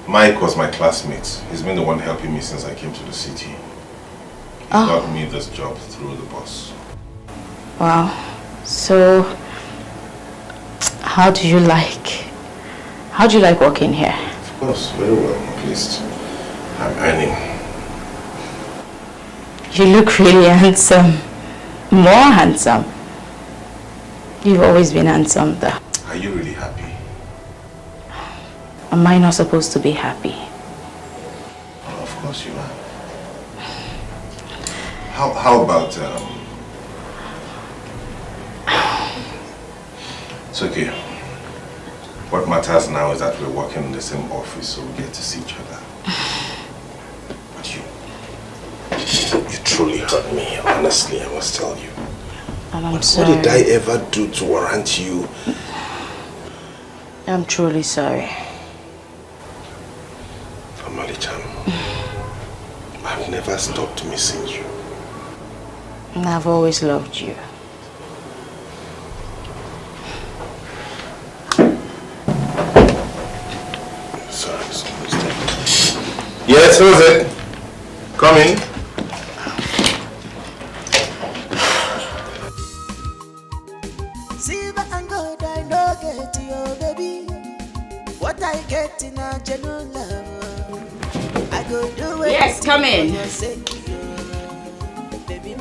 Mike was my classmate. He's been the one helping me since I came to the city. He got me this job through the boss. Wow. So, how do you like working here? Of course, very well, at least. I'm earning. You look really handsome. More handsome. You've always been handsome though. Are you really happy? Am I not supposed to be happy? Oh, of course you are. How about it's okay. What matters now is that we're working in the same office, so we get to see each other. But you truly hurt me, honestly, I must tell you. I'm sorry. What did I ever do to warrant you? I'm truly sorry. Famali-chan, I've never stopped missing you. And I've always loved you. Sorry, yes, who's it? Come in. Silver and gold I no get you, baby. What I get in a genuine love, I go do it. Yes, come in. For your sake, baby.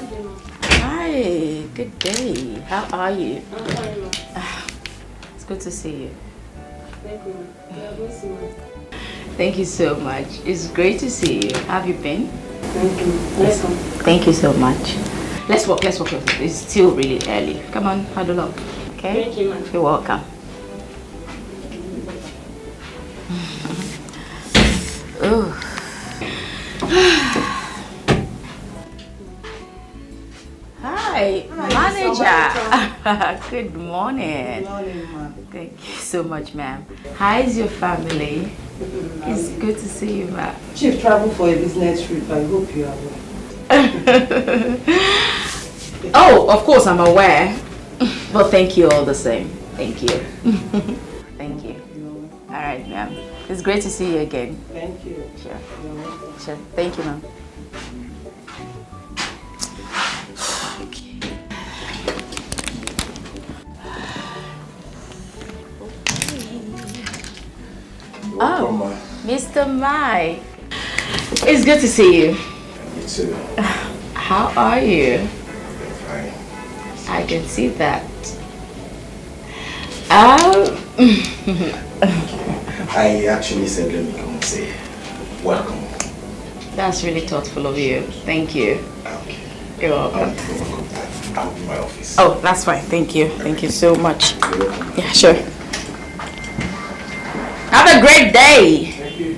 Hi, good day. How are you? It's good to see you. Thank you. Thank you so much. It's great to see you. Have you been? Thank you. Welcome. Thank you so much. Let's walk. It's still really early. Come on, huddle up. Okay? Thank you, ma'am. You're welcome. Oh. Hi, manager. Good morning. Good morning, ma'am. Thank you so much, ma'am. How is your family? It's good to see you, ma'am. Chief traveled for a business trip. I hope you are well. Oh, of course I'm aware. But thank you all the same. Thank you. Thank you. All right, ma'am. It's great to see you again. Thank you. Sure. Sure. Thank you, ma'am. Welcome, Oh, Mr. Mike. It's good to see you. You too. How are you? Fine. I can see that. I actually said let me come and say welcome. That's really thoughtful of you. Thank you. Okay. You're welcome. I'll be in my office. Oh, that's fine. Thank you. Thank you so much. Yeah, sure. Have a great day. Thank you.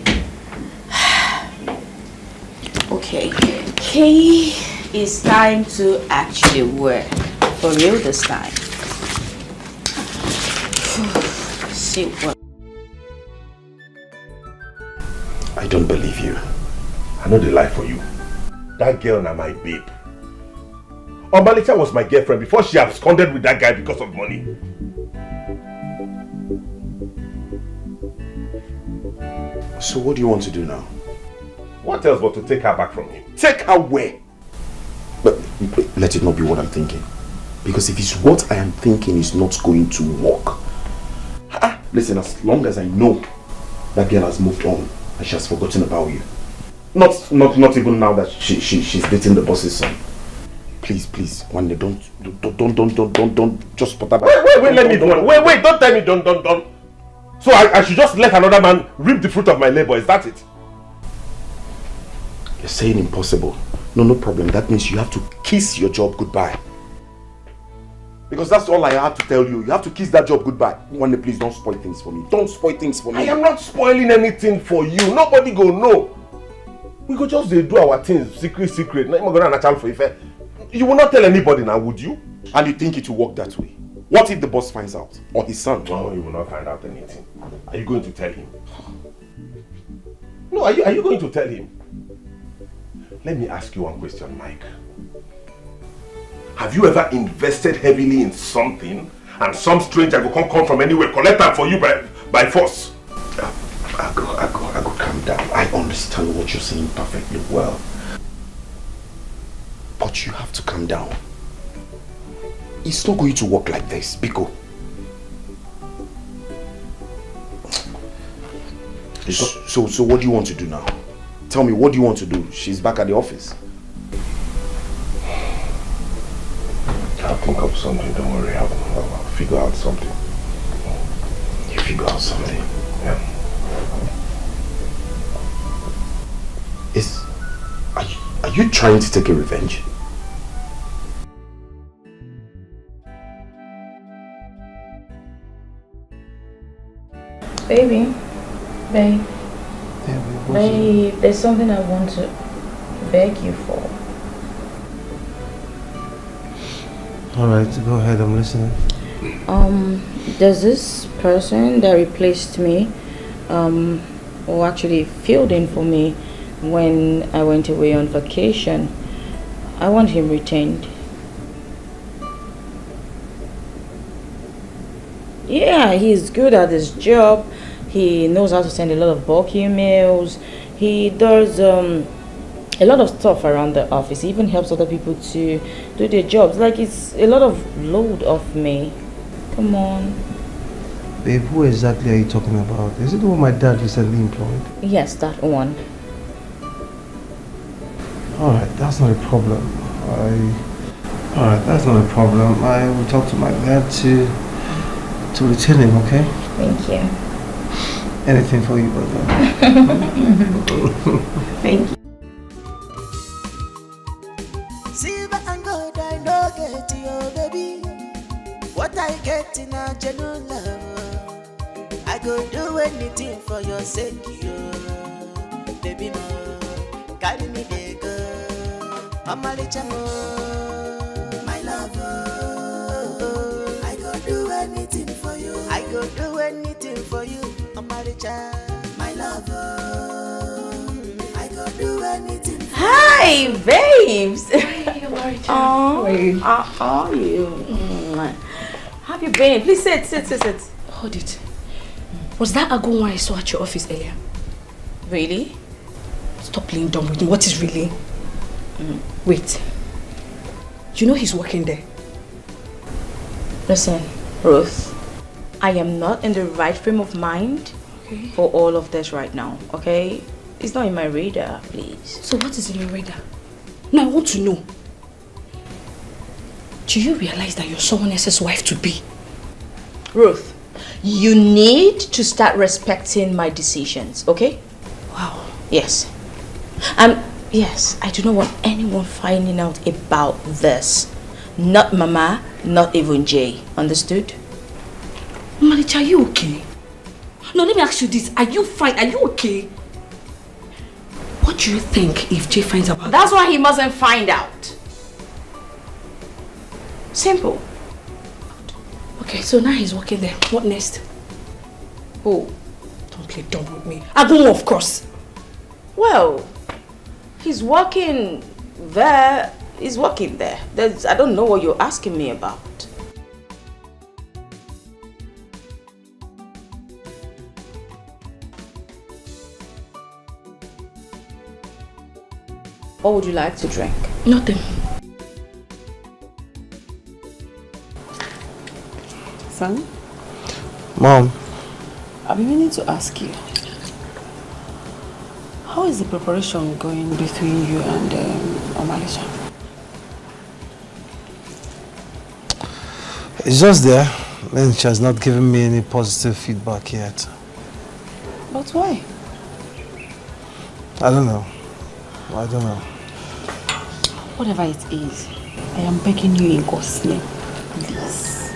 Okay. Okay. It's time to actually work. For real this time. See what. I don't believe you. I know the lie for you. That girl na my babe. Omalicha was my girlfriend before she absconded with that guy because of money. So what do you want to do now? What else but to take her back from him? Take her where? But let it not be what I'm thinking. Because if it's what I am thinking is not going to work. Listen, as long as I know that girl has moved on and she has forgotten about you. Not even now that she's dating the boss's son. Please, one day don't just put that back. Wait, let me do. Wait, don't tell me don't. So I should just let another man reap the fruit of my labor, is that it? You're saying impossible. No problem. That means you have to kiss your job goodbye. Because that's all I have to tell you. You have to kiss that job goodbye. One day, please don't spoil things for me. Don't spoil things for me. I am not spoiling anything for you. Nobody go know. We go just do our things secret. Not even gonna natural for Ife. You will not tell anybody now, would you? And you think it will work that way? What if the boss finds out? Or his son? No, he will not find out anything. Are you going to tell him? No, are you going to tell him? Let me ask you one question, Mike. Have you ever invested heavily in something and some stranger will come from anywhere, collect that for you by force? I go calm down. I understand what you're saying perfectly well. But you have to calm down. It's not going to work like this, Biko. So what do you want to do now? Tell me, what do you want to do? She's back at the office. I'll think of something, don't worry. I'll figure out something. You figure out something? Yeah. Are you trying to take a revenge? Babe, there's something I want to beg you for. Alright, go ahead, I'm listening. There's this person that replaced me, who actually filled in for me when I went away on vacation. I want him retained. Yeah, he's good at his job. He knows how to send a lot of bulk emails. He does a lot of stuff around the office. He even helps other people to do their jobs. Like, it's a lot of load off me. Come on. Babe, who exactly are you talking about? Is it the one my dad recently employed? Yes, that one. Alright, that's not a problem. Alright, that's not a problem. I will talk to my dad to retain him, okay? Thank you. Anything for you, brother. Thank you. Silver and gold I no get you, baby. What I get in a genuine love, I go do anything for your sake, you. Baby, no, carry me there, go. I'm a rich my lover. I go do anything for you. I go do anything for you. I'm a rich my lover. I go do anything for Hi, babes. How are you? How are you? How have you been? Please sit. Hold it. Was that Agon I saw at your office earlier? Really? Stop playing dumb with me. What is really? Wait. You know he's working there? Listen, Ruth. I am not in the right frame of mind for all of this right now, okay? It's not in my radar, please. So what is in your radar? Now I want to know. Do you realize that you're someone else's wife to be? Ruth, you need to start respecting my decisions, okay? Wow. Yes. And yes, I do not want anyone finding out about this. Not Mama, not even Jay. Understood? Malicha, are you okay? No, let me ask you this. Are you fine? Are you okay? What do you think if Jay finds out? That's why he mustn't find out. Simple. Okay, so now he's working there. What next? Who? Don't play dumb with me. Agun, of course. Well, he's working there. He's working there. I don't know what you're asking me about. What would you like to drink? Nothing. Son? Mom. I've been meaning to ask you. How is the preparation going between you and Omalisha? It's just there. And she has not given me any positive feedback yet. But why? I don't know. I don't know. Whatever it is, I am begging you in God's name. Please.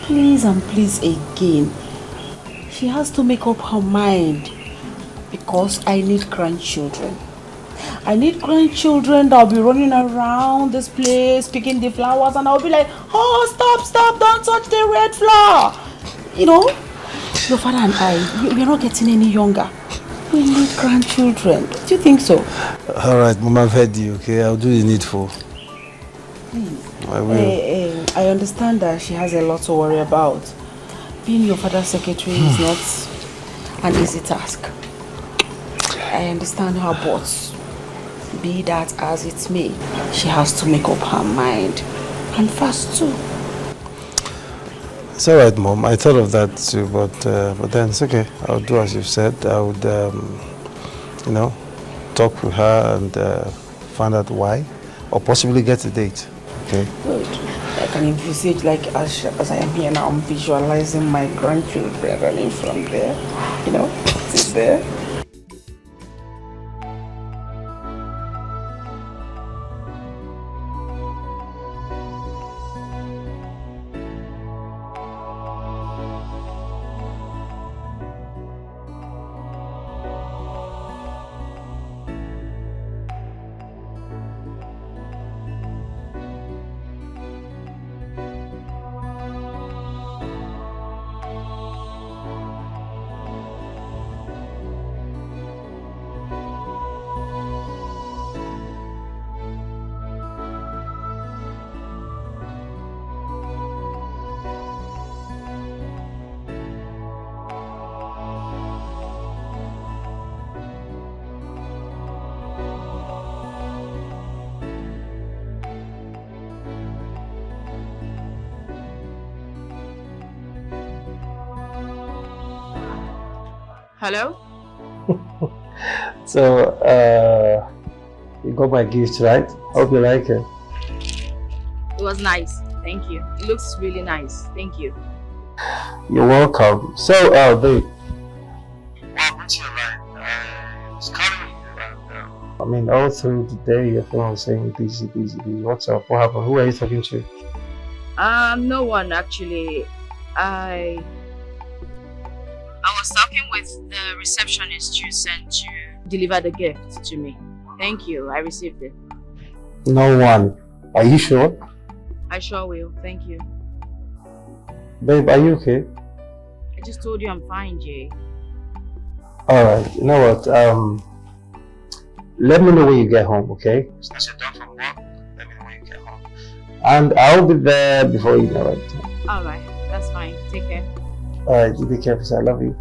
Please and please again. She has to make up her mind. Because I need grandchildren. I need grandchildren that will be running around this place, picking the flowers, and I'll be like, oh, stop, don't touch the red flower. You know, your father and I, we're not getting any younger. We need grandchildren. Do you think so? All right, Mom, I've heard you, okay? I'll do the needful. Please. I will. I understand that she has a lot to worry about. Being your father's secretary is not an easy task. I understand her, but be that as it may, she has to make up her mind. And fast too. It's alright, Mom. I thought of that too, but then it's okay. I'll do as you've said. I would, you know, talk with her and find out why, or possibly get a date. Okay? Good. I can envisage, like, as I am here now, I'm visualizing my grandchildren running from there. You know, sit there. Hello? So, you got my gift, right? Hope you like it. It was nice. Thank you. It looks really nice. Thank you. You're welcome. So, babe, get your line. I was calling you and I mean, all through the day your phone was saying busy, busy, busy. What's up? What happened? Who are you talking to? No one actually. I was talking with the receptionist you sent to deliver the gift to me. Thank you, I received it. No one. Are you sure? I sure will, thank you. Babe, are you okay? I just told you I'm fine, Jay. Alright, you know what? Let me know when you get home, okay? Since you're done from work, let me know when you get home. And I'll be there before you know it. Alright, that's fine. Take care. Alright, you be careful, sir. I love you.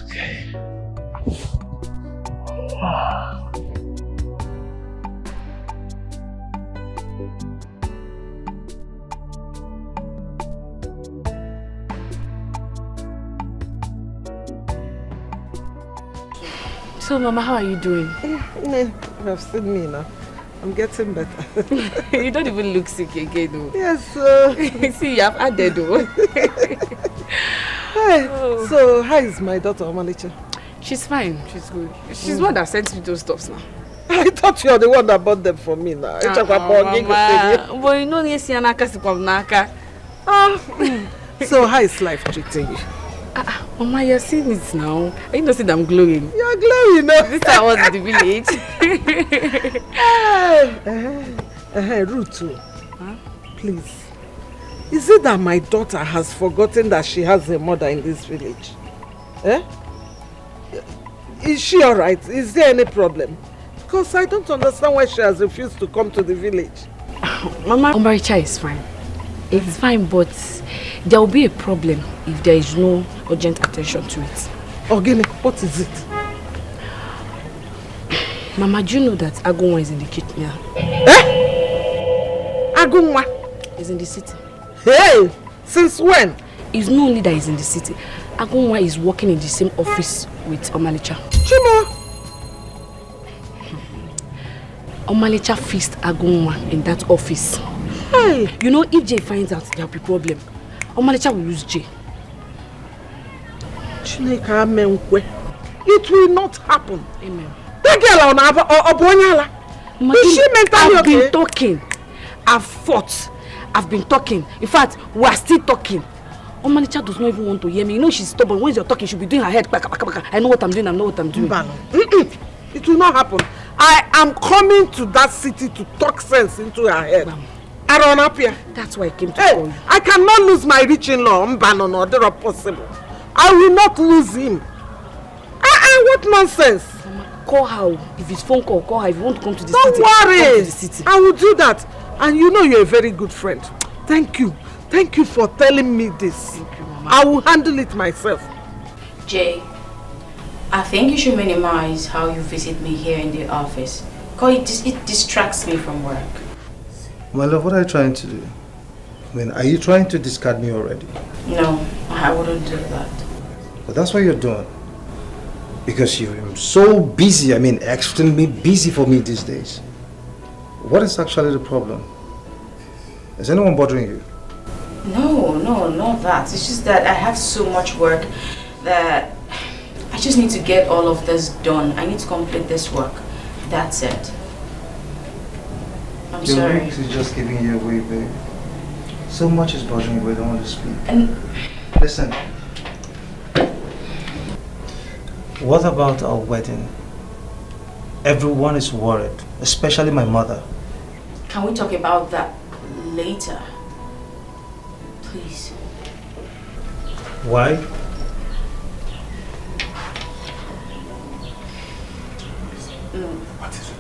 Okay. So, Mama, how are you doing? You have seen me now. I'm getting better. You don't even look sick again, though. Yes. See, you have added, though. Hey, so, how is my daughter, Omalicha? She's fine. She's good. She's one that sent me those stuffs now. I thought you were the one that bought them for me now. Mama. But you know, yes, you're not So, how is life treating you? Mama, you're seeing it now. I know that I'm glowing. You're glowing now. This time I was in the village. Rutu, please. Is it that my daughter has forgotten that she has a mother in this village? Eh? Is she alright? Is there any problem? Because I don't understand why she has refused to come to the village. Mama, Omaricha is fine. It's fine, but there will be a problem if there is no urgent attention to it. Ogini, what is it? Mama, do you know that Agunwa is in the kitchen now? Eh? Agunwa? Is in the city. Hey! Since when? It's not only that he's in the city. Agunwa is working in the same office with Omalicha. Chimo! Omalicha fixed Agunwa in that office. Hey! You know, if Jay finds out, there will be a problem. Omalicha will lose Jay. Chineka amenkwe. It will not happen. Amen. That girl on Obonyala. Is she mentally okay? I've been talking. I've fought. I've been talking. In fact, we are still talking. Omalicha does not even want to hear me. You know she's stubborn. When you're talking, she'll be doing her head. I know what I'm doing. I know what I'm doing. It will not happen. I am coming to that city to talk sense into her head. I run up here. That's why I came to call you. I cannot lose my rich-in-law. Mbano, possible. I will not lose him. What nonsense? Mama, call her. If it's phone call, call her. If you want to come to the city, come worry. To the city. I will do that. And you know you're a very good friend. Thank you. Thank you for telling me this. Thank you, Mama. I will handle it myself. Jay, I think you should minimize how you visit me here in the office. Because it distracts me from work. My love, what are you trying to do? I mean, are you trying to discard me already? No, I wouldn't do that. But that's what you're doing. Because you're so busy, I mean, extremely busy for me these days. What is actually the problem? Is anyone bothering you? No, not that. It's just that I have so much work that I just need to get all of this done. I need to complete this work. That's it. I'm sorry. Your work is just giving you away, babe. So much is bothering you, but I don't want to speak. And listen. What about our wedding? Everyone is worried, especially my mother. Can we talk about that later? Please. Why? What is it?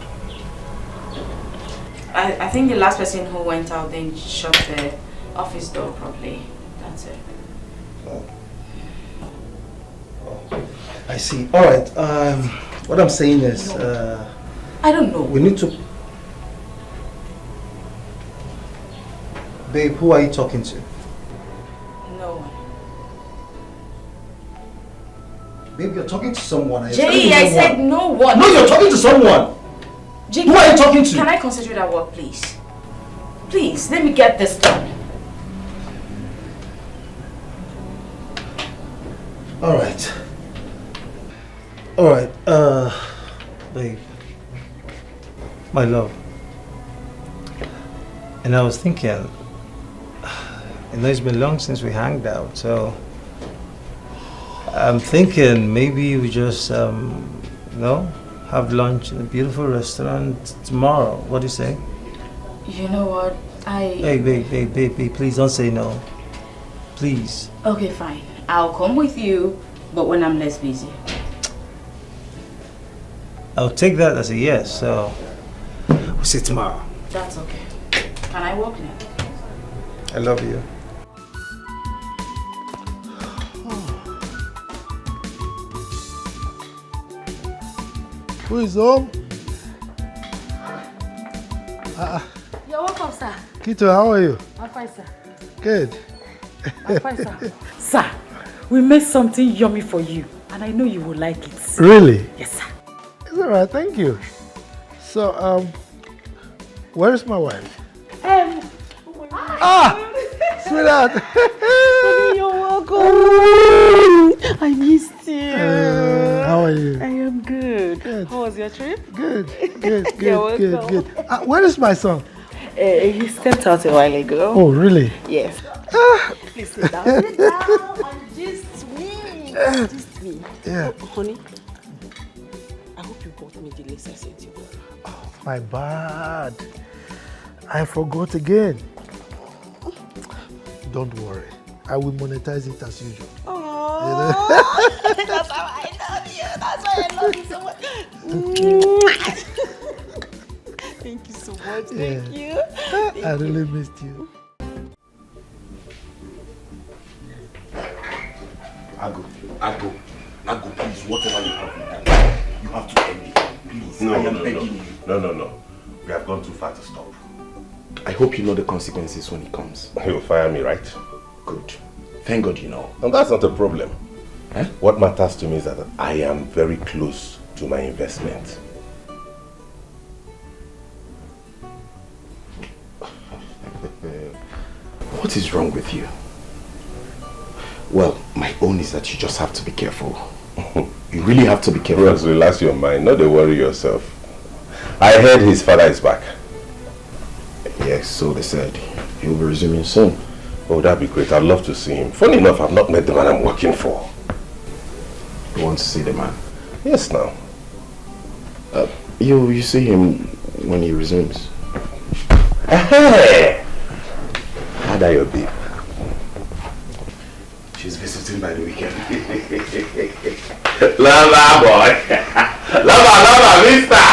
I think the last person who went out then shut the office door properly. That's it. I see. All right. What I'm saying is, I don't know. We need to. Babe, who are you talking to? No one. Babe, you're talking to someone. Jay, I said no one. No, you're talking to someone. Jay, who are you talking to? Can I concentrate at work, please? Please, let me get this done. Alright. Babe. My love. And I was thinking, it's been long since we hanged out, so I'm thinking maybe we just, have lunch in a beautiful restaurant tomorrow. What do you say? You know what? Hey, babe, please don't say no. Please. Okay, fine. I'll come with you, but when I'm less busy. I'll take that as a yes, so we'll see tomorrow. That's okay. Can I walk now? I love you. Who is home? You're welcome, sir. Kito, how are you? I'm fine, sir. Good. I'm fine, sir. Sir, we made something yummy for you, and I know you will like it. Really? Yes, sir. It's all right, thank you. So, where is my wife? Sweetheart. You're welcome. I missed you. How are you? I am good. How was your trip? Good. You're Good. welcome. Where is my son? He stepped out a while ago. Oh, really? Yes. Please sit down. Sit down and just me. Just me. Yeah. Oh, honey, I hope you bought me the lace I sent you. Oh, my bad. I forgot again. Don't worry. I will monetize it as usual. Oh, that's how I love you. That's why I love you so much. Thank you so much. Thank you. I really missed you. Ago, please, whatever you have done, you have to end it. Please, I am begging you. No. We have gone too far to stop. I hope you know the consequences when it comes. You'll fire me, right? Good. Thank God you know. And that's not a problem. What matters to me is that I am very close to my investment. What is wrong with you? Well, my own is that you just have to be careful. You really have to be careful. Bros, relax your mind. Not to worry yourself. I heard his father is back. Yes, so they said. He'll be resuming soon. Oh, that'd be great. I'd love to see him. Funny enough, I've not met the man I'm working for. You want to see the man? Yes, now. You see him when he resumes. Hey! How are your babe? She's visiting by the weekend. Lover, boy. Lover, mister.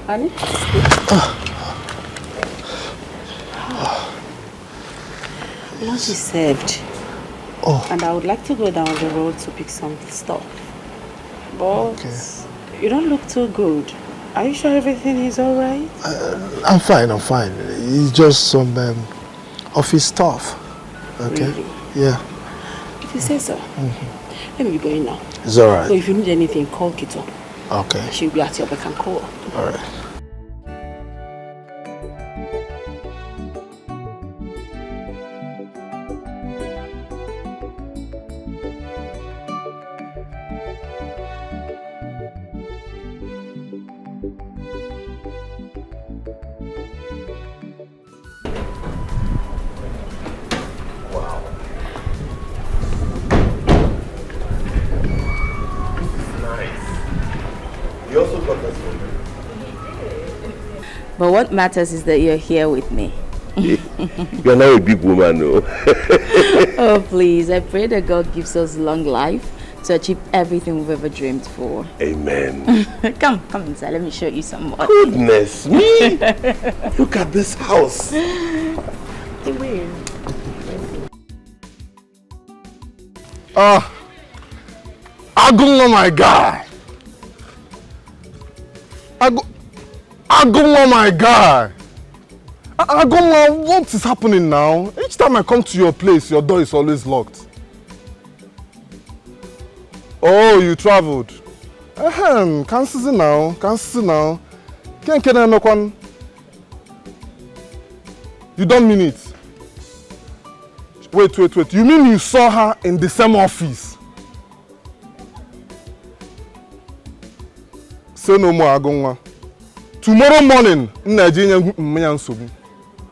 Honey? Lunch is served. And I would like to go down the road to pick some stuff. But you don't look too good. Are you sure everything is alright? I'm fine. It's just some office stuff. Okay? Really? Yeah. If you say so. Let me be going now. It's alright. So if you need anything, call Kito. Okay. She'll be at your beck and call. Alright. But what matters is that you're here with me. You're not a big woman, no. Oh, please. I pray that God gives us long life to achieve everything we've ever dreamed for. Amen. Come inside. Let me show you some more. Goodness me. Look at this house. Agunwa, my guy. Agunwa, my guy. Agunwa, what is happening now? Each time I come to your place, your door is always locked. Oh, you traveled. Cancel now. You don't mean it. Wait. You mean you saw her in the same office? Say no more, Agunwa. Tomorrow morning,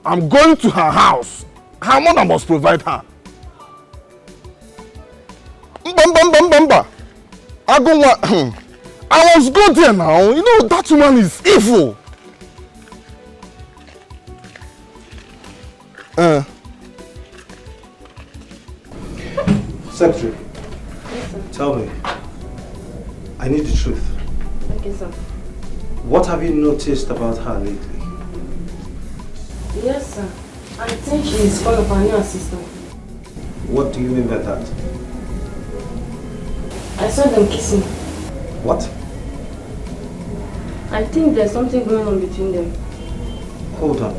I'm going to her house. Her mother must provide her. Agunwa, I was good there now. You know, that woman is evil. Secretary, Yes, sir. tell me. I need the truth. Okay, sir. What have you noticed about her lately? Yes, sir. I think she is one of our new assistants. What do you mean by that? I saw them kissing. What? I think there's something going on between them. Hold on.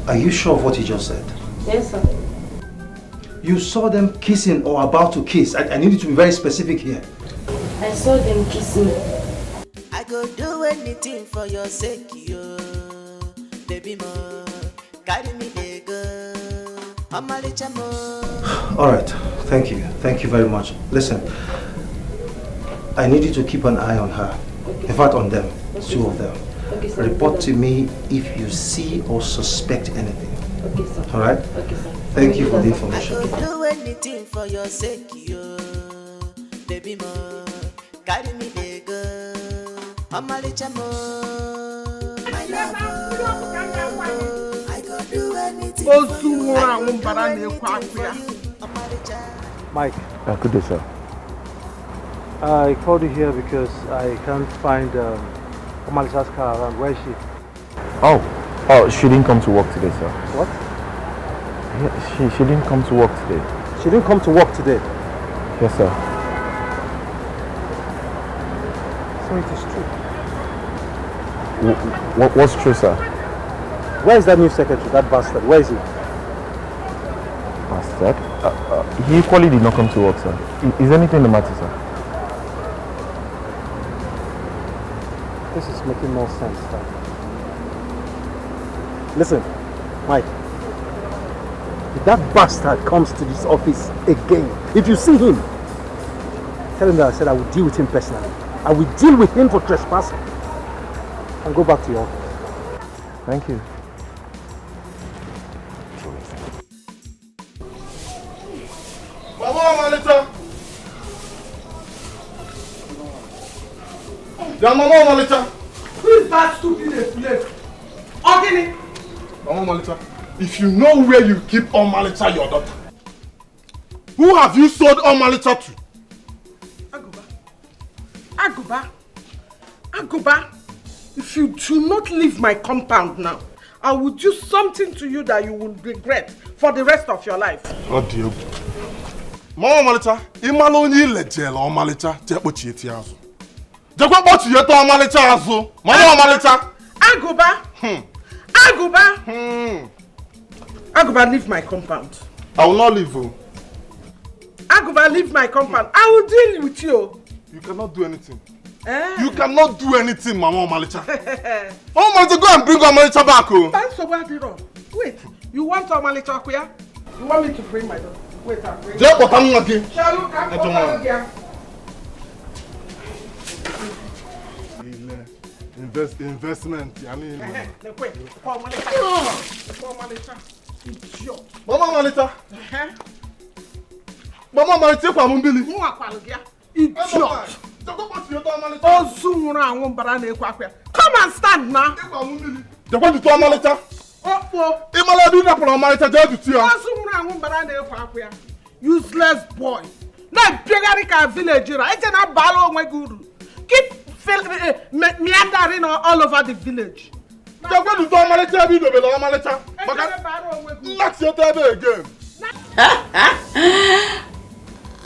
Are you sure of what you just said? Yes, sir. You saw them kissing or about to kiss. I need you to be very specific here. I saw them kissing. I go do anything for your sake, yo. Baby mo, carry me there go. Amalicha mo. All right. Thank you. Thank you very much. Listen, I need you to keep an eye on her. In fact, on them. Two of them. Okay, sir. Report to me if you see or suspect anything. Okay, sir. All right? Okay, sir. Thank you for the I information. go do anything for your sake, yo. Baby mo, carry me there go. Amalicha mo, my love. I go do anything for you. Mike. Good day, sir. I called you here because I can't find Omalicha's car around. Where is she? Oh, she didn't come to work today, sir. What? Yeah, she didn't come to work today. She didn't come to work today? Yes, sir. So it is true. What's true, sir? Where is that new secretary, that bastard? Where is he? Bastard? He equally did not come to work, sir. Is anything the matter, sir? This is making more sense, sir. Listen, Mike. If that bastard comes to this office again, if you see him, tell him that I said I will deal with him personally. I will deal with him for trespassing. And go back to your office. Thank you. Mama Malita! Yeah, Mama Malita! Who is that stupid place? Ogini! Mama Malita, if you know where you keep Omalita, your daughter, who have you sold Omalita to? Aguba, if you do not leave my compound now, I will do something to you that you will regret for the rest of your life. Oh dear. Mama Malita, imalo onye lejela Omalita je kpochi eti azu. Je kwa kpochi yeto Omalita azu. Mama Malita. Aguba, leave my compound. I will not leave you. Aguba, leave my compound. I will deal with you. You cannot do anything. You cannot do anything, Mama Malita. Mama Malita, go and bring Omalita back. Wait, you want Omalita here? You want me to bring my daughter? Wait, I'll bring Shall you come here? Investment. Yani. Idiot. Mama Malita. Mama Malita, kwa mumbili. Idiot. Come and stand now. Useless boy. Now Piogarika village. Keep meandering all over the village.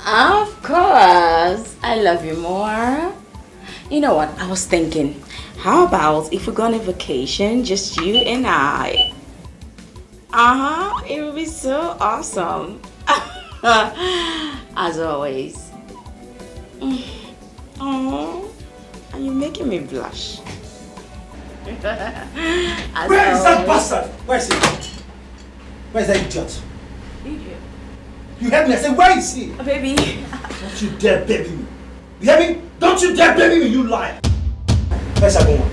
Of course. I love you more. You know what? I was thinking, how about if we go on a vacation, just you and I? It would be so awesome. As always. Oh, and you're making me blush. Where is that bastard? Where is he? Where is that idiot? Idiot. You heard me? I said, where is he? Baby. Don't you dare baby me. You hear me? Don't you dare baby me, you liar. Where's that woman?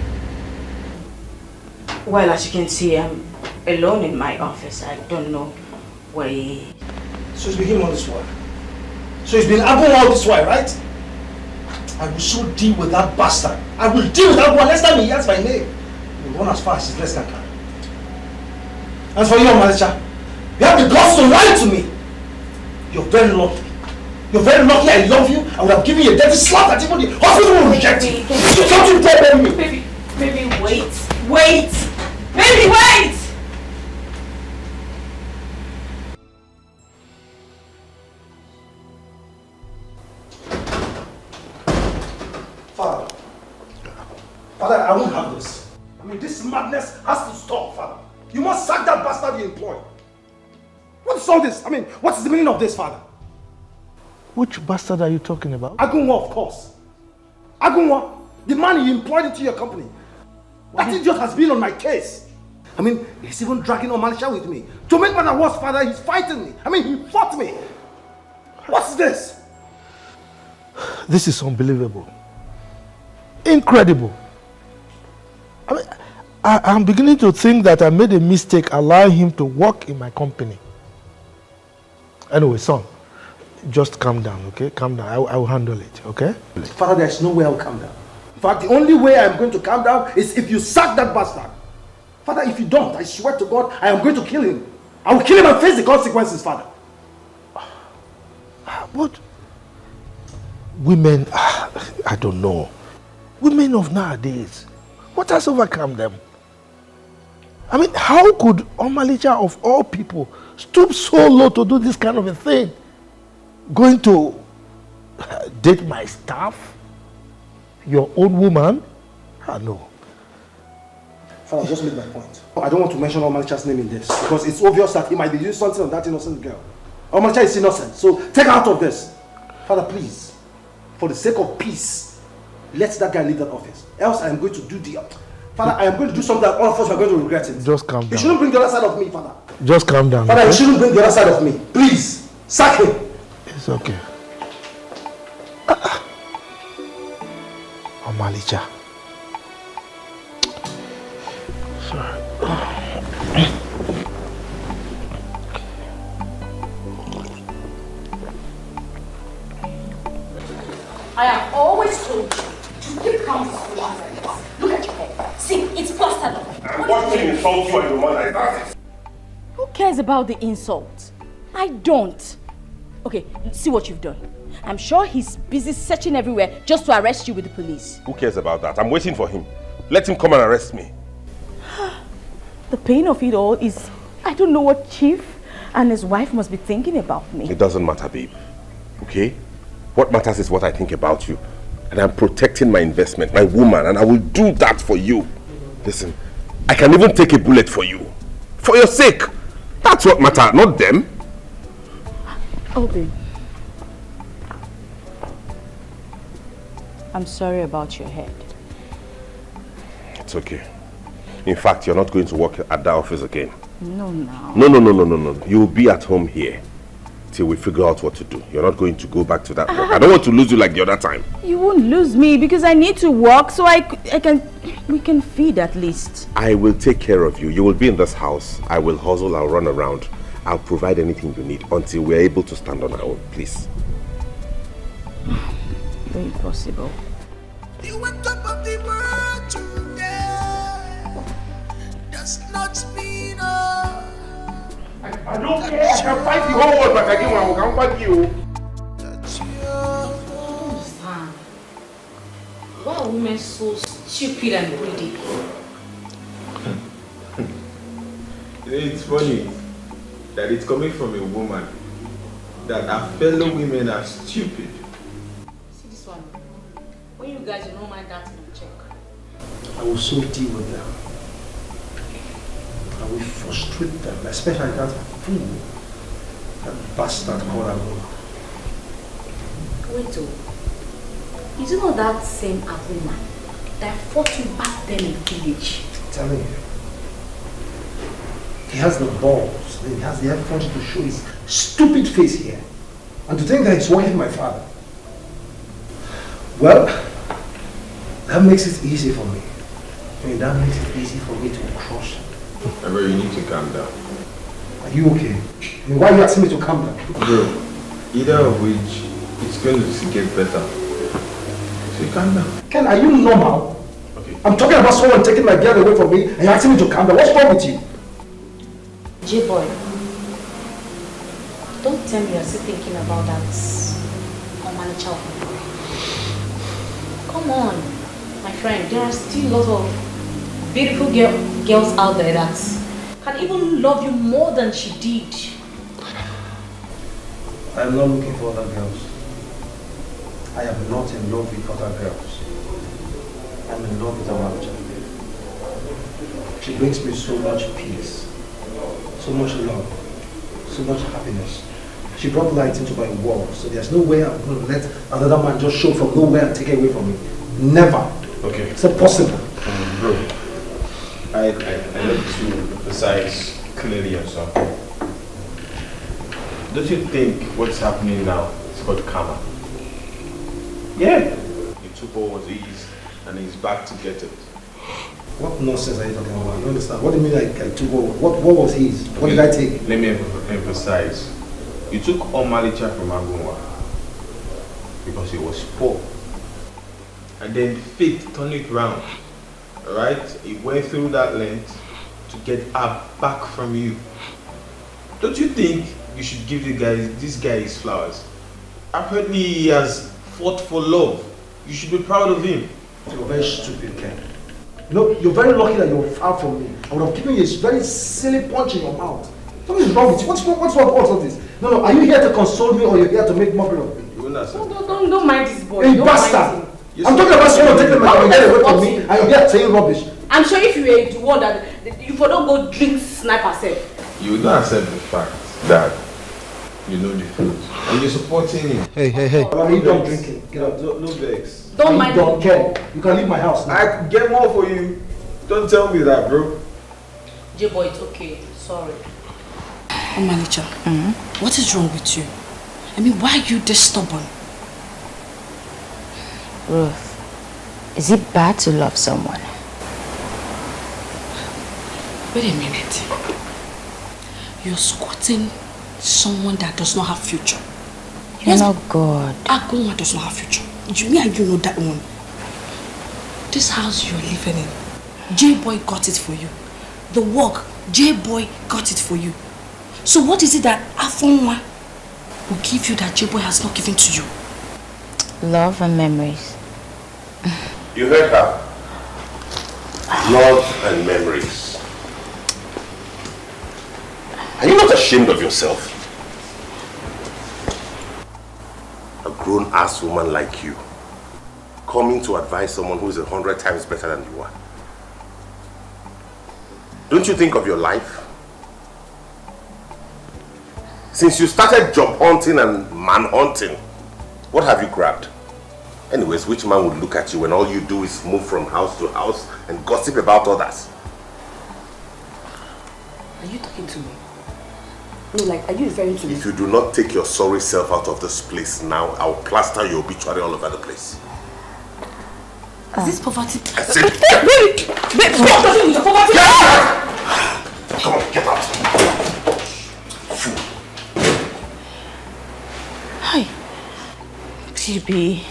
Well, as you can see, I'm alone in my office. I don't know where he... So it's been him all this while. So it's been Abu all this while, right? I will so deal with that bastard. I will deal with that one next time he hears my name. He will run as fast as his legs can carry. As for you, manager, you have the guts to lie to me. You're very lucky. You're very lucky I love you. I would have given you a dirty slap that even the hospital will reject you. Don't you dare baby me. Baby, wait. Wait! Baby, wait! Father, I won't have this. I mean, this madness has to stop, Father. You must sack that bastard you employ. What is all this? I mean, what is the meaning of this, Father? Which bastard are you talking about? Agunwa, of course. Agunwa, the man you employed into your company. That idiot has been on my case. I mean, he's even dragging on Manisha with me. To make matters worse, Father, he's fighting me. I mean, he fought me. What's this? This is unbelievable. Incredible. I mean, I'm beginning to think that I made a mistake allowing him to work in my company. Anyway, son, just calm down, okay? Calm down. I will handle it, okay? Father, there's no way I'll calm down. In fact, the only way I'm going to calm down is if you sack that bastard. Father, if you don't, I swear to God, I am going to kill him. I will kill him and face the consequences, Father. But women, I don't know. Women of nowadays, what has overcome them? I mean, how could Omalicha of all people stoop so low to do this kind of a thing? Going to date my staff? Your own woman? No. Father, just make my point. I don't want to mention Omalicha's name in this because it's obvious that he might be doing something on that innocent girl. Omalicha is innocent, so take her out of this. Father, please, for the sake of peace, let that guy leave that office. Else I am going to do the... Father, I am going to do something that all of us are going to regret it. Just calm down. You shouldn't bring the other side of me, Father. Just calm down. Father, you shouldn't bring the other side of me. Please, sack him. It's okay. Omalicha. Sorry. I have always told you to keep calm before you answer this. Look at your head. See, it's plastered up. I'm watching insult you and your mother. That is. Who cares about the insult? I don't. Okay, see what you've done. I'm sure he's busy searching everywhere just to arrest you with the police. Who cares about that? I'm waiting for him. Let him come and arrest me. The pain of it all is, I don't know what Chief and his wife must be thinking about me. It doesn't matter, babe. Okay? What matters is what I think about you. And I'm protecting my investment, my woman, and I will do that for you. Listen, I can even take a bullet for you. For your sake. That's what matters, not them. Obi, I'm sorry about your head. It's okay. In fact, you're not going to work at that office again. No, no. No. You'll be at home here till we figure out what to do. You're not going to go back to that work. I don't want to lose you like the other time. You won't lose me because I need to work so we can feed at least. I will take care of you. You will be in this house. I will hustle, I'll run around. I'll provide anything you need until we're able to stand on our own, please. Very possible. You went top of the world today. Does not mean I don't care. I can fight the whole world, but I can fight you. Why are women so stupid and greedy? It's funny that it's coming from a woman that our fellow women are stupid. See this one. When you guys don't mind that in check. I will so deal with them. I will frustrate them, especially that fool, that bastard called Aguma. Wait, is it not that same Aguma that fought you back then in the village? I'm telling you. He has the balls, he has the effort to show his stupid face here. And to think that he's working my father. Well, that makes it easy for me. I mean, that makes it easy for me to crush him. Bro, you need to calm down. Are you okay? I mean, why are you asking me to calm down? Bro, either of which, it's going to get better. So you calm down. Ken, are you normal? Okay. I'm talking about someone taking my girl away from me and you're asking me to calm down. What's wrong with you? J-boy, don't tell me you're still thinking about that Omalicha. Come on, my friend, there are still a lot of beautiful girls out there that can even love you more than she did. I am not looking for other girls. I am not in love with other girls. I'm in love with Omalicha. She brings me so much peace. So much love, so much happiness. She brought light into my world, so there's no way I'm going to let another man just show from nowhere and take it away from me. Never. Okay. It's impossible. Bro, I need to emphasize clearly on something. Don't you think what's happening now is called karma? Yeah. He took what was his and he's back to get it. What nonsense are you talking about? You understand? What do you mean I took over? What was his? What did I take? Let me emphasize. You took Omalicha from Aguma because he was poor. And then fate turned it round. Alright? He went through that length to get her back from you. Don't you think you should give this guy his flowers? Apparently he has fought for love. You should be proud of him. You're very stupid, Ken. No, you're very lucky that you're far from me. I would have given you a very silly punch in your mouth. What is wrong with you? What's wrong with all this? No, are you here to console me or you're here to make mockery of me? Don't mind this boy. You bastard! I'm talking about someone taking my girl away from me and you're here saying rubbish. I'm sure if you were the one that you for don't go drink sniper self. You will not accept the fact that you know the truth and you're supporting him. Hey. Are you done drinking? Get out. No vex. Don't mind me. Don't care. You can leave my house now. I can get more for you. Don't tell me that, bro. J-boy, it's okay. Sorry. Omalicha, what is wrong with you? I mean, why are you this stubborn? Ruth, is it bad to love someone? Wait a minute. You're squatting someone that does not have future. You're not God. Aguma does not have future. You know that one. This house you're living in, J-boy got it for you. The work, J-boy got it for you. So what is it that Afonwa will give you that J-boy has not given to you? Love and memories. You heard her. Love and memories. Are you not ashamed of yourself? A grown-ass woman like you coming to advise someone who is 100 times better than you are. Don't you think of your life? Since you started job hunting and man hunting, what have you grabbed? Anyways, which man would look at you when all you do is move from house to house and gossip about others? Are you talking to me? No, like, are you referring to me? If you do not take your sorry self out of this place now, I'll plaster your obituary all over the place. Is this poverty? I said, Wait! Stop talking with your poverty! Come on, get out. Fool. Hi. TB.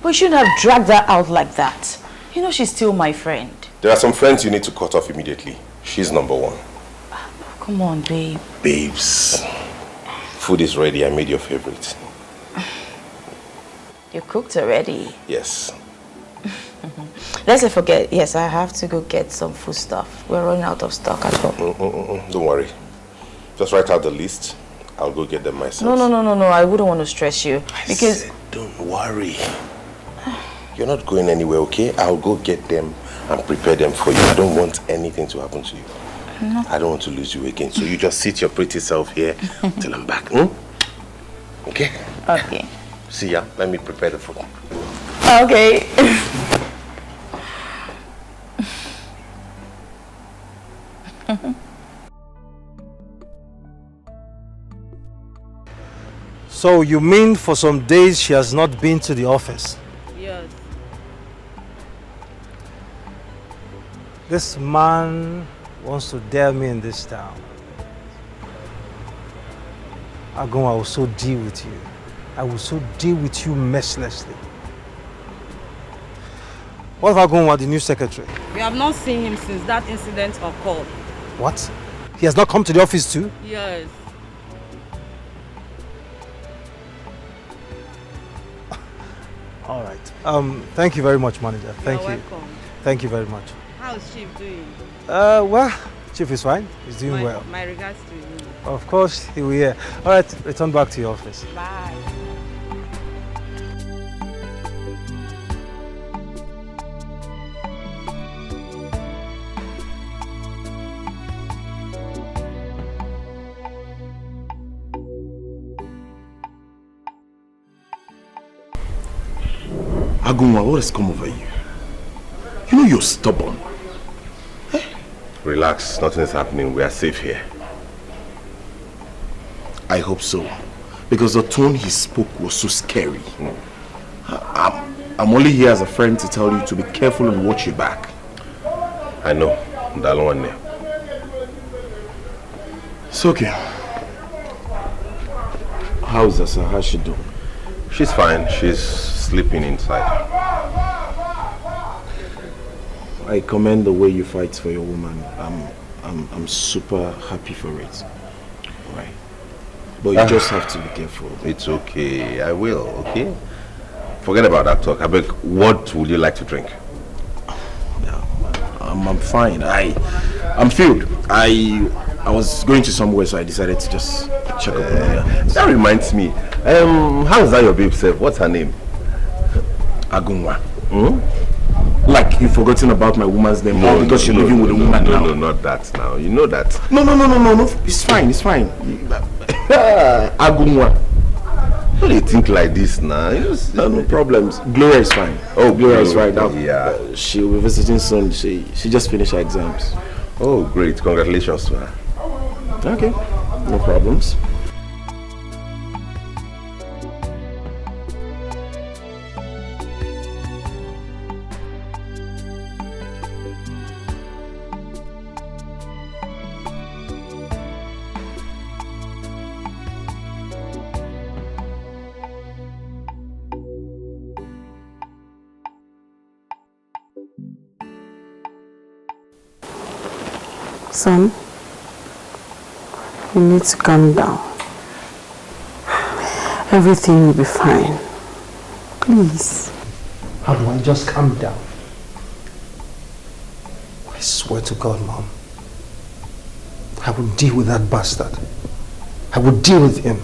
We shouldn't have dragged her out like that. You know she's still my friend. There are some friends you need to cut off immediately. She's number one. Come on, babe. Babes. Food is ready. I made your favorite. You cooked already? Yes. Let's not forget, yes, I have to go get some food stuff. We're running out of stock at home. Don't worry. Just write out the list I'll go get them myself. No. I wouldn't want to stress you. Because... I said, don't worry. You're not going anywhere, okay? I'll go get them and prepare them for you. I don't want anything to happen to you. No. I don't want to lose you again. So you just sit your pretty self here till I'm back. Okay? Okay. See ya. Let me prepare the food. Okay. So you mean for some days she has not been to the office? Yes. This man wants to dare me in this town. Agun, I will so deal with you. I will so deal with you mercilessly. What if Agun was the new secretary? We have not seen him since that incident occurred. What? He has not come to the office too? Yes. All right. Thank you very much, manager. Thank you. Welcome. Thank you very much. How's Chief doing? Well, Chief is fine. He's doing well. My regards to you. Of course, he will hear. All right, return back to your office. Bye. Agunwa, what has come over you? You know you're stubborn. Relax, nothing is happening. We are safe here. I hope so. Because the tone he spoke was so scary. I'm only here as a friend to tell you to be careful and watch your back. I know. It's okay. How's Asa? How's she doing? She's fine. She's sleeping inside. I commend the way you fight for your woman. I'm super happy for it. Right. But you just have to be careful. It's okay. I will, okay? Forget about that talk. I beg, what would you like to drink? I'm fine. I'm filled. I was going to somewhere, so I decided to just check up on her. That reminds me. How is that your babe self? What's her name? Agunwa. Like you've forgotten about my woman's name because you're living with a woman now. No, not that now. You know that. No. It's fine. Agunwa. How do you think like this now? No problems. Gloria is fine. Oh, Gloria is right now. Yeah. She'll be visiting soon. She just finished her exams. Oh, great. Congratulations to her. Okay. No problems. Son, you need to calm down. Everything will be fine. Please. How do I just calm down? I swear to God, Mom, I will deal with that bastard. I will deal with him.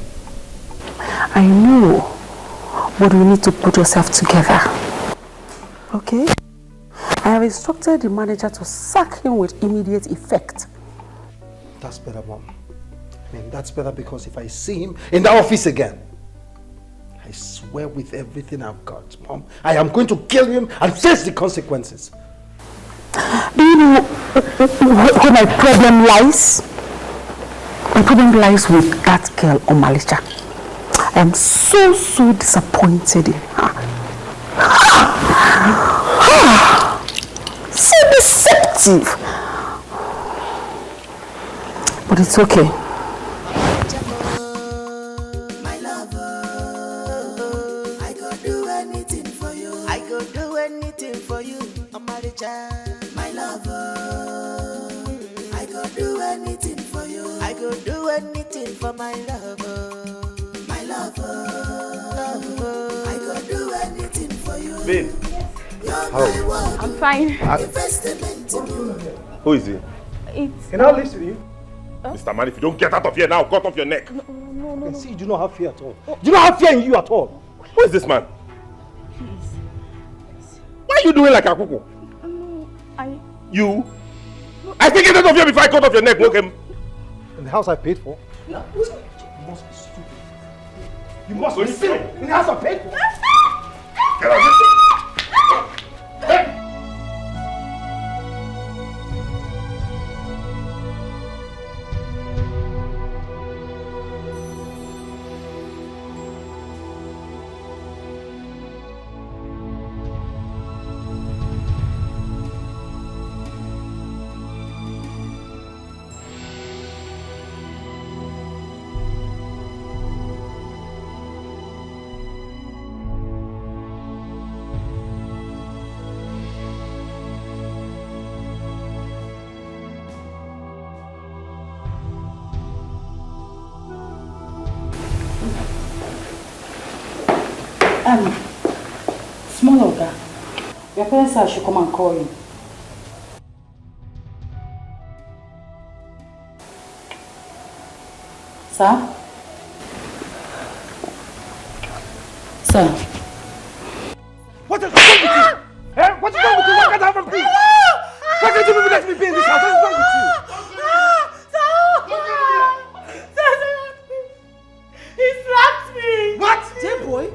I know, but we need to put yourself together. Okay? I have instructed the manager to sack him with immediate effect. That's better, Mom. I mean, that's better because if I see him in the office again, I swear with everything I've got, Mom, I am going to kill him and face the consequences. Do you know where my problem lies? My problem lies with that girl, Omalicha. I am so disappointed in her. So deceptive. But it's okay. My lover, I go do anything for you. I go do anything for you. Omalicha, my lover, I go do anything for you. I go do anything for my lover. My lover, I go do anything for you. Babe. How? I'm fine. Who is he? It's... Can I listen to you? Mr. Man, if you don't get out of here now, I'll cut off your neck. No. See, you do not have fear at all. You don't have fear in you at all. Who is this man? Please. Why are you doing like a cuckoo? No, You? I think get out of here before I cut off your neck, okay? In the house I paid for. No. You must be stupid. You must be silly. In the house I paid for. Get out of here. Small Oga, your parents said I should come and call you. Sir? Sir? What is wrong with you? Eh? What is wrong with you? What can't I have a peace? Why can't you let me be in this house? What is wrong with you? He slapped me! What? J-boy?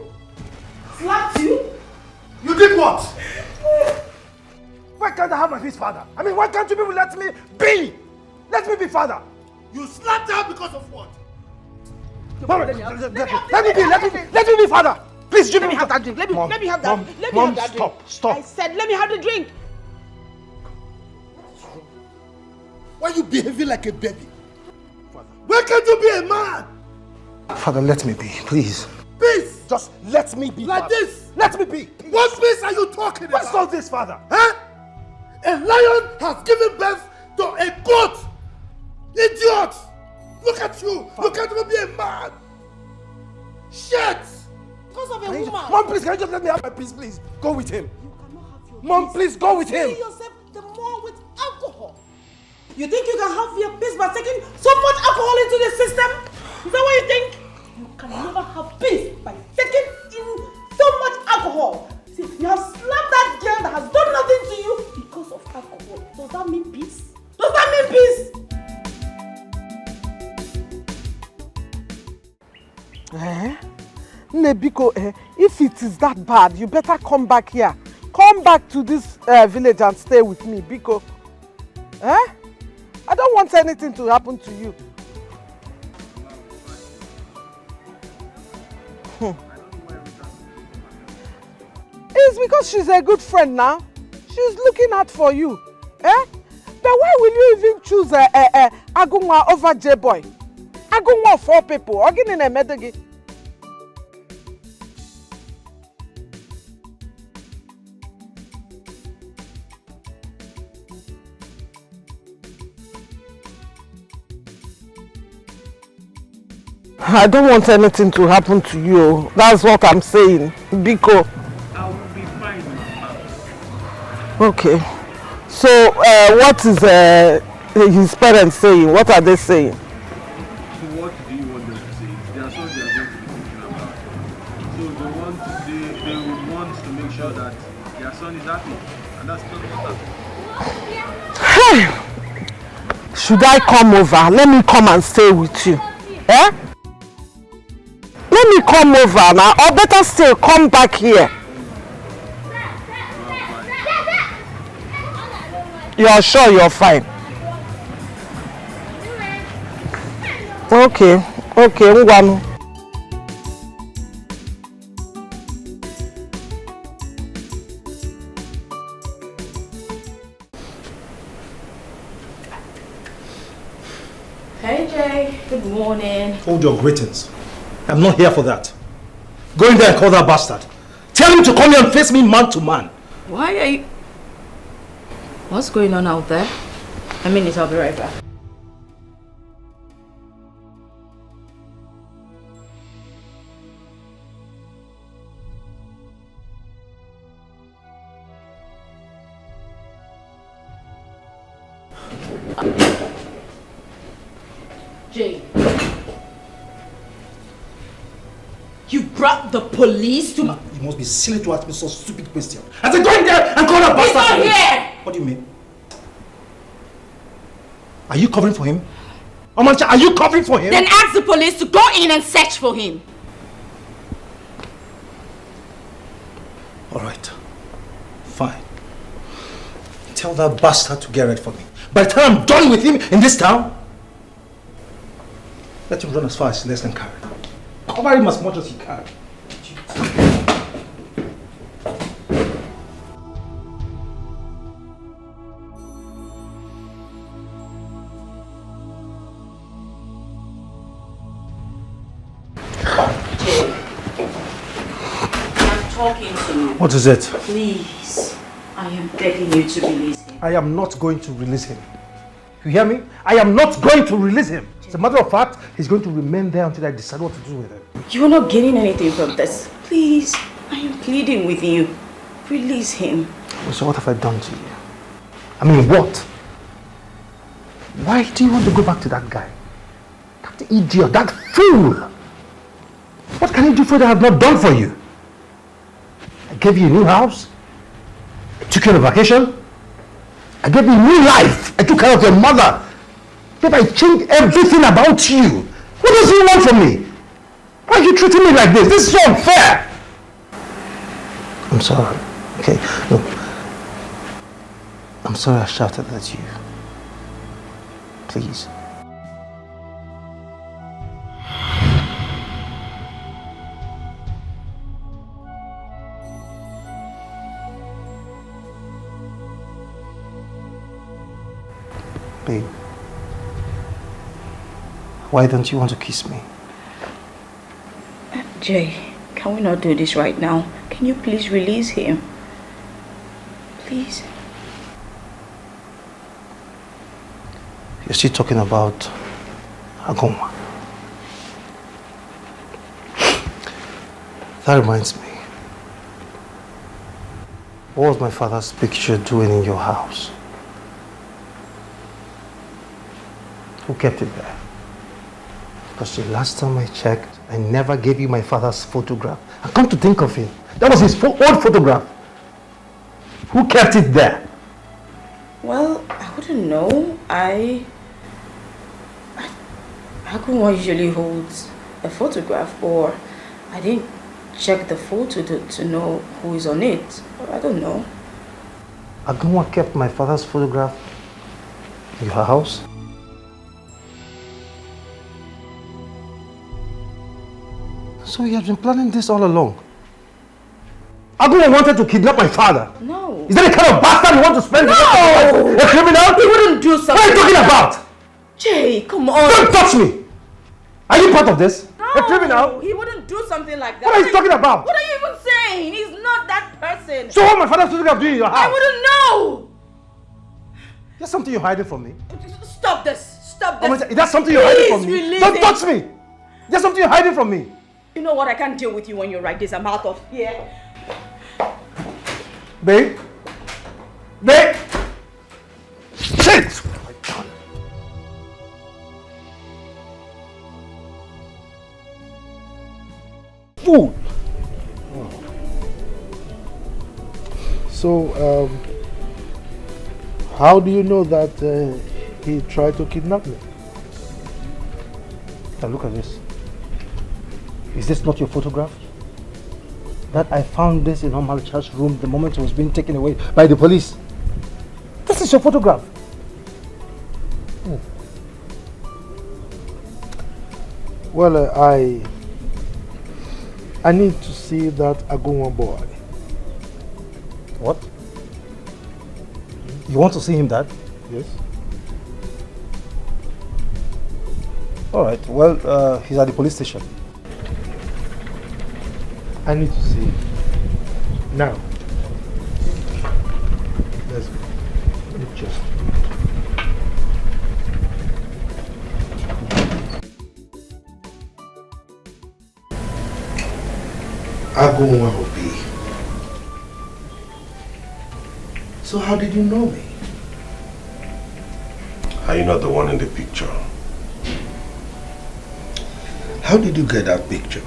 Slapped you? You did what? Why can't I have my peace, father? I mean, why can't you people let me be? Let me be father. You slapped her because of what? Let me be father. Please, Let me have that drink. Let me have that. Let me have that drink. Stop. I said, let me have the drink. Why are you behaving like a baby? Father, why can't you be a man? Father, let me be, please. Peace! Just let me be, like father. this! Let me be! Please. What peace are you talking about? What's all this, father? Huh? A lion has given birth to a goat! Idiot! Look at you! Father. You can't even be a man! Shit! Because of a woman. Mom, please, can you just let me have my peace, please? Go with him. You cannot have your Mom, peace. please, go with him. You yourself the more with alcohol. You think you can have your peace by taking so much alcohol into the system? Is that what you think? You can never have peace by taking in so much alcohol. See, you have slapped that girl that has done nothing to you because of alcohol. Does that mean peace? Does that mean peace? Nebiko, if it is that bad, you better come back here. Come back to this village and stay with me, Biko. I don't want anything to happen to you. It's because she's a good friend now. She's looking out for you. But why will you even choose Agunwa over J-boy? Agunwa of 4 people. Ogini na medegi. I don't want anything to happen to you. That's what I'm saying. Biko. I will be fine. Okay. So, what is his parents saying? What are they saying? So what do you want them to say? Their sons they are going to be thinking about. So they will want to make sure that their son is happy. And that's not what happens. Should I come over? Let me come and stay with you. Let me come over now, or better still, come back here. You're sure you're fine? Okay, Ngwanu. Hey Jay, good morning. Hold your greetings. I'm not here for that. Go in there and call that bastard. Tell him to come here and face me man to man. Why are you... What's going on out there? A minute, I'll be right back. Jay. You brought the police to my... You must be silly to ask me such stupid question. I said, go in there and call a bastard. He's not here! What do you mean? Are you covering for him? Omancha, are you covering for him? Then ask the police to go in and search for him. Alright. Fine. Tell that bastard to get ready for me. By the time I'm done with him in this town, let him run as far as his legs can carry. Cover him as much as he can. Talking to you. What is it? Please, I am begging you to release him. I am not going to release him. You hear me? I am not going to release him. As a matter of fact, he's going to remain there until I decide what to do with him. You are not getting anything from this. Please, I am pleading with you. Release him. So what have I done to you? I mean, what? Why do you want to go back to that guy? That idiot, that fool! What can he do for that I have not done for you? I gave you a new house. I took you on a vacation. I gave you a new life. I took care of your mother. Yet I changed everything about you. What does he want from me? Why are you treating me like this? This is so unfair. I'm sorry. Okay, look. I'm sorry I shouted at you. Please. Babe, why don't you want to kiss me? Jay, can we not do this right now? Can you please release him? Please. You're still talking about Agoma. That reminds me. What was my father's picture doing in your house? Who kept it there? Because the last time I checked, I never gave you my father's photograph. And come to think of it, that was his old photograph. Who kept it there? Well, I wouldn't know. Aguma usually holds a photograph, or I didn't check the photo to know who is on it. I don't know. Aguma kept my father's photograph in your house? So he has been planning this all along. Aguma wanted to kidnap my father. No. Is that the kind of bastard you want to spend? No! A criminal? He wouldn't do something. What are you talking like that. about? Jay, come on. Don't touch me! Are you part of this? No, a criminal? He wouldn't do something like that. What are you talking about? What are you even saying? He's not that person. So what my father's photograph doing in your house? I wouldn't know. There's something you're hiding from me. Stop this. Stop this. Is that something you're hiding from me? Release Don't him. touch me! There's something you're hiding from me. You know what? I can't deal with you when you're like this. I'm out of here. Babe? Babe? Shit! Fool! So, how do you know that he tried to kidnap me? Now look at this. Is this not your photograph? That I found this in Omalcha's room the moment it was being taken away by the police. This is your photograph. Well, I need to see that Aguma boy. What? You want to see him, Dad? Yes. Alright, well, he's at the police station. I need to see him. Now. Let's go. Let me just. Aguma Obi. So how did you know me? Are you not the one in the picture? How did you get that picture?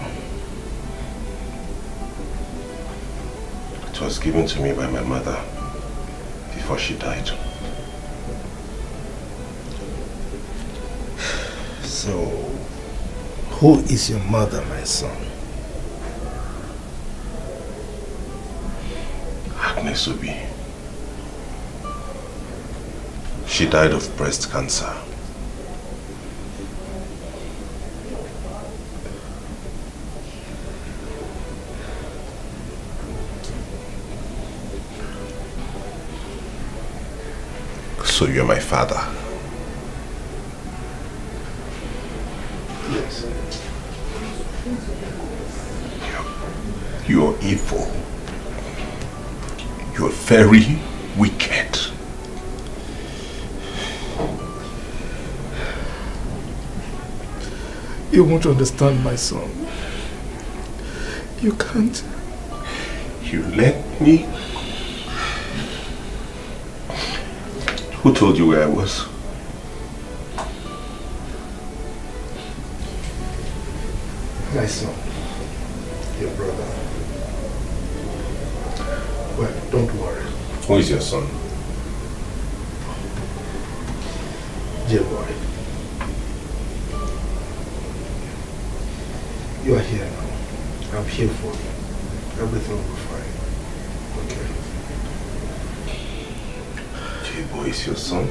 It was given to me by my mother before she died. So, who is your mother, my son? Agnes Obi. She died of breast cancer. So you're my father? Yes. You're evil. You're very wicked. You won't understand, my son. You can't. You let me? Who told you where I was? My son, your brother. Well, don't worry. Who is your son? Dear boy. You are here now. I'm here for you. Everything will be fine. Okay? J-Boy is your son?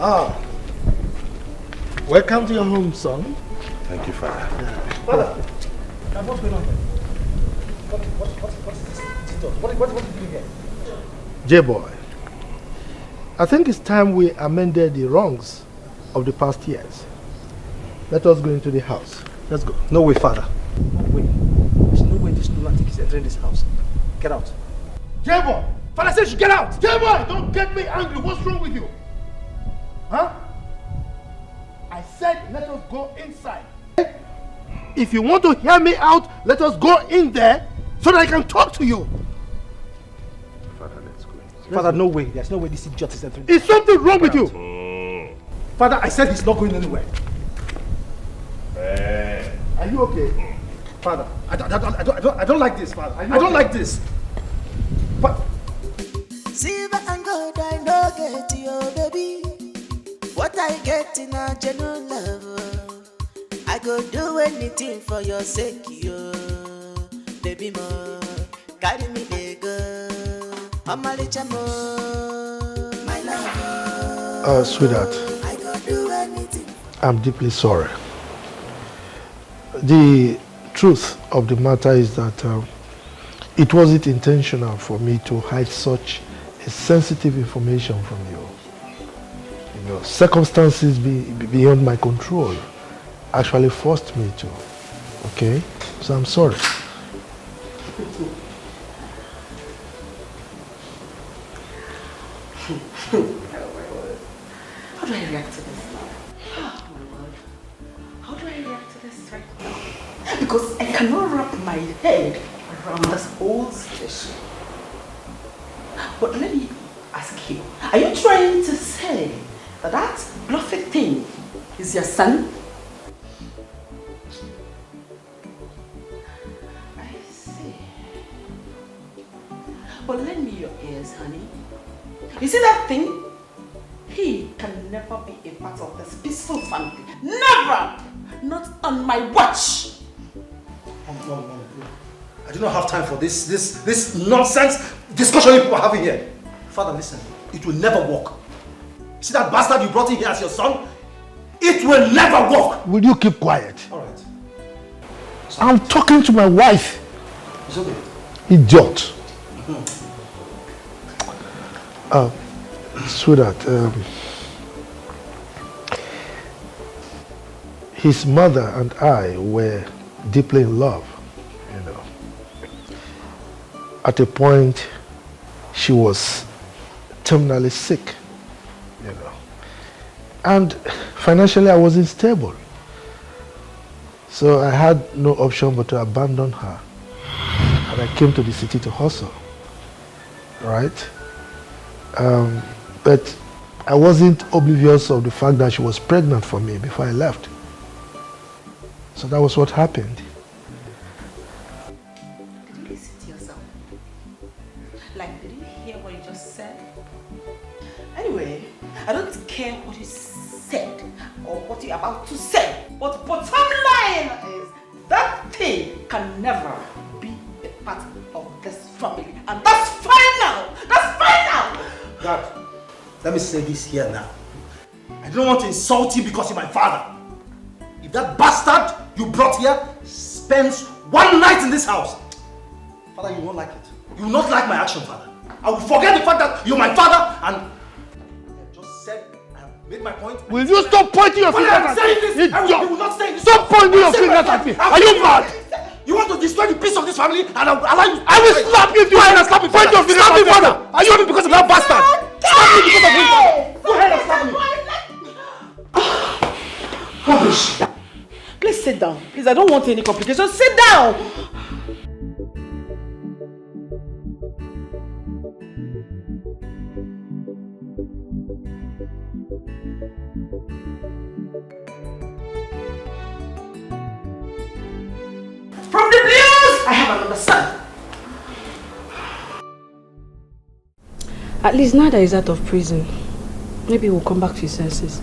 Ah, welcome to your home, son. Thank you, Father. Father, what's going on here? What did you do here? J-Boy, I think it's time we amended the wrongs of the past years. Let us go into the house. Let's go. No way, Father. No way. There's no way this lunatic is entering this house. Get out. J-Boy! Father says you get out! J-Boy, don't get me angry. What's wrong with you? Huh? I said let us go inside. If you want to hear me out, let us go in there so that I can talk to you. Father, let's go. Father, no way. There's no way this idiot is entering. Is something wrong with you? Father, I said he's not going anywhere. Are you okay? Father, I don't like this, Father. I don't like this. But Silver and gold I no get you, baby. What I get in a genuine love, I go do anything for your sake, yo. Baby mo, carry me dey go. Amalicha mo, my love. Sweetheart, I go do anything. I'm deeply sorry. The truth of the matter is that it wasn't intentional for me to hide such a sensitive information from you. You know, circumstances beyond my control actually forced me to. Okay? So I'm sorry. How do I react to this now? Oh my word. How do I react to this right now? Because I cannot wrap my head around this whole situation. But let me ask you, are you trying to say that that bluffy thing is your son? I see. But lend me your ears, honey. You see that thing? He can never be a part of this peaceful family. Never! Not on my watch! Mom, I do not have time for this nonsense discussion people are having here. Father, listen. It will never work. See that bastard you brought in here as your son? It will never work! Will you keep quiet? Alright. I'm talking to my wife. It's okay. Idiot. Sweetheart, his mother and I were deeply in love, you know. At a point, she was terminally sick, you know. And financially, I wasn't stable. So I had no option but to abandon her. And I came to the city to hustle, right? But I wasn't oblivious of the fact that she was pregnant for me before I left. So that was what happened. Did you listen to yourself? Like, did you hear what you just said? Anyway, I don't care what you said or what you're about to say, but bottom line is that thing can never be a part of this family, and that's final! That's final! Dad, let me say this here now. I don't want to insult you because you're my father. If that bastard you brought here spends one night in this house, Father, you won't like it. You will not like my action, Father. I will forget the fact that you're my father and I just said, I have made my point. Will you stop pointing your fingers at me? You will not say this. Stop pointing your fingers at me. Are you mad? You want to destroy the peace of this family and I will allow you. I will slap you if you want to slap me. Point your fingers at me, father. Are you only because of that bastard? Slap me because of him, father. Go ahead and slap me. Rubbish. Please sit down. Please, I don't want any complications. Sit down. From the blues, I have another son. At least now that he's out of prison, maybe he'll come back to his senses.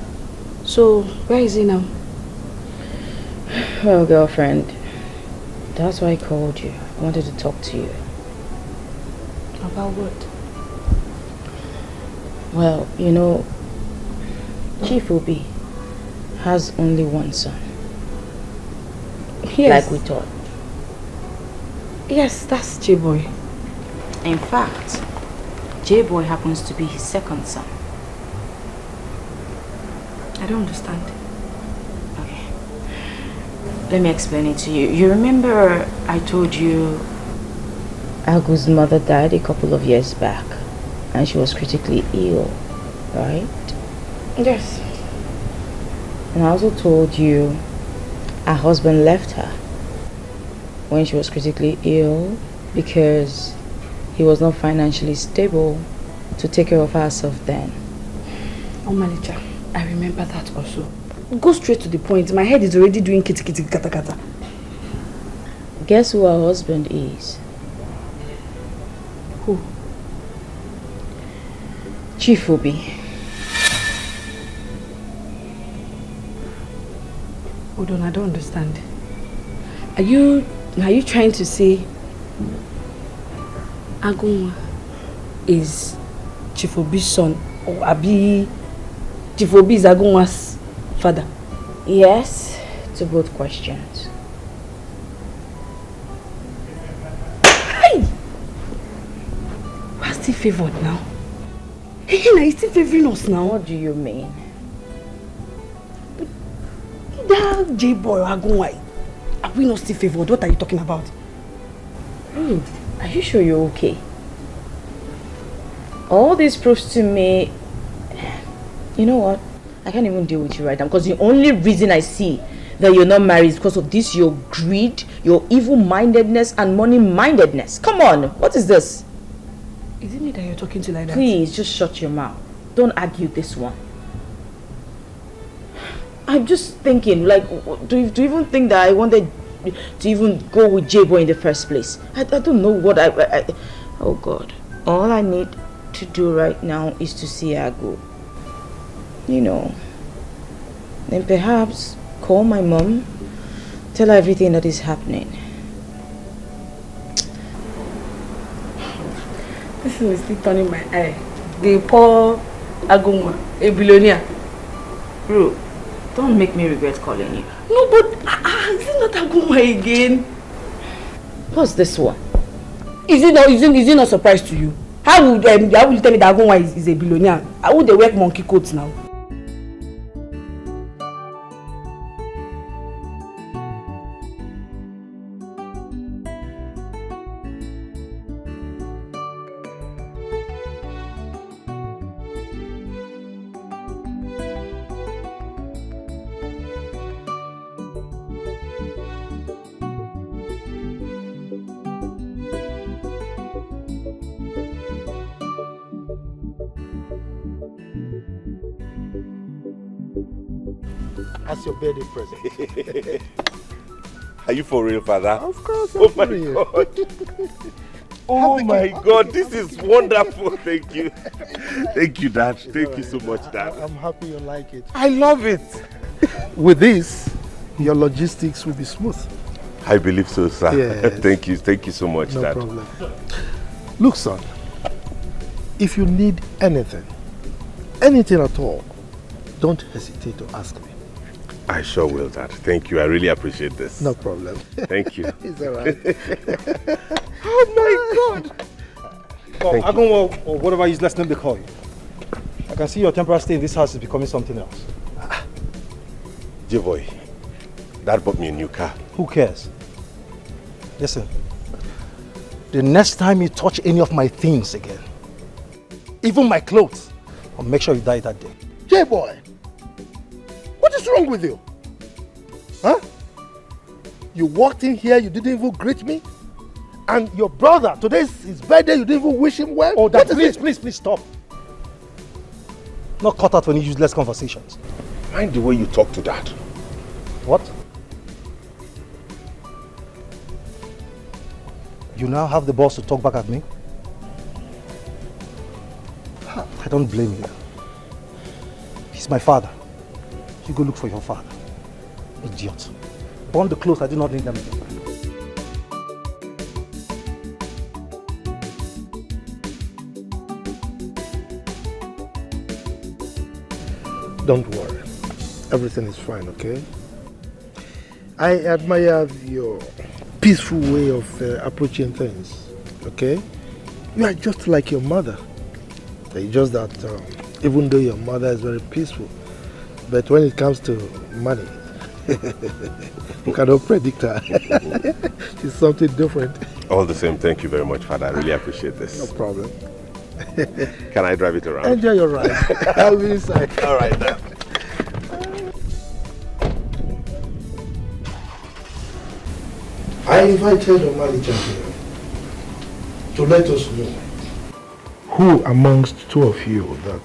So, where is he now? Well, girlfriend, that's why I called you. I wanted to talk to you. About what? Well, you know, Chief Obi has only one son. Yes. Like we thought. Yes, that's J-Boy. In fact, J-Boy happens to be his second son. I don't understand. Okay. Let me explain it to you. You remember I told you Agu's mother died a couple of years back and she was critically ill, right? Yes. And I also told you her husband left her when she was critically ill because he was not financially stable to take care of herself then. Oh, Malicha, I remember that also. Go straight to the point. My head is already doing kitty kitty kata kata. Guess who her husband is? Who? Chief Obi. Hold on, I don't understand. Are you trying to say Agunwa is Chief Obi's son, or Abi Chief Obi is Agunwa's father? Yes, to both questions. Hey! We're still favored now. Hey, now he's still favoring us now. What do you mean? That J-Boy or Agunwa, are we not still favored? What are you talking about? Are you sure you're okay? All this proves to me, you know what? I can't even deal with you right now because the only reason I see that you're not married is because of this, your greed, your evil-mindedness and money-mindedness. Come on, what is this? Is it me that you're talking to like that? Please, just shut your mouth. Don't argue this one. I'm just thinking, like, do you even think that I wanted to even go with J-Boy in the first place? I don't know what I oh God. All I need to do right now is to see her go. You know. Then perhaps call my mom, tell her everything that is happening. This is still turning my eye. The poor Agunwa, a billionaire. Bro, don't make me regret calling you. No, but is it not Agunwa again? What's this one? Is it not surprise to you? How would you tell me that Agunwa is a billionaire? How would they wear monkey coats now? As your birthday present. Are you for real, Father? Of course, oh my God. Oh my God, this is wonderful. Thank you. Thank you, Dad. Thank you so much, Dad. I'm happy you like it. I love it. With this, your logistics will be smooth. I believe so, sir. Yes. Thank you so much, No Dad. problem. Look, son, if you need anything at all, don't hesitate to ask me. I sure will, Dad. Thank you. I really appreciate this. No problem. Thank you. It's all right. Oh my God. Oh, Agunwa, or whatever useless name they call you. I can see your temporary stay in this house is becoming something else. J-boy, Dad bought me a new car. Who cares? Listen, the next time you touch any of my things again, even my clothes, I'll make sure you die that day. J-boy, what is wrong with you? Huh? You walked in here, you didn't even greet me? And your brother, today's his birthday, you didn't even wish him well? Oh, Dad, please stop. Not cut out for any useless conversations. Mind the way you talk to Dad. What? You now have the balls to talk back at me? I don't blame you. He's my father. You go look for your father. Idiot. Burn the clothes, I do not need them again. Don't worry. Everything is fine, okay? I admire your peaceful way of approaching things, okay? You are just like your mother. It's just that even though your mother is very peaceful, but when it comes to money, you cannot predict her. She's something different. All the same, thank you very much, Father. I really appreciate this. No problem. Can I drive it around? Enjoy your ride. I'll be inside. All right, then. I invited Omalicha here to let us know who amongst two of you that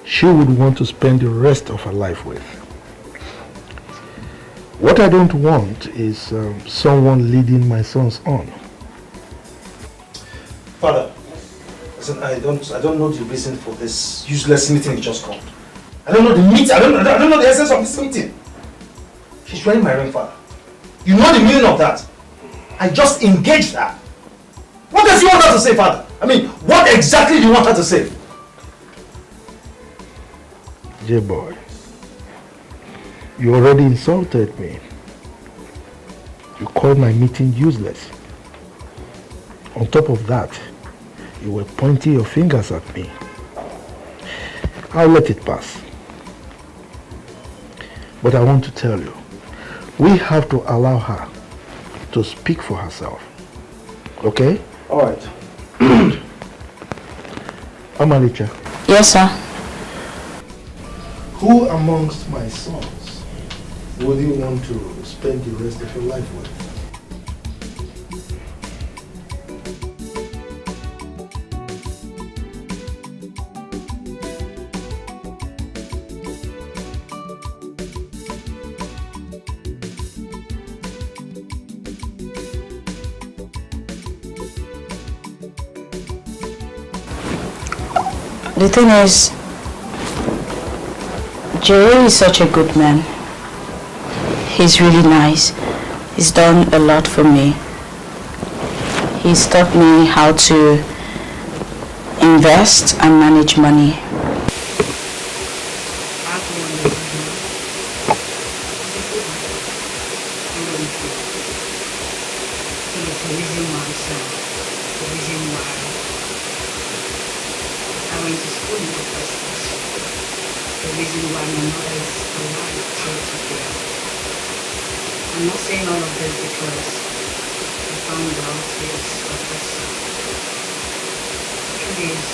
she would want to spend the rest of her life with. What I don't want is someone leading my sons on. Father, listen, I don't know the reason for this useless meeting you just called. I don't know the meeting. I don't know the essence of this meeting. She's wearing my ring, Father. You know the meaning of that. I just engaged her. What does you want her to say, Father? I mean, what exactly do you want her to say? J-boy, you already insulted me. You called my meeting useless. On top of that, you were pointing your fingers at me. I'll let it pass. But I want to tell you, we have to allow her to speak for herself. Okay? All right. Omalicha. Yes, sir. Who amongst my sons would you want to spend the rest of your life with? The thing is, Jerry is such a good man. He's really nice. He's done a lot for me. He's taught me how to invest and manage money. reason why, son, the reason why I went to school in the first place, the reason why my mother is alive till today. I'm not saying all of this because I found out his professor. The truth is,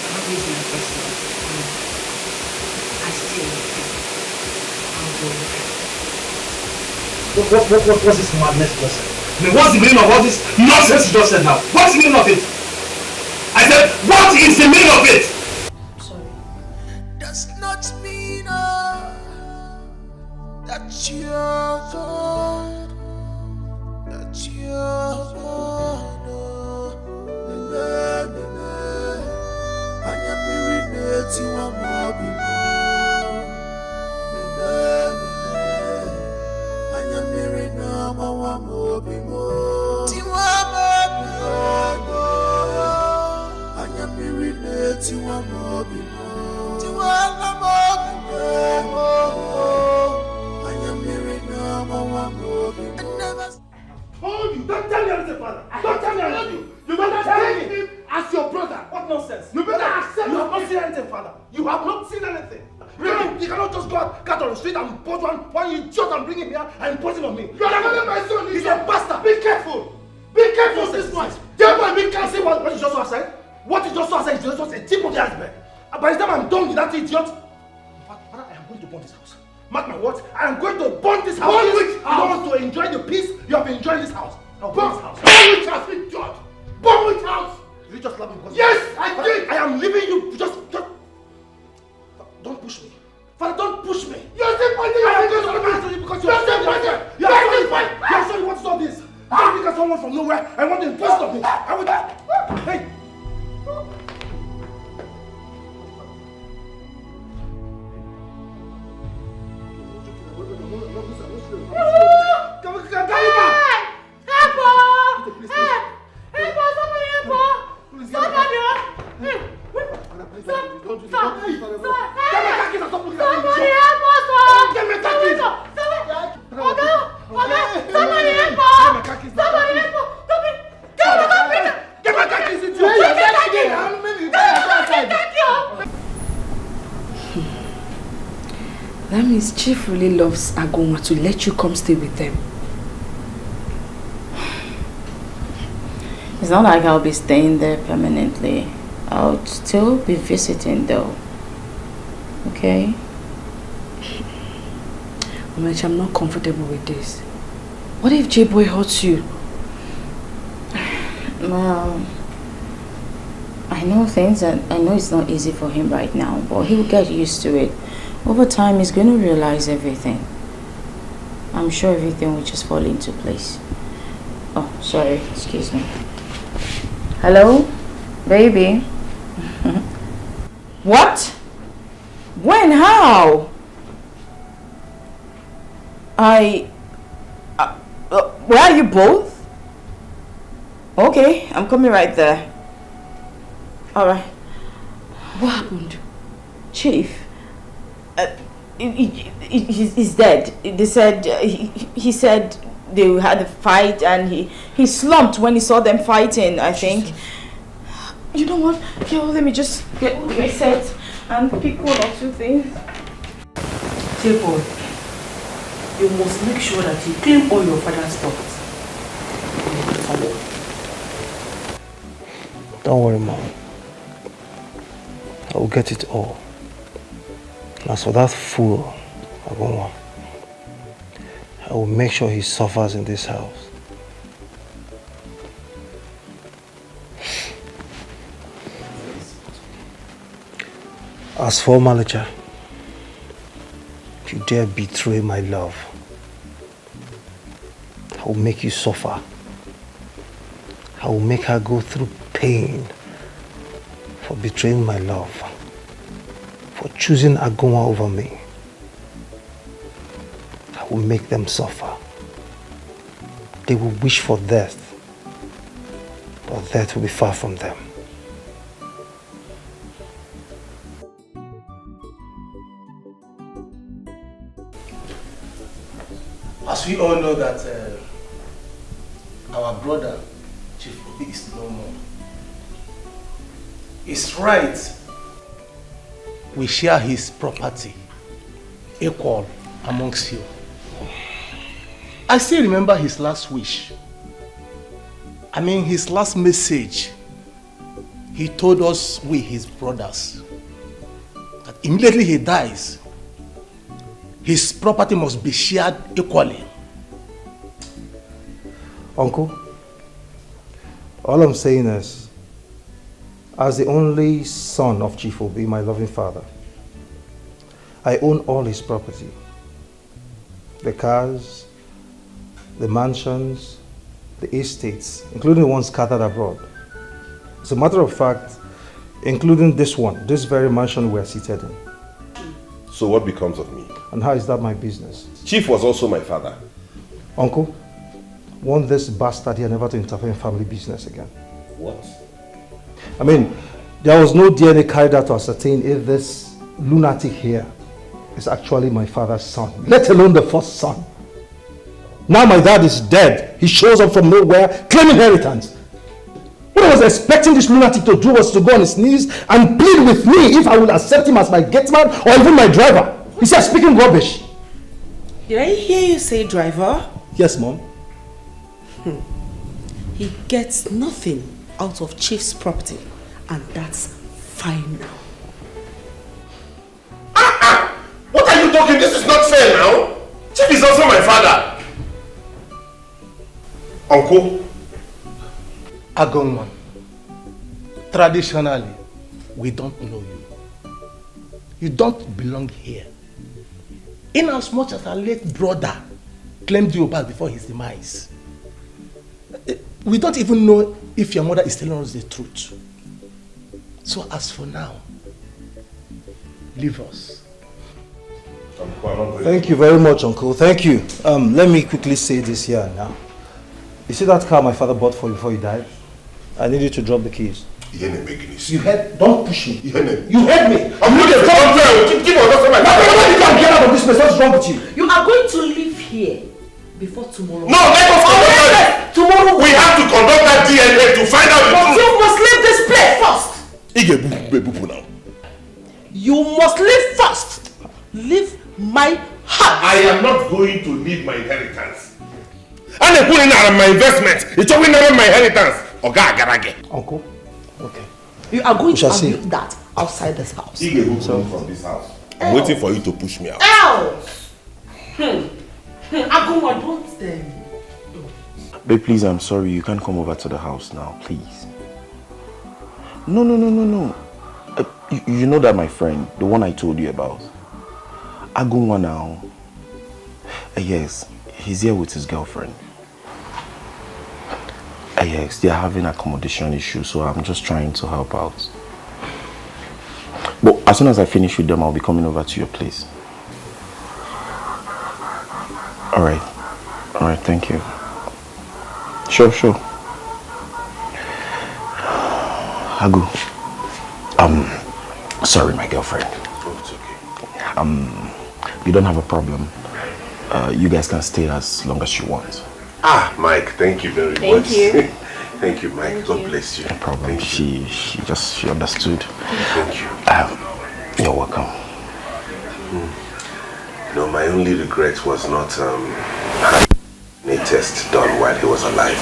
God is my first love, and I still love him. I'll go with him. What's this madness you just said? I mean, what's the meaning of all this nonsense you just said now? What's the meaning of it? I said, what is the meaning of it? Does not mean that you're God, that you're God. I am mirrored to a mobile. I am mirrored now, my mobile. I am mirrored to a mobile. Hold you! Don't tell me anything, father! Don't tell me anything! You better take him as your brother! What nonsense? You better accept. You have not seen anything, father! You have not seen anything! You cannot just go out on the street and put one idiot and bring him here and impose him on me! You are not my son! He's a bastard! Be careful! Be careful this boy! Therefore, we can't see what you just said. What you just said is just a tip of the iceberg. By the time I'm done with that idiot, father, I am going to burn this house. Mark my words, I am going to burn this house. Burn which house? You don't want to enjoy the peace you have been enjoying this house. Now burn this house. Burn which house, idiot? Burn which house? Did you just love me because... Yes, I did! I am leaving you. Just... Don't push me. Father, don't push me. You're still fighting. I am going to answer you because you're still fighting. You're sorry what is all this? You don't think someone from nowhere I want to impose on me. I would... Hey! That means Chief really loves Agoma to let you come stay with them. It's not like I'll be staying there permanently. I'll still be visiting though. Okay? Omechi, I'm not comfortable with this. What if J-Boy hurts you? Well, I know things and I know it's not easy for him right now, but he will get used to it. Over time, he's going to realize everything. I'm sure everything will just fall into place. Oh, sorry. Excuse me. Hello? Baby? What? When? How? Where are you both? Okay, I'm coming right there. Alright. What happened? Chief. He's dead. They said he said they had a fight and he slumped when he saw them fighting, I think. You know what? Yo, let me just get reset and pick one or two things. J-Boy, you must make sure that you claim all your father's stuff. Don't worry, Mom. I will get it all. As for that fool, I will make sure he suffers in this house. As for Malicha, if you dare betray my love, I will make you suffer. I will make her go through pain for betraying my love, for choosing Agoma over me. I will make them suffer. They will wish for death, but death will be far from them. As we all know that our brother, Chief Obi, is no more. It's right we share his property equal amongst you. I still remember his last wish. I mean, his last message. He told us, we his brothers, that immediately he dies, his property must be shared equally. Uncle, all I'm saying is, as the only son of Chief Obi, my loving father, I own all his property. The cars, the mansions, the estates, including the ones scattered abroad. As a matter of fact, including this one, this very mansion we are seated in. So what becomes of me? And how is that my business? Chief was also my father. Uncle, want this bastard here never to interfere in family business again. What? I mean, there was no DNA carried out to ascertain if this lunatic here is actually my father's son, let alone the first son. Now my dad is dead. He shows up from nowhere, claiming inheritance. What I was expecting this lunatic to do was to go on his knees and plead with me if I will accept him as my gateman or even my driver. He said, speaking rubbish. Did I hear you say driver? Yes, Mom. He gets nothing out of Chief's property, and that's fine now. What are you talking? This is not fair now. Chief is also my father. Uncle. Agonwan, traditionally, we don't know you. You don't belong here. In as much as our late brother claimed you back before his demise, we don't even know if your mother is telling us the truth. So as for now, leave us. Thank you very much, Uncle. Thank you. Let me quickly say this here now. You see that car my father bought for you before he died? I need you to drop the keys. You heard? Don't push me. You heard me. I'm looking for something. Give us something. You can't get out of this place. What's wrong with you? You are going to leave here before tomorrow. No, let us conduct tomorrow. We have to conduct that DNA to find out the truth. You must leave this place first. You must leave first. Leave my house. I am not going to leave my inheritance. And they put in my investment. It's only never my inheritance. Uncle, okay. You are going to leave that outside this house. He will move from this house. I'm waiting for you to push me out. Else! Aguma, don't tell me. Babe, please, I'm sorry. You can't come over to the house now, please. No. You know that my friend, the one I told you about. Agunwa now. Yes, he's here with his girlfriend. Yes, they're having accommodation issues, so I'm just trying to help out. But as soon as I finish with them, I'll be coming over to your place. Alright, thank you. Sure. Agu. Sorry, my girlfriend. Oh, it's okay. You don't have a problem. You guys can stay as long as you want. Mike, thank you very much. Thank you. Thank you, Mike. God bless you. No problem. She understood. Thank you. You're welcome. No, my only regret was not having a test done while he was alive.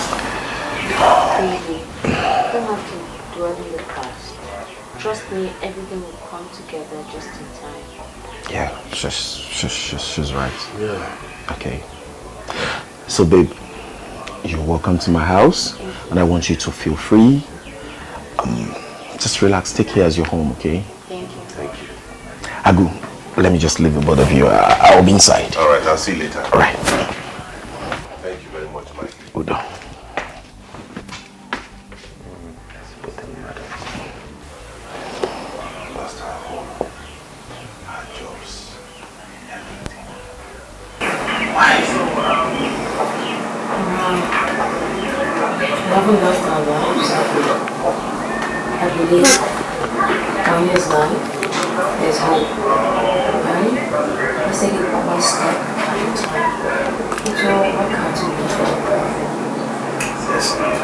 Baby, you don't have to dwell in the past. Trust me, everything will come together just in time. Yeah, she's right. Yeah. Okay. So, babe, you're welcome to my house, and I want you to feel free. Just relax, take care as your home, okay? Thank you. Thank you. Agu, let me just leave the both of you. I'll be inside. All right, I'll see you later. All right. Thank you very much, Mike. Udo. Lost our home, our jobs, everything. Why? We haven't lost our lives. I believe down his life, there's hope. Right? Let's take it one step at a time. So what can't you control? honestly, if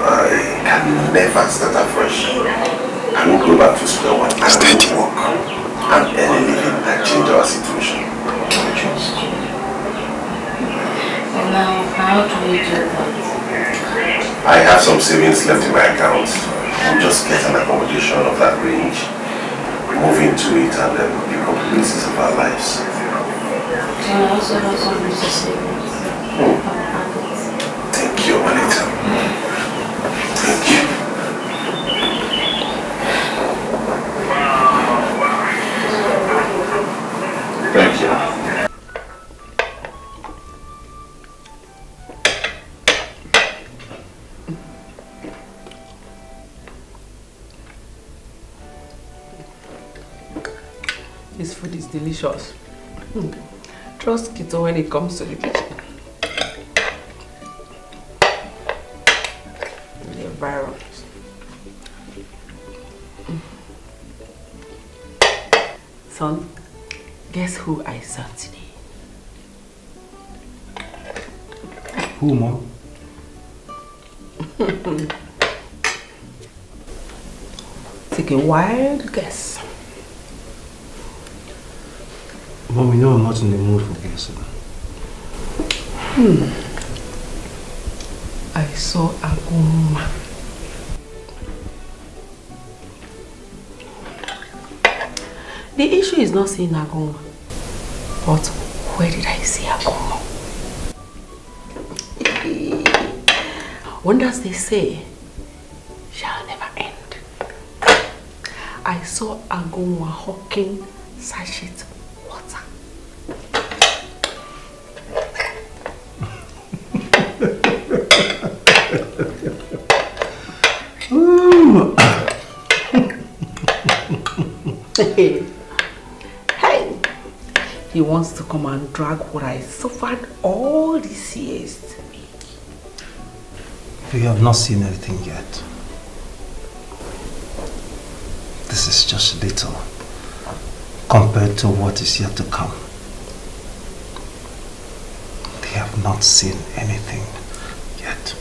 I can never start afresh. I won't go back to square one. I will work and earn a living and change our situation. And now, how do we do that? I have some savings left in my account. We'll just get an accommodation of that range, move into it, and then pick up the pieces of our lives. So I also have some little savings. Thank you, Manita. Thank you. Thank you. This food is delicious. Trust Kito when it comes to the kitchen. The environment. Son, guess who I saw today? Who, Mom? Take a wild guess. Mom, you know I'm not in the mood for guessing. I saw Aguma. The issue is not seeing Aguma, but where did I see Aguma? Wonders they say shall never end. I saw Aguma hawking sachet water. Hey, he wants to come and drag what I suffered all these years to me. You have not seen anything yet. This is just little compared to what is yet to come. They have not seen anything yet.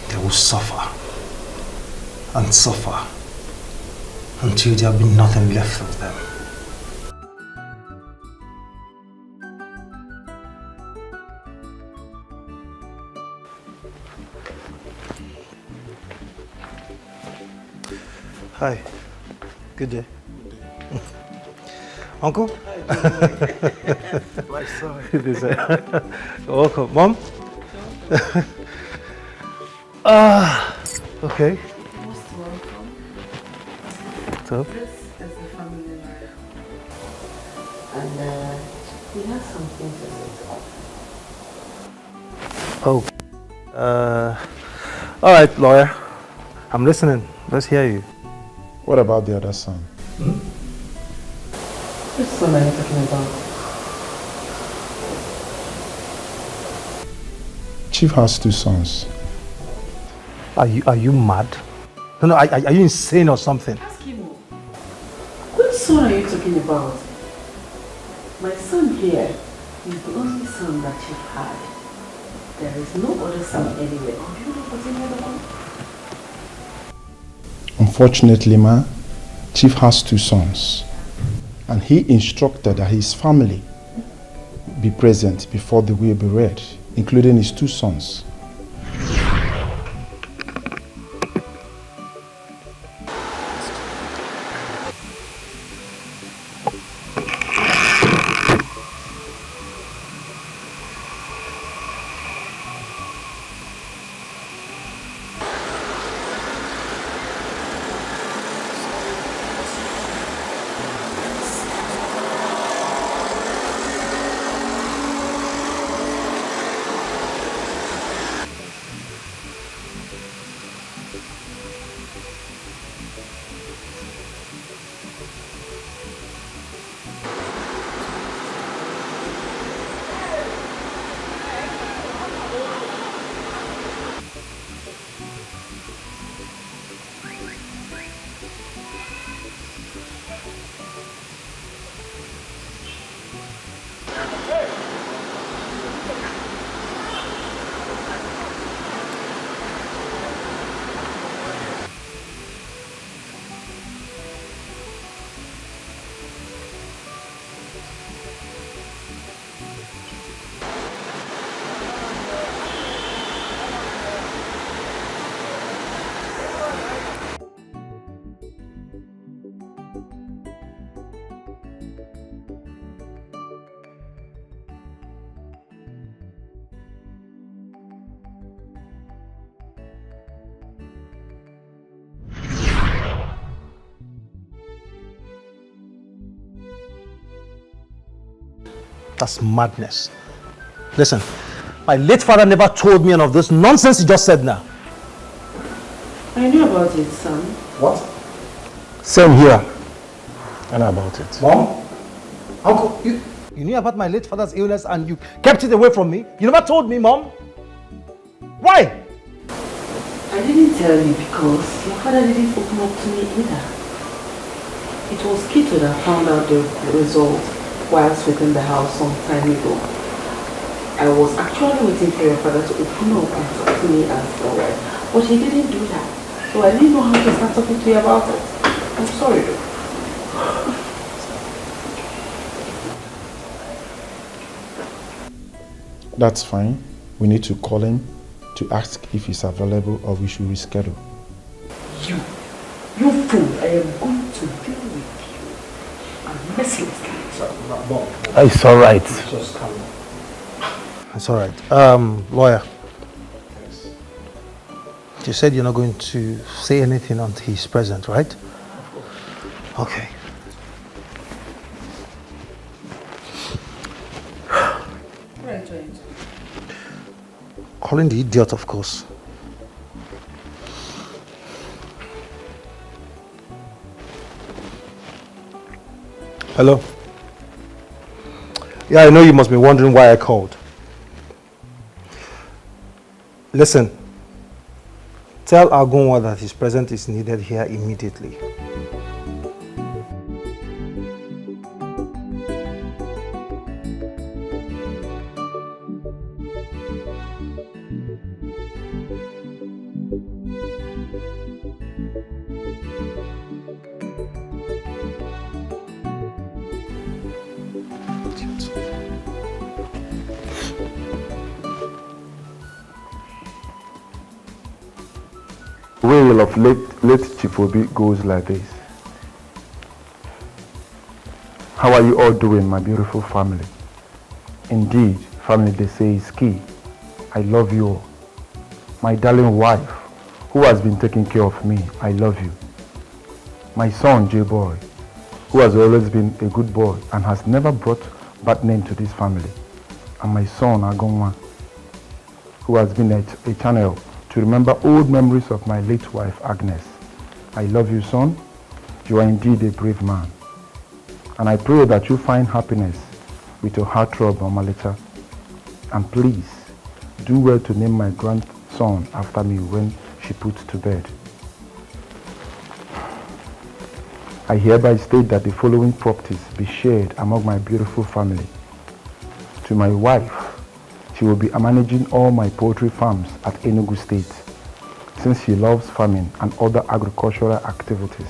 They will suffer and suffer until there will be nothing left of them. Hi. Good day. Uncle? My son. Welcome. Mom? Okay. Most welcome. So? This is the family life. And we have something to say. Oh. All right, lawyer. I'm listening. Let's hear you. What about the other son? Which son are you talking about? Chief has 2 sons. Are you mad? No, are you insane or something? Ask him. Which son are you talking about? My son here is the only son that Chief had. There is no other son anywhere. Or do you know what's any other one? Unfortunately, ma, Chief has 2 sons. And he instructed that his family be present before the will be read, including his 2 sons. That's madness. Listen, my late father never told me any of this nonsense you just said now. I knew about it, son. What? Same here. I know about it. Mom? Uncle, you knew about my late father's illness and you kept it away from me? You never told me, Mom? Why? I didn't tell you because your father didn't open up to me either. It was Kito that found out the result whilst within the house some time ago. I was actually waiting for your father to open up and talk to me as a wife, but he didn't do that. So I didn't know how to start talking to you about it. I'm sorry though. That's fine. We need to call him to ask if he's available or we should reschedule. You fool, I am going to deal with you. I'm merciless. It's alright. Just calm down. It's alright. Lawyer. You said you're not going to say anything until he's present, right? Okay. Calling the idiot, of course. Hello? Yeah, I know you must be wondering why I called. Listen. Tell Agunwa that his presence is needed here immediately. Wail of late Chief Obi goes like this. How are you all doing, my beautiful family? Indeed, family they say is key. I love you all. My darling wife, who has been taking care of me, I love you. My son, J-Boy, who has always been a good boy and has never brought bad name to this family. And my son, Agonwa, who has been a channel to remember old memories of my late wife, Agnes. I love you, son. You are indeed a brave man. And I pray that you find happiness with your heartthrob, Omalita. And please, do well to name my grandson after me when she puts to bed. I hereby state that the following properties be shared among my beautiful family. To my wife, she will be managing all my poultry farms at Enugu State, since she loves farming and other agricultural activities.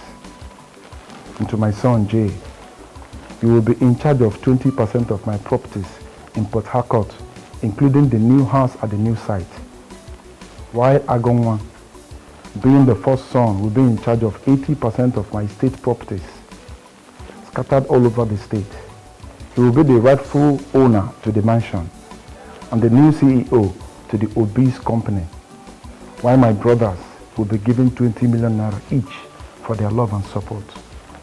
And to my son Jay, you will be in charge of 20% of my properties in Port Harcourt, including the new house at the new site. While Agonwa, being the first son, will be in charge of 80% of my state properties, scattered all over the state. He will be the rightful owner to the mansion and the new CEO to the obese company, while my brothers will be given 20 million naira each for their love and support.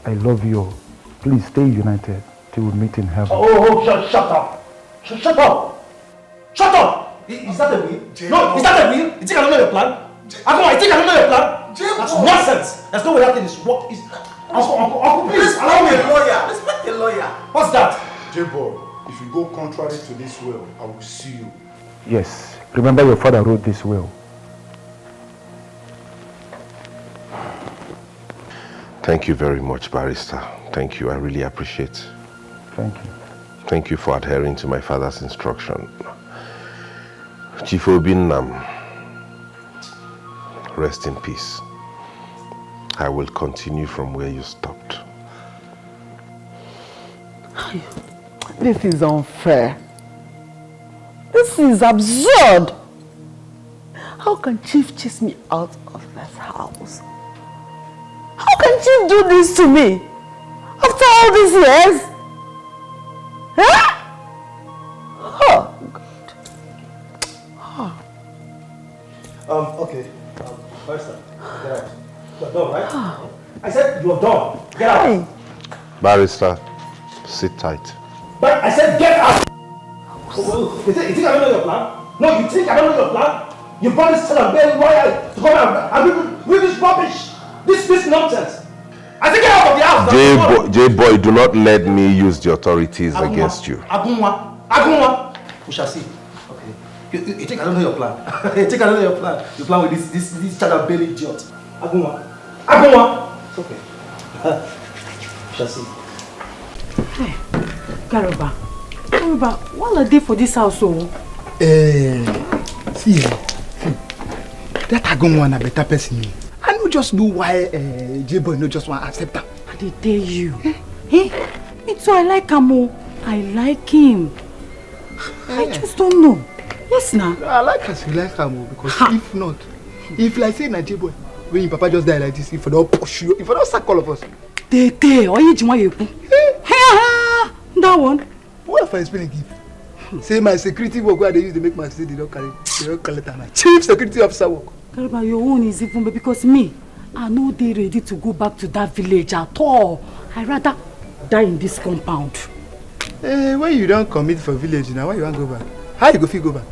I love you all. Please stay united till we meet in heaven. Shut up! Shut up! Shut up! Is that a will? No, is that a will? You think I don't know your plan? Uncle, I think I don't know your plan? That's nonsense! There's no way that thing is work. Uncle, please allow me. Respect the lawyer. What's that? J-Boy, if you go contrary to this will, I will sue you. Yes, remember your father wrote this will. Thank you very much, Barrister. Thank you. I really appreciate. Thank you. Thank you for adhering to my father's instruction. Chief Obinnam, rest in peace. I will continue from where you stopped. This is unfair. This is absurd. How can Chief chase me out of this house? How can Chief do this to me? After all these years? Huh? Oh, God. Okay. First get out. You're done, right? I said you're done. Get out. Barrister, sit tight. But I said get out! Oh, you think I don't know your plan? No, you think I don't know your plan? You brought this child and baby royal to come and read this rubbish, this nonsense. I think get out of the house. J-boy, do not let me use the authorities against you. Agunwa. We shall see. Okay. You think I don't know your plan? You think I don't know your plan? You plan with this child and baby idiot. Agunwa. It's okay. We shall see. Hey, Garuba, what are they for this house? See, that Agunwa na better person. I don't just know why J-boy no just want to accept her. I did tell you. Hey, me too, I like him. I like him. I just don't know. Yes, now. I like her, she like her more because if not, if like say na J-boy, when your papa just die like this, if I don't push you, if I don't sack all of us. Tete, why you want you? That one. What if I explain a gift? Say my security work where they use to make my city, they don't collect my chief security officer work. Garba, your own is even because me, I know they ready to go back to that village at all. I rather die in this compound. When you don't commit for village now, why you want to go back? How you go feel go back?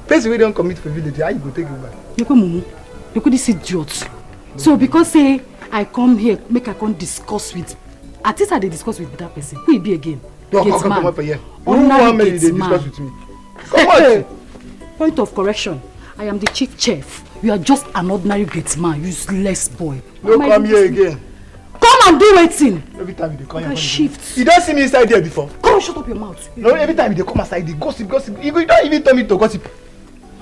Person we don't commit for village, how you go take you back? You could this idiot. So because say I come here, make I come discuss with. At least I discuss with that person. Who will be again? Come up for here. Ordinary They discuss with me. Come on. Point of correction. I am the chief chef. You are just an ordinary gate man, useless boy. No come here again. Come and do waiting. Every time you come here. Shift. You don't see me inside there before. Come shut up your mouth. No, every time you come outside, they gossip. You don't even tell me to gossip.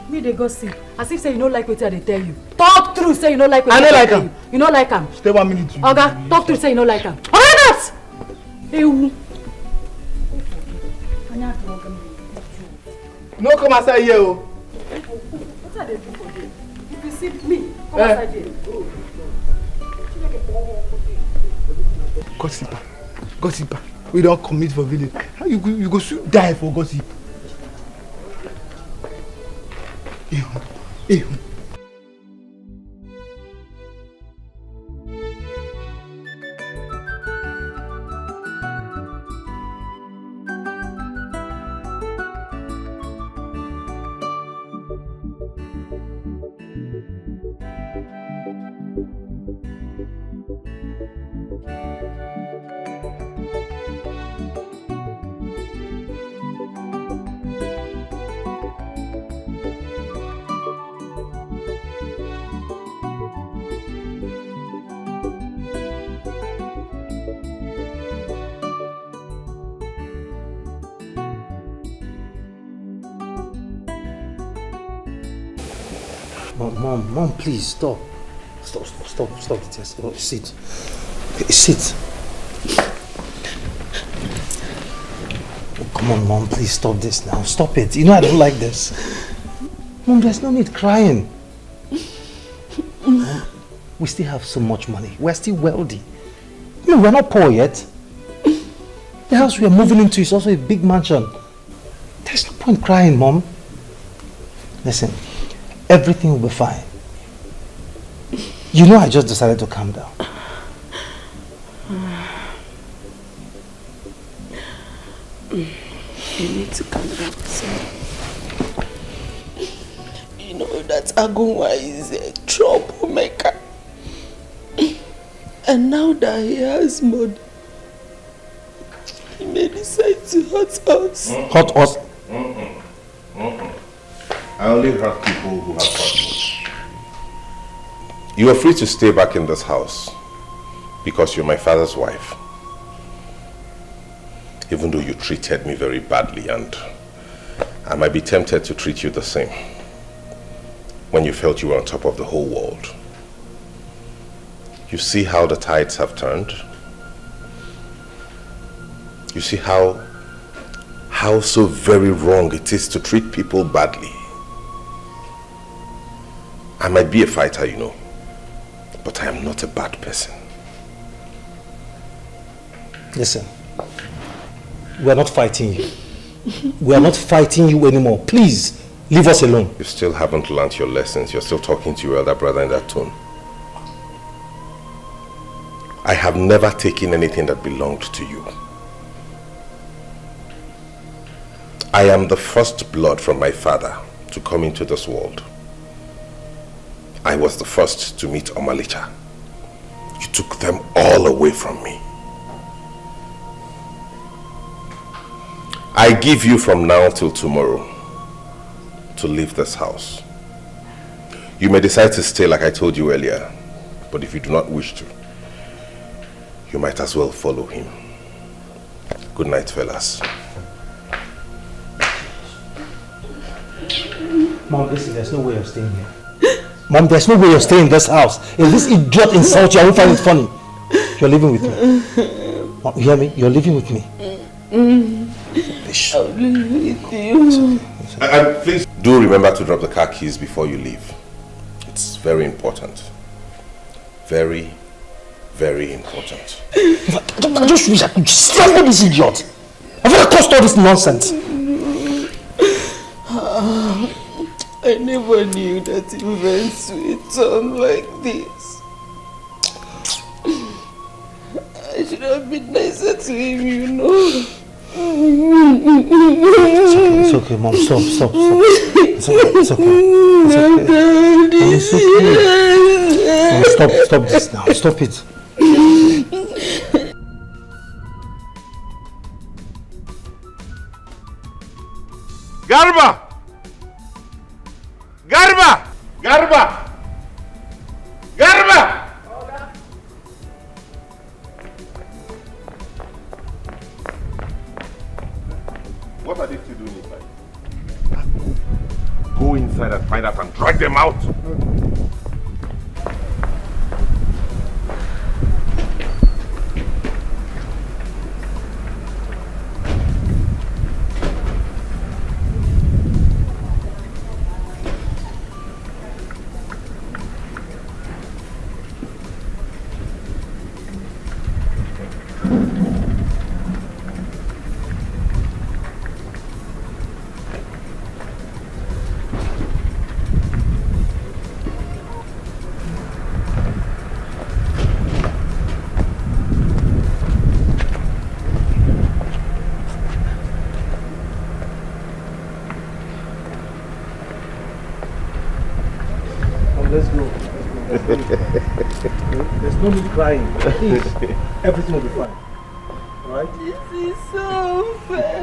Me they gossip. As if say you don't like what they tell you. Talk through, say you don't like what I they don't tell like you. You don't like him. Stay 1 minute. Oga, talk through, say you don't like him. Alright! Ewu. No come outside here. What are they doing for you? If you see me, come outside here. Gossiper. We don't commit for village. How you go soon die for gossip? Ew. Mom, please stop. Stop the test. Oh, sit. Sit. Oh, come on, Mom, please stop this now. Stop it. You know I don't like this. Mom, there's no need crying. Mom, we still have so much money. We're still wealthy. You know, we're not poor yet. The house we are moving into is also a big mansion. There's no point crying, Mom. Listen, everything will be fine. You know I just decided to calm down. You need to calm down, son. You know that Agunwa is a troublemaker. And now that he has money, he may decide to hurt us. Hurt us? I only hurt people who have hurt me. You are free to stay back in this house because you're my father's wife. Even though you treated me very badly, and I might be tempted to treat you the same when you felt you were on top of the whole world. You see how the tides have turned? You see how so very wrong it is to treat people badly. I might be a fighter, you know, but I am not a bad person. Listen, we are not fighting you. We are not fighting you anymore. Please, leave us alone. You still haven't learned your lessons. You're still talking to your elder brother in that tone. I have never taken anything that belonged to you. I am the first blood from my father to come into this world. I was the first to meet Omalicha. You took them all away from me. I give you from now till tomorrow to leave this house. You may decide to stay like I told you earlier, but if you do not wish to, you might as well follow him. Good night, fellas. Mom, listen, there's no way of staying here. Mom, there's no way of staying in this house. If this idiot insults you, I won't find it funny. You're living with me. Mom, you hear me? You're living with me. I'll live with you. And please do remember to drop the car keys before you leave. It's very important. Very, very important. I just wish I could slap this idiot. I've never caused all this nonsense. I never knew that events would turn like this. I should have been nicer to him, you know. It's okay, Mom. Stop. It's okay. It's okay. Mom, stop this now. Stop it. Garba! What are they still doing inside? Go inside and find out and drag them out. Let's go. There's no need crying. Please. Everything will be fine. Alright? This is so unfair.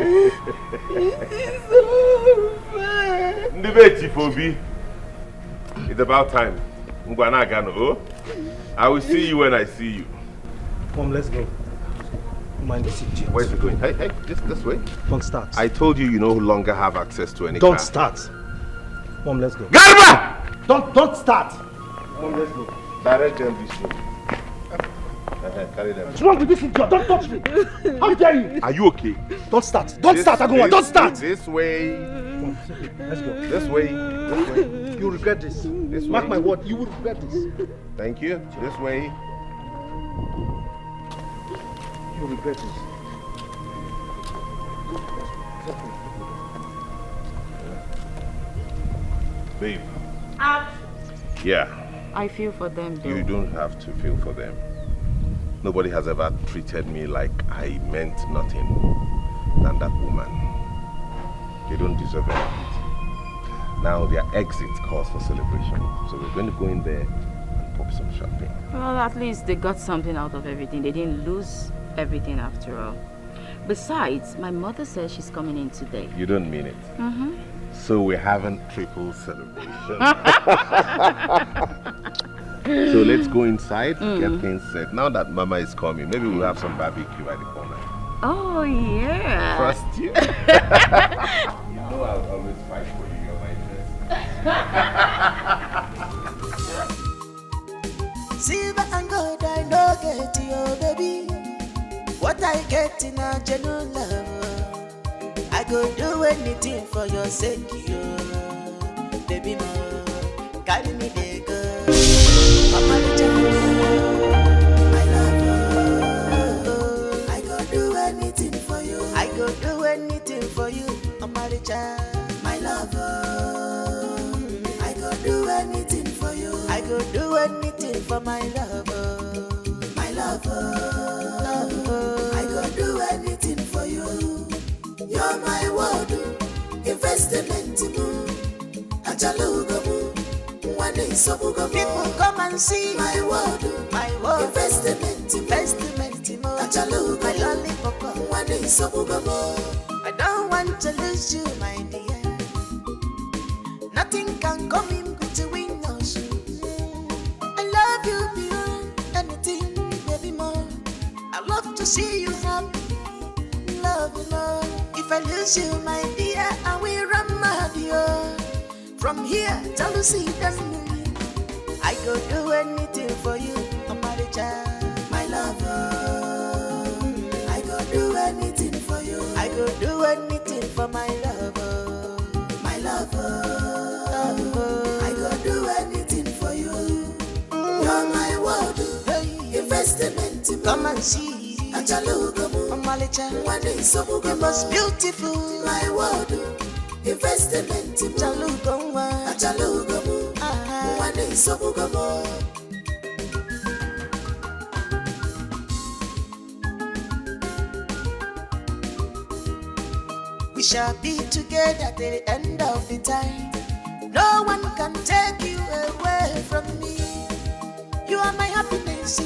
This is so unfair. Ndebe Fobi. It's about time. I will see you when I see you. Mom, let's go. Mind the seat. Where's it going? Hey, this way. Don't start. I told you you no longer have access to any Don't car. start. Mom, let's go. Garba! Don't start. Mom, let's go. Direct them this way. Carry them. What's wrong with this idiot? Don't touch me. How dare you? Are you okay? Don't start. Don't start, Agumwa. Don't start. This way. Let's go. This way. This way. You'll regret this. This way. Mark my word, you will regret this. Thank you. This way. You'll regret this. Babe. Yeah. I feel for them though. You don't have to feel for them. Nobody has ever treated me like I meant nothing than that woman. They don't deserve anything. Now their exit calls for celebration. So we're going to go in there and pop some champagne. Well, at least they got something out of everything. They didn't lose everything after all. Besides, my mother says she's coming in today. You don't mean it. Mm-hmm. So we're having triple celebration. So let's go inside, get things set. Now that Mama is coming, maybe we'll have some barbecue at the corner. Oh, yeah. Trust you. You know I'll always fight for you. You're my best. Silver and gold I no get you, baby. What I get in a genuine love, I go do anything for your sake, you. Baby, no, carry me there, go. Mama, my love, I go do anything for you. I go do anything for you, Mama, my love. I go do anything for you. I go do anything for my lover, my lover. I go do anything for you. You're my world. People come and see my world, investment, my lollipop. I don't want to lose you, my dear. Nothing can come in between us. I love you beyond anything, baby more. I love to see you happy, love you more. If I lose you, my dear, I will run mad, yo. From here, jealousy doesn't mean I go do anything for you, my lover. I go do anything for you. I go do anything for my lover, my lover. I go do anything for you. You're my world, investment. Come and see. The most beautiful, my world, investment. We shall be together till the end of the time. No one can take you away from me. You are my happiness.